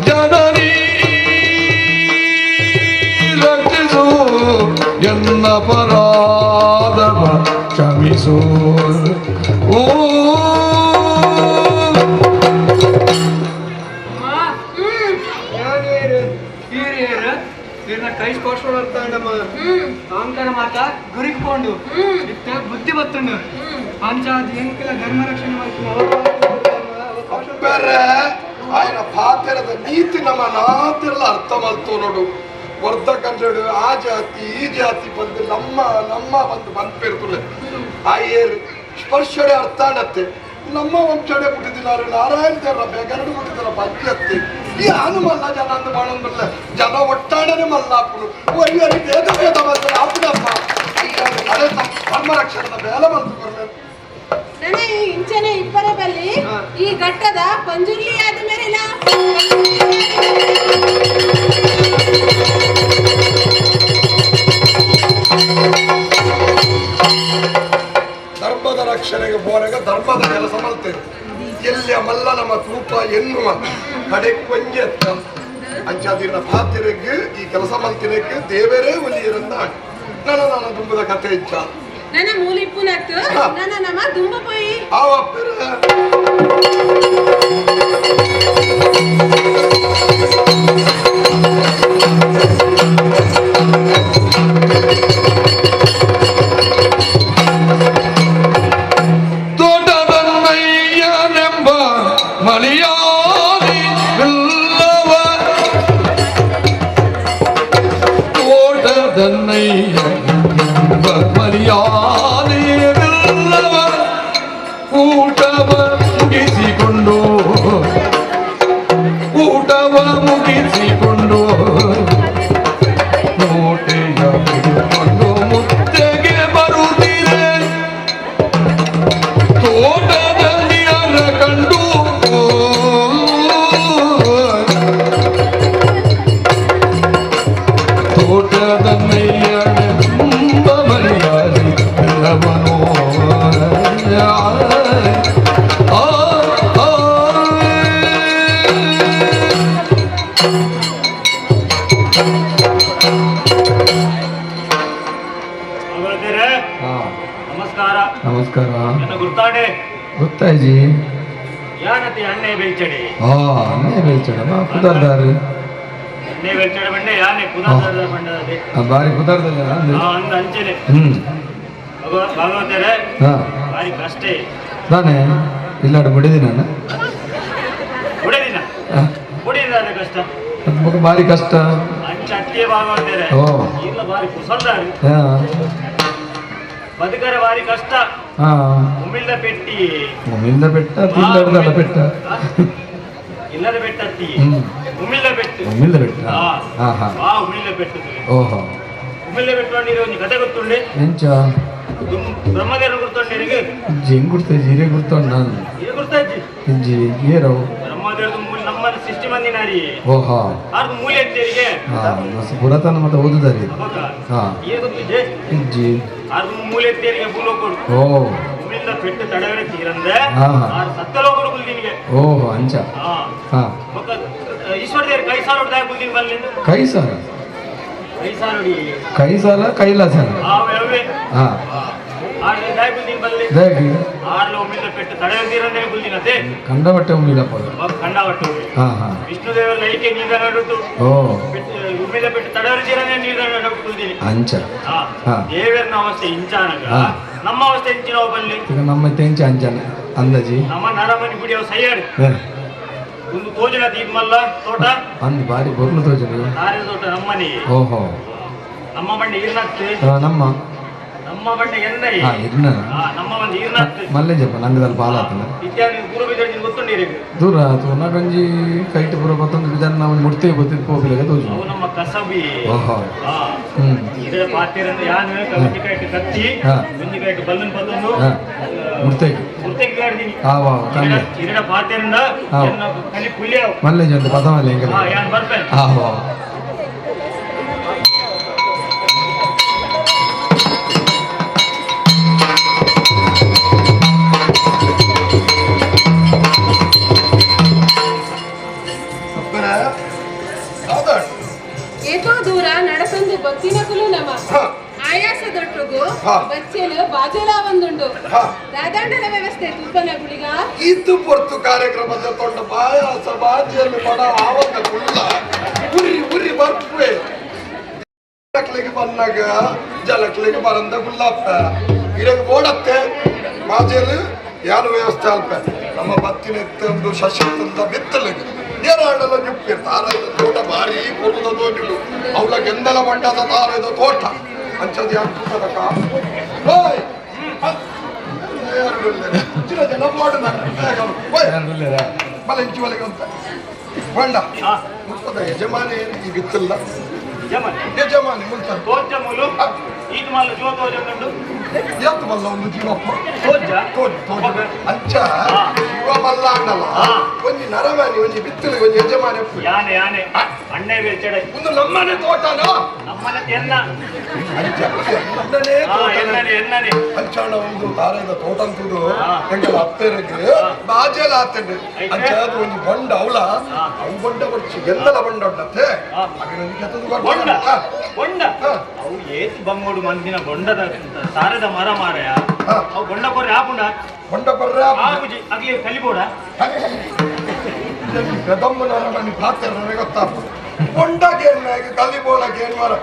ಜನನಿ ರಕ್ಷಿಸು ಎನ್ನ ಪರಾಧವ ಕ್ಷಮಿಸು. ಓ ಕೈ ಸ್ಪರ್ಶಮ್ಮ ಅಹಂಕಾರ ಮಾತ ಗುರಿಗೆ ಪೋಂಡು ಬುದ್ಧಿ ಬತ್ತುಂಡು ಪಂಚಾಯತ್ ಎಂಕಲ ಧರ್ಮ ರಕ್ಷಣೆ ಬೇರೆ ఆయన ಪಾತ್ರದ ನೀತಿ ನಮ್ಮ ನಾತಿರಲ್ಲ ಅರ್ಥ ಮಲ್ತು ನೋಡು. ವರ್ಧ ಕಂಡು ಆ ಜಾತಿ ಈ ಜಾತಿ ಬಂದು ನಮ್ಮ ಬಂದ್ಬಿರ್ತದೆ. ಆ ಏರು ಸ್ಪರ್ಶಡೆ ಅರ್ಥ ಆಗತ್ತೆ. ನಮ್ಮ ವಂಶಡೆ ಬಿಟ್ಟಿದ್ದಿಲ್ಲ ನಾರಾಯಣ ದೇವರ ಬೆಗರಡು ಬಿಟ್ಟಿದ್ದಲ್ಲ ಬಗ್ಗತ್ತೆ. ಈ ಹನುಮಲ್ಲ ಜನ ಅಂದು ಮಾಡೋದಿಲ್ಲ. ಜನ ಒಟ್ಟಾಡನೆ ಮಲ್ಲಾಪುಡು ಒಯ್ಯರಿ ಭೇದ ಭೇದ ಬಂದ್ರೆ ಆಪುಡಪ್ಪ ಧರ್ಮ ರಕ್ಷಣದ ಬೇಲ ಬಂತು ಬರಲ್ಲ. ನನಗೆ ಇಂಚನೆ ಇಬ್ಬರ ಬಲ್ಲಿ ಈ ಘಟ್ಟದ ಪಂಜುರ್ಲಿ ಆದ ಮೇರೆಲ್ಲ ಧರ್ಮದ ರಕ್ಷಣೆಗೆ ಬೋರೆಗ ಧರ್ಮದ ಕೆಲಸ ಮಲ್ತೇವೆ. ಎಲ್ಲಿಯ ಮಲ್ಲ ನಮ್ಮ ತೂಪ ಎನ್ನುವ ಕಡೆ ಕೊಂಜಿ ಎತ್ತ ಅಂಚಾದಿನ ಪಾತಿರಕ್ಕೆ ಈ ಕೆಲಸ ಮಲ್ತಿನಕ್ಕೆ ದೇವರೇ ಒಲಿಯರಂದ ನನ್ನ ದುಂಬದ ಕಥೆ ಇಚ್ಛ ನನ್ನ ಮೂಲಿಪ್ಪುನತ್ತು ನನ್ನ ನಮ್ಮ ದುಂಬ ಪೋಯಿ ತೋಟದನ್ನಯ್ಯನೆಂಬ ಮಲಯಾಳಿ ಬಿಲ್ಲವ ತೋಟದನ್ನಯ್ಯನೆಂಬ ಮಲಯಾಳಿ ಬಿಲ್ಲವ ಊಟವ ಮುಗಿಸಿಕೊಂಡು ನೋಟೆಯ ಹಿಡಿದುಕೊಂಡು ಮುತ್ತೆಗೆ ಬರುತ್ತೀರೆ. ತೋಟದಲ್ಲಿ ಅರ ಕಂಡು ತೋಟದನ್ನಯ್ಯನೆಂಬ ಮಲಯಾಳಿ ಬಿಲ್ಲವನೋ ನಮಸ್ಕಾರ. ಗುರ್ತಾಡೆ ಗೊತ್ತಾಯ್ಜಿ ಯಾನತಿ ಅಣ್ಣೆ ಬೆಲ್ಚಡೆ ಅಣ್ಣೆ ಬೆಲ್ಚಡ ಕುದರ್ದಾರು ಅಣ್ಣೆ ಬೆಲ್ಚಡೆ ಬಂಡೆ ಯಾನೆ ಕುದರ್ದಾರ ಬಂಡದೆ ಬಾರಿ ಕುದರ್ದಲ್ಲ ಅಂದ್ರೆ ಅಂದ ಅಂಚನೆ ಭಾಗವತರೆ ಬಾರಿ ಕಷ್ಟ ನಾನೇ ಇಲ್ಲಾಡು ಬಿಡಿದಿನ ಬುಡದಿನ ಕಷ್ಟ ಬಾರಿ ಕಷ್ಟ ಅಂಚ ಅಟ್ಟಿಯ ಭಾಗವತರೆ ಇಲ್ಲ ಬಾರಿ ಕುಸಲ್ದಾರು ಬದುಕರ ಬಾರಿ ಕಷ್ಟ ಉಮ್ಮಿಲ್ದ ಪೆಟ್ಟಿ ಉಮ್ಮಿಲ್ದ ಬೆಟ್ಟ ತಿಲ್ಲಡದಲ್ಲ ಬೆಟ್ಟ ಇಲ್ಲದ ಬೆಟ್ಟ ಉಮ್ಮಿಲ್ದ ಬೆಟ್ಟ ಉಮ್ಮಿಲ್ದ ಬೆಟ್ಟ ಉಮ್ಮಿಲ್ದ ಬೆಟ್ಟ ಓಹೋ ಉಮ್ಮಿಲ್ದ ಬೆಟ್ಟ ಒಂದು ಕತೆ ಗೊತ್ತುಂಡೆ ಎಂಚ ಬ್ರಹ್ಮದೇವರು ಗುರ್ತೊಂಡಿರಿಗೆ ಹೆಂಗ್ ಗುರ್ತ ಜೀರೆ ಗುರ್ತೊಂಡ ನಾನು ಗುರ್ತಾಜ್ಜಿ ಹೆಂಜಿ ಏರವು ಬ್ರಹ್ಮದೇವ್ರದ್ದು ನಮ್ಮ ಸೃಷ್ಟಿ ಮಂದಿನಾರಿ ಓಹೋ ಅವ್ರದ್ದು ಮೂಲೆ ಎತ್ತೇರಿಗೆ ಪುರಾತನ ಮತ್ತೆ ಓದುದಾರಿ ಹೆಂಜಿ ಅವ್ರದ್ದು ಮೂಲೆ ಎತ್ತೇರಿಗೆ ಭೂಲೋಕರು ಉಮ್ಮಿಂದ ಪೆಟ್ಟು ತಡವರೆ ತೀರಂದೆ ಸತ್ತಲೋಕರು ಬುಲ್ದಿನಿಗೆ ಓಹೋ ಅಂಚ ಈಶ್ವರ ದೇವ್ರ ಕೈ ಸಾಲ ಹೊಡೆದಾಗ ಬುಲ್ದಿನ ಬಲ್ಲಿ ಕೈ ಸಾಲ ಕೈಲಾಸ ಕಂಡವಟ್ಟೆ ಉಮ್ಮಿದಪ್ಪ ವಿಷ್ಣುದೇವರ ಲೈಕೆ ನೀರ ನಡುತ್ತು ಉಮ್ಮಿದ ಪೆಟ್ಟು ತಡವರಿದ್ದೀರನೇ ನೀರ ನಡುತ್ತೀನಿ ಅಂಚ ದೇವರನ ಅವಸ್ಥೆ ಇಂಚಾನಗ ನಮ್ಮ ಅವಸ್ಥೆ ಇಂಚಿನ ಬಲ್ಲಿ ನಮ್ಮ ತೆಂಚ ಅಂಚನ ಅಂದಾಜಿ ನಮ್ಮ ನರಮನಿ ಗುಡಿ ಅವ ಸೈಯರ್ ಒಂದು ತೋಜನ ತೀರ್ಮಲ್ಲ ತೋಟ ಅಂದ್ ಬಾರಿ ಬರ್ಲು ತೋಜನ ನಾರೇ ತೋಟ ನಮ್ಮನಿ ಓಹೋ ನಮ್ಮ ಬಂಡೆ ಈರ್ನತ್ತೆ ನಮ್ಮ ಬಂಡೆ ಎಂದೈ ನಮ್ಮ ಒಂದು ಈರ್ನತ್ತೆ ಮಲ್ಲೆಜಪ್ಪ ನಂಗದಲ್ಲಿ ಪಾಲ ಆತಲ್ಲ ಇತ್ಯಾದಿ ದೂರ ಬಿದ್ದರೆ ನೀನು ಗೊತ್ತುಂಡಿರಿ ದೂರ ತೋನ ಗಂಜಿ ಕೈಟ್ ಪುರ ಮತ್ತೊಂದು ವಿಧಾನ ನಾವು ಮುಡ್ತೇವೆ ಗೊತ್ತಿದ್ದು ಹೋಗಲಿಲ್ಲ ತೋಜು ಅವು ನಮ್ಮ ಕಸಬಿ ಓಹೋ ಇದರ ಪಾತ್ರೆಯಿಂದ ಯಾನು ಕವಚಿ ಕೈಟ್ ಕತ್ತಿ ಗುಂಜಿ ಕೈಟ್ ಬಲ್ಲನ್ ಬಲ್ಲನು ಮುಡ್ತೇವೆ ಗಾಡ್ದಿನಿ ಇದರ ಪಾತ್ರೆಯಿಂದ ಕಲಿ ಪುಲ್ಯ ಮಲ್ಲೆಜ ಅಂತ ಪದ ಮಲ್ಲೆ ಹೆಂಗ ಯಾನ್ ಬರ್ಪೇನೆ ಬಾಜೆಲ ಒಂದುಂಡು ರಾಧಾಂಡಲ ವ್ಯವಸ್ಥೆ ತುಪ್ಪನ ಗುಳಿಗ ಇದು ಪೊರ್ತು ಕಾರ್ಯಕ್ರಮದ ತೊಂಡ ಪಾಯಾಸ ಬಾಜಿಯಲ್ಲಿ ಬಡ ಆವಾಗ ಕುಲ್ಲ ಉರಿ ಉರಿ ಬರ್ಪೆ ಜಲಕ್ಲಿಗೆ ಬಂದಾಗ ಜಲಕ್ಲಿಗೆ ಬರಂದ ಗುಲ್ಲಪ್ಪ ಇಡಕ್ಕೆ ಓಡತ್ತೆ ಬಾಜಿಯಲ್ಲಿ ಯಾರು ವ್ಯವಸ್ಥೆ ಅಲ್ಪ ನಮ್ಮ ಬತ್ತಿನ ಎತ್ತೊಂದು ಶಶಿಂದ ಬಿತ್ತಲಿಗೆ ಏನಾಡಲ್ಲ ನಿಪ್ಪಿರ್ ತಾರದ ತೋಟ ಭಾರಿ ಕೊಡುದ ತೋಟಗಳು ಅವಳ ಗೆಂದಲ ಬಂಡದ ತಾರದ ತೋಟ ಅಂಚದ ಯಾಕಕ್ಕ ಜನ ಮಾಡು ಮಲಂಚಿ ಒಳಗೆ ಅಂತ ಬಂಡ ಮುತ್ತದ ಯಜಮಾನಿ ಈ ಬಿತ್ತಲ್ಲ ಯಜಮಾನಿ ಮುಲ್ತ ಈದ್ ಮಲ್ಲ ಜೋತೋಜಂಡು ಎತ್ತು ಮಲ್ಲ ಒಂದು ಜೀವಪ್ಪ ತೋಜ ಅಂಚ ಶಿವ ಮಲ್ಲ ಅನ್ನಲ್ಲ ಒಂಜಿ ನರಮಾನಿ ಒಂಜಿ ಬಿತ್ತಲು ಒಂಜಿ ಯಜಮಾನಿ ಯಾನೆ ಯಾನೆ ಅಣ್ಣೆ ಬೆಚ್ಚಡೆ ಒಂದು ನಮ್ಮನೆ ತೋಟನೋ ನಮ್ಮನೆ ಎನ್ನ ಅಂಚ ನಮ್ಮನೆ ಎನ್ನನೆ ಎನ್ನನೆ ಅಂಚಾಣ ಒಂದು ತಾರದ ತೋಟ ಅಂತುದು ಎಂಕಲ ಅಪ್ಪೆರೆಗೆ ಬಾಜೆಲ ಆತಂಡೆ ಅಂಚ ಅದು ಒಂದು ಬಂಡ ಅವಳ ಅವು ಬಂಡ ಬರ್ಚಿ ಗೆಲ್ಲಲ ಬಂಡ ಉಂಟಂತೆ ಹಾಗೆ ಕೆತ್ತದು ಬೊಂಡ ಬೊಂಡ ಅವು ಏತ್ ಬಂಗೋಡು ಮಂದಿನ ಬೊಂಡದ ತಾರದ ಮರ ಮಾರಯ ಅವು ಬೊಂಡ ಕೊರ್ರೆ ಆಪುಂಡ ಬಂಡ ಬರ್ರೆ ಆಗುಜಿ ಅಗ್ಲಿ ಕಲಿಬೋಡ ಕದಮ್ಮ ನರಮನಿ ಪಾತ್ರ ನನಗೆ ಗೊತ್ತಾಪ ಬಂಡಗೆ ಏನಾಗಿ ಕಲಿಬೋಡಕ್ಕೆ ಏನ್ ಮಾರ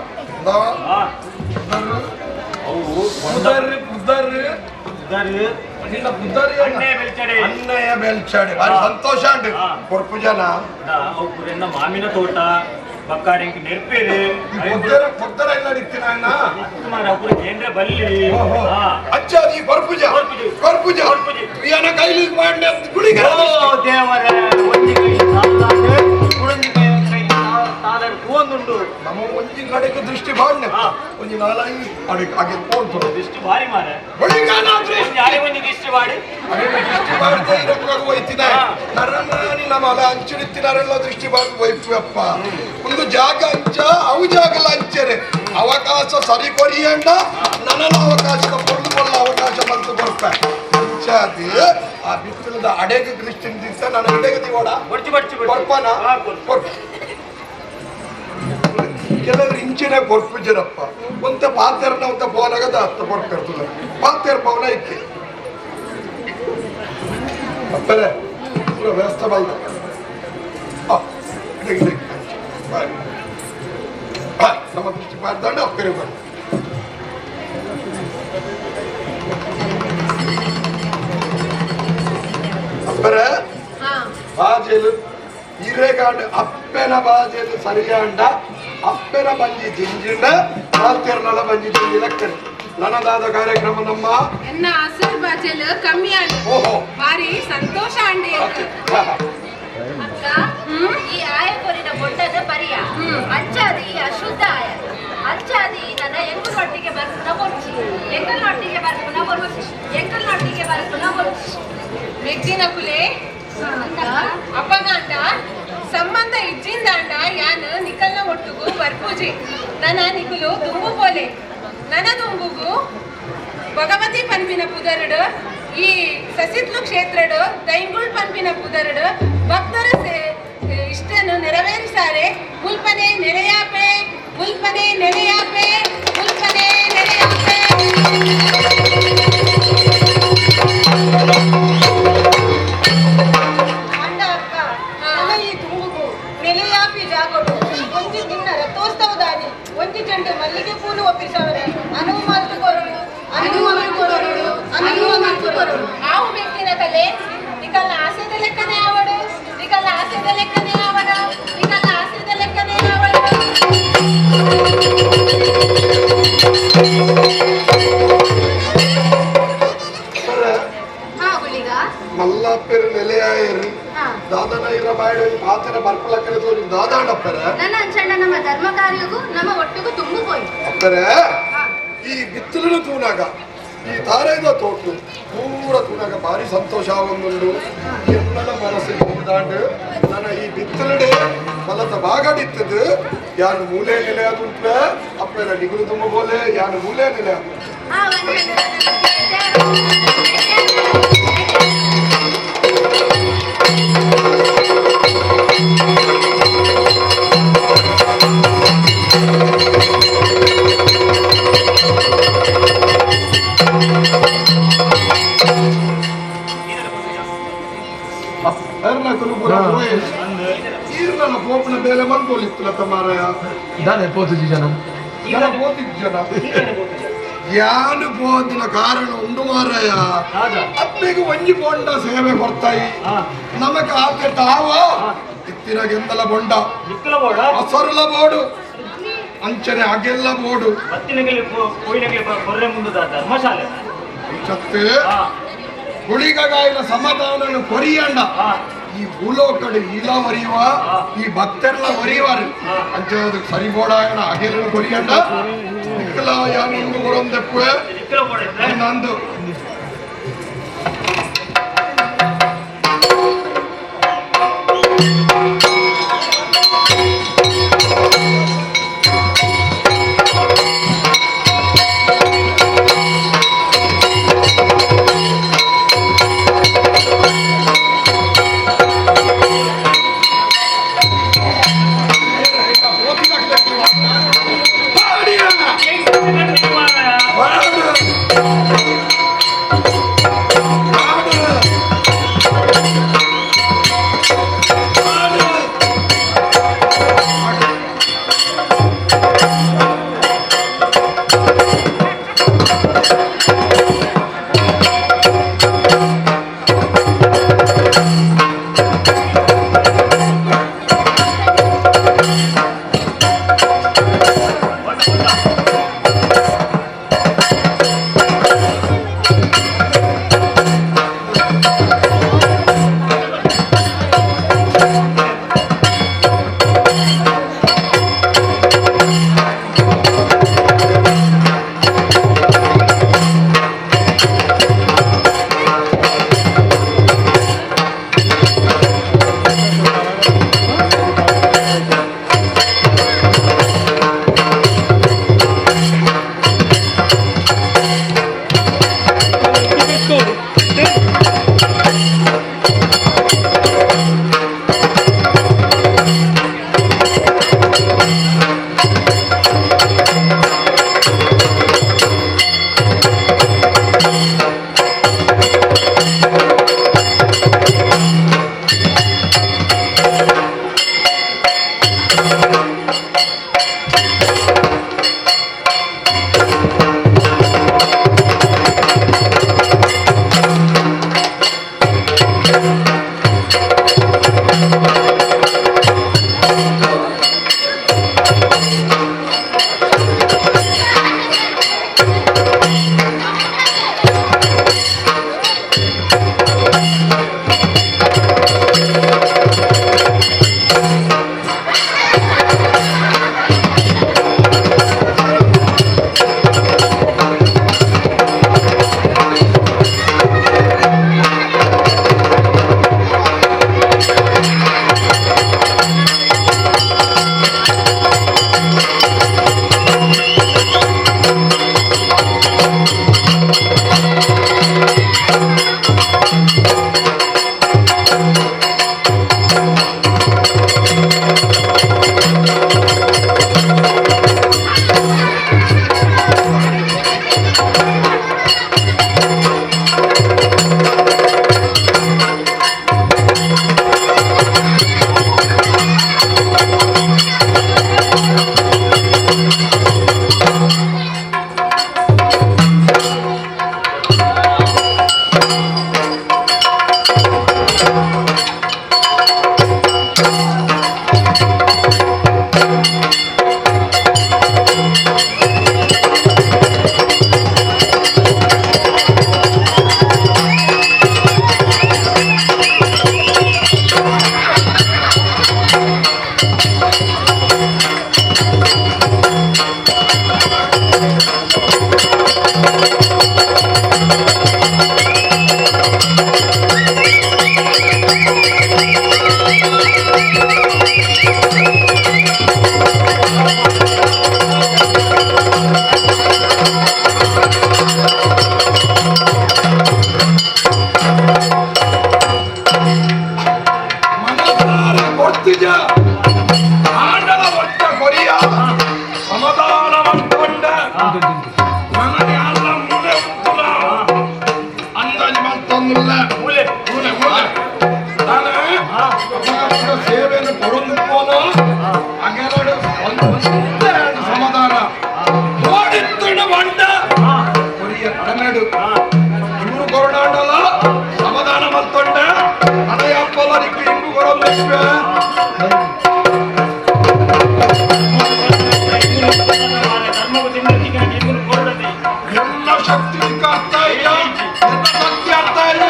ಅವು ಪುದರ್ ಪುದರ್ ಉದಾರಿ ನಿನ್ನ ಪುದರ್ ಅಣ್ಣೆ ಬೆಲ್ಚಡೆ ಅನ್ನಯ ಬೆಲ್ಚಾಡಿ ಭಾರಿ ಸಂತೋಷ ಉಂಟು ಕೊರ್ಪು ಜನ ಅವು ಕುರೆನ್ನ ಮಾಮಿನ ತೋಟ ಬಕ್ಕಾಡಿಂಗ್ ನೆರ್ಪೇರು ಪುದರ ಎಲ್ಲ ನಿತ್ತಿನ ಅಣ್ಣ ಸುಮಾರು ಅಪುರ ಕೇಂದ್ರ ಬಲ್ಲಿ ಅಚ್ಚ ಈ ಕೊರ್ಪುಜ ಕೊರ್ಪುಜ ಏನ ಕೈಲಿ ಮಾಡಿ ಗುಳಿಗೆ ದೇವರ ಒಂಜಿ ಕೈ ಸಾಲಾಗೆ ಕುರಂಜಿ ಕೈ ಸಾಲಾಗ ತೂಂದುಂಡು ನಮ್ಮ ಒಂಜಿ ಕಡೆಗೆ ದೃಷ್ಟಿ ಬಾಣ್ಯ ಒಂಜಿ ನಾಲ್ಕು ಅಡಿಗೆ ಹಾಗೆ ತೋಳ್ತು ದೃಷ್ಟಿ ಭಾರಿ ಮಾರೆ ಗುಳಿಗಾನಾದ್ರೆ ಯಾರೇ ಒಂಜಿ ದೃಷ್ಟಿ ಮಾಡಿ ದೃಷ್ಟಿ ಬಾಡ್ದೆ ಇರೋಕ್ಕಾಗ ಹೋಯ್ತಿನ ನರಮಾನಿ ನಮ್ಮಲ ಅಂಚಿಡಿತ್ತಿನಾರೆಲ್ಲ ದೃಷ್ಟಿ ಬಾರ್ದು ಹೋಯ್ತುವಪ್ಪ ಒಂದು ಜಾಗ ಅಂಚ ಅವು ಜಾಗಲ್ಲ ಅಂಚೆರೆ ಅವಕಾಶ ಸರಿ ಕೊರಿಯಂಡ ನನ್ನ ಅವಕಾಶದ ಪೊಳ್ಳುಕೊಳ್ಳ ಅವಕಾಶ ಬಂತು ಕೊಡ್ಪ ಅಂಚಾದಿ ಆ ಬಿತ್ತಲದ ಅಡೆಗೆ ದೃಷ್ಟಿ ದಿವಸ ನನ್ನ ಅಡೆಗೆ ದಿವಡ ಕೊಡ್ಪನ ಕೆಲವರು ಇಂಚಿನ ಕೊರ್ಪುಜರಪ್ಪ ಒಂತ ಪಾತೆರ್ನ ಒಂತ ಪೋನಾಗದ ಅತ್ತ ಕೊರ್ಪಿರ್ತದೆ ಪಾತೆರ್ ಪವನ ಇಕ್ಕೆ ಅಪ್ಪರೆ ಪೂರ ವ್ಯವಸ್ಥೆ ಬಲ್ದ ನಮ್ಮ ದೃಷ್ಟಿ ಮಾಡ್ದಂಡ ಅಪ್ಪರೆ ಬಂದ ಅಪ್ಪರೆ ಬಾಜೆಲು ಹಿರೇಗಾಂಡ ಅಪ್ಪೆನ ಬಾಜೆಲು ಸರಿಯಾಂಡ ಅಪ್ಪೆನ ಬಂಜಿ ಜಿಂಜಿಂಡ ಪಾತೆರ್ನಲ ಬಂಜಿ ಜಿಂಜಿ ಲೆಕ್ಕನೆ ನನ್ನದಾದ ಕಾರ್ಯಕ್ರಮ ನಮ್ಮ ಎನ್ನ ಹಸಿರು ಬಾಜೆಲು ಕಮ್ಮಿ ಆಂಡ್ ಓಹೋ ಭಾರಿ ಸಂತೋಷ ಅಂಡಿ ಅಕ್ಕ ಈ ಆಯ ಕೊರಿನ ಬೊಡ್ಡದ ಪರಿಯ ಅಂಚಾದಿ ಅಶುದ್ಧ ಆಯ ಅಂಚಾದಿ ನನ್ನ ಎಂಕಲ್ನೊಟ್ಟಿಗೆ ಬರ್ಪುನ ಬೊಚ್ಚಿ ಎಂಕಲ್ನೊಟ್ಟಿಗೆ ಬರ್ಪುನ ಬೊಚ್ಚಿ ಎಂಕಲ್ನೊಟ್ಟಿಗೆ ಬರ್ಪುನ ಬೊಚ್ಚಿ ಮೆಗ್ದಿನ ಕುಲೆ ಅಪ್ಪಗಾಂಡ ಸಂಬಂಧ ಇಜ್ಜಿಂದಾಂಡ ಯಾನ್ ನಿಕಲ್ನ ಒಟ್ಟುಗು ಬರ್ಪೂಜಿ ನನ್ನ ನಿಕುಲು ದುಂಬು ಪೋಲೆ ನನ್ನ ದುಂಬುಗು ಭಗವತಿ ಪನ್ಪಿನ ಪುದರಡು ಈ ಸಸಿತ್ಲು ಕ್ಷೇತ್ರಡು ದೈಂಗುಳ್ ಪನ್ಪಿನ ಪುದರಡು ಭಕ್ತರ ಇಷ್ಟನ್ನು ನೆರವೇರಿಸಾರೆ ಮುಲ್ಪನೆ ನೆಲೆಯಾಪೆ ಮುಲ್ಪನೆ ನೆಲೆಯಾಪೆ ಮುಲ್ಪನೆ ನೆಲೆಯಾಪೆ ಅಂಡ ಅಕ್ಕ ನನ್ನ ಈ ತುಂಬುಗು ನೆಲೆಯಾಪಿ ಜಾಗೋಡು ಒಂಜಿ ದಿನ ರಥೋತ್ಸವದಾನಿ ಒಂಜಿ ಜಂಟೆ ಮಲ್ಲಿಗೆ ಪೂಲು ಒಪ್ಪಿಸವರೆ ಅನುವು ಮಾತು ಕೊರಡು ಅನುವು ಕೊರಡು ಅನುವು ಕೊರಡು ಆವು ಬೆಕ್ಕಿನ ತಲೆ ನಿಕಲ್ನ ಆಸೆದ ಲೆಕ್ಕನೆ ಆವಡು ನಿಕಲ್ನ ಆಸೆದ ಲೆಕ್ಕನೆ ಆವಡ ನಿಕಲ್ನ ಆಸೆದ ಲೆಕ್ಕನೆ ಆವಡ ಮಲ್ಲಪ್ಪೆರು ನೆಲೆಯಾಯರು ದಾದನ ಇರ ಬಾಡಿ ಪಾತ್ರ ಬರ್ಪಲಕ್ಕರೆ ತೋರಿ ದಾದಾಂಡಪ್ಪರೆ ನನ್ನ ಅಂಚಣ್ಣ ನಮ್ಮ ಧರ್ಮ ಕಾರ್ಯಗೂ ನಮ್ಮ ಒಟ್ಟಿಗೂ ತುಂಬು ಹೋಯ್ತು ಅಪ್ಪರೆ ಈ ಬಿತ್ತಲು ತೂನಾಗ ಈ ತಾರೆದ ತೋಟು ಪೂರ ತೂನಾಗ ಭಾರಿ ಸಂತೋಷ ಆಗೊಂದುಂಡು ಎಲ್ಲರ ಮನಸ್ಸಿಗೆ ಹೋದಾಂಡು ನನ್ನ ಈ ಬಿತ್ತಲಡೆ ಮಲತ ಬಾಗಡಿತ್ತದು ಯಾನು ಮೂಲೆ ನೆಲೆ ಆದುಂಟ್ಲೆ ಅಪ್ಪೆರ ನಿಗುಲು ತುಂಬ ಬೋಲೆ ಯಾನು ಮೂಲೆ ನೆಲೆ ಆದು ಎರ್ನಕಲು ಪುರ ಹೋಯೇಶ್ ಈರ್ನಲ ಪೋಪನ ಬೇಲೆ ಮನ್ಪೋಲಿತ್ತಲ ತಮಾರಯ ದಾನೆ ಪೋತುಜಿ ಜನ ಜನ ಪೋತಿದ್ ಜನ ಯಾನು ಪೋದಿನ ಕಾರಣ ಉಂಡು ಮಾರಾಯ ಅಪ್ಪೆಗೆ ಒಂಜಿ ಬೊಂಡ ಸೇವೆ ಕೊಡ್ತಾಯಿ ನಮಕ್ ಆಕೆ ತಾವ ಇತ್ತಿನಗೆಂದಲ ಬೊಂಡ ಅಸರುಲ ಬೋಡು ಅಂಚನೆ ಅಗೆಲ್ಲ ಬೋಡು ಧರ್ಮಶಾಲೆ ಚತ್ತೆ ಹುಳಿಗಾಯಿನ ಸಮಾಧಾನ ಕೊರಿಯಂಡ ಈ ಭೂಲೋಕಡೆ ಇಲ್ಲ ಒರಿಯುವ ಈ ಭಕ್ತರೆಲ್ಲ ಒರಿಯುವಾರು ಅಂಚೆ ಸರಿ ಬೋಡಾಯಣ ಅಗೆಲ್ಲ ಕೊರಿಯಂಡ ಯಾನು ಬರೋಂದೆಪ್ಪು ನಂದು ಮೂಲೆ ಮೂಲೆ ಮೂಲೆ ಸೇವೆಯನ್ನು ಕೊಡೊಂದು ಪೋನು ಅಗೆರಡು ಒಂದೇ ಸಮಾಧಾನ ನೋಡಿತ್ತು ಬಂಡ ಕೊರಿಯ ಕಡಮೆಡು ಇವರು ಕೊರಡಾಂಡಲ ಸಮಾಧಾನ ಮತ್ತೊಂಡ ಅದೇ ಅಪ್ಪಲರಿಕ್ಕೆ ಇಂಗು ಕೊರೊಂದಿವೆ ಎಲ್ಲ ಶಕ್ತಿ ಅರ್ಥ ಇಲ್ಲ ಎಲ್ಲ ಶಕ್ತಿ ಅರ್ಥ ಇಲ್ಲ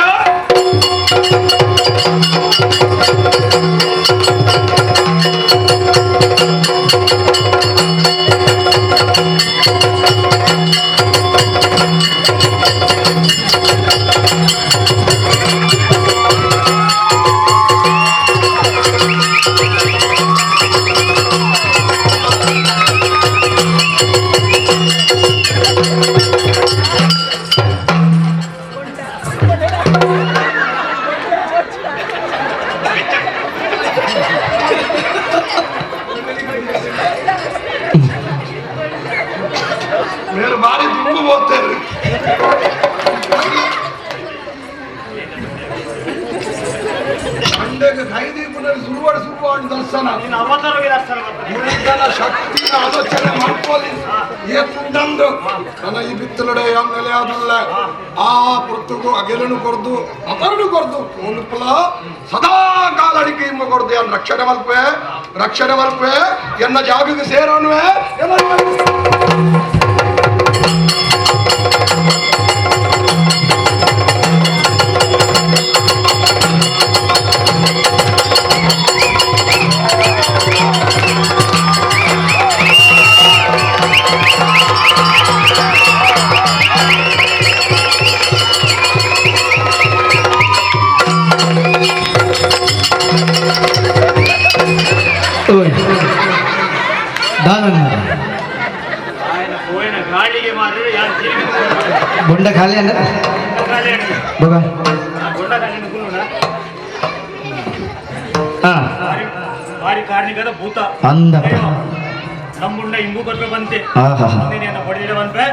మీరు భారీ దుమ్ముపోతారు పండుగ ఖైదీపునరు ಸುರುವಾಡಿ ದರ್ಶನ ಶಕ್ತಿ ಆಲೋಚನೆ ಮಾಡ್ಕೊಳ್ಳಿ ಏತುಂಡು ನನ್ನ ಈ ಬಿತ್ತಲಡೆ ಆಮೇಲೆ ಅದಲ್ಲ ಆ ಪುರ್ತುಗು ಅಗೆಲನು ಕೊರ್ದು ಅಪರನು ಕೊರ್ದು ಒಂದು ಪುಲ ಸದಾ ಕಾಲಡಿಕೆ ಇಮ್ಮ ಕೊರ್ದು ಏನು ರಕ್ಷಣೆ ಮಲ್ಪೆ ಎನ್ನ ಜಾಗಕ್ಕೆ ಸೇರೋನ್ವೆ ಗಾಳಿಗೆ ಮಾತ್ರ ಬೊಂಡ ಖಾಲಿ ಅಲ್ಲ ಬಗ ಭಾರಿ ಕಾರ್ಣಿಕದ ಭೂತ ಅಂದ ನಮ್ಮುಂಡ ಇಂಗು ಕೊಟ್ಟು ಬಂತೆ ಆಹಾ ಹೊಡೆದಿಡ ಬಂತೆ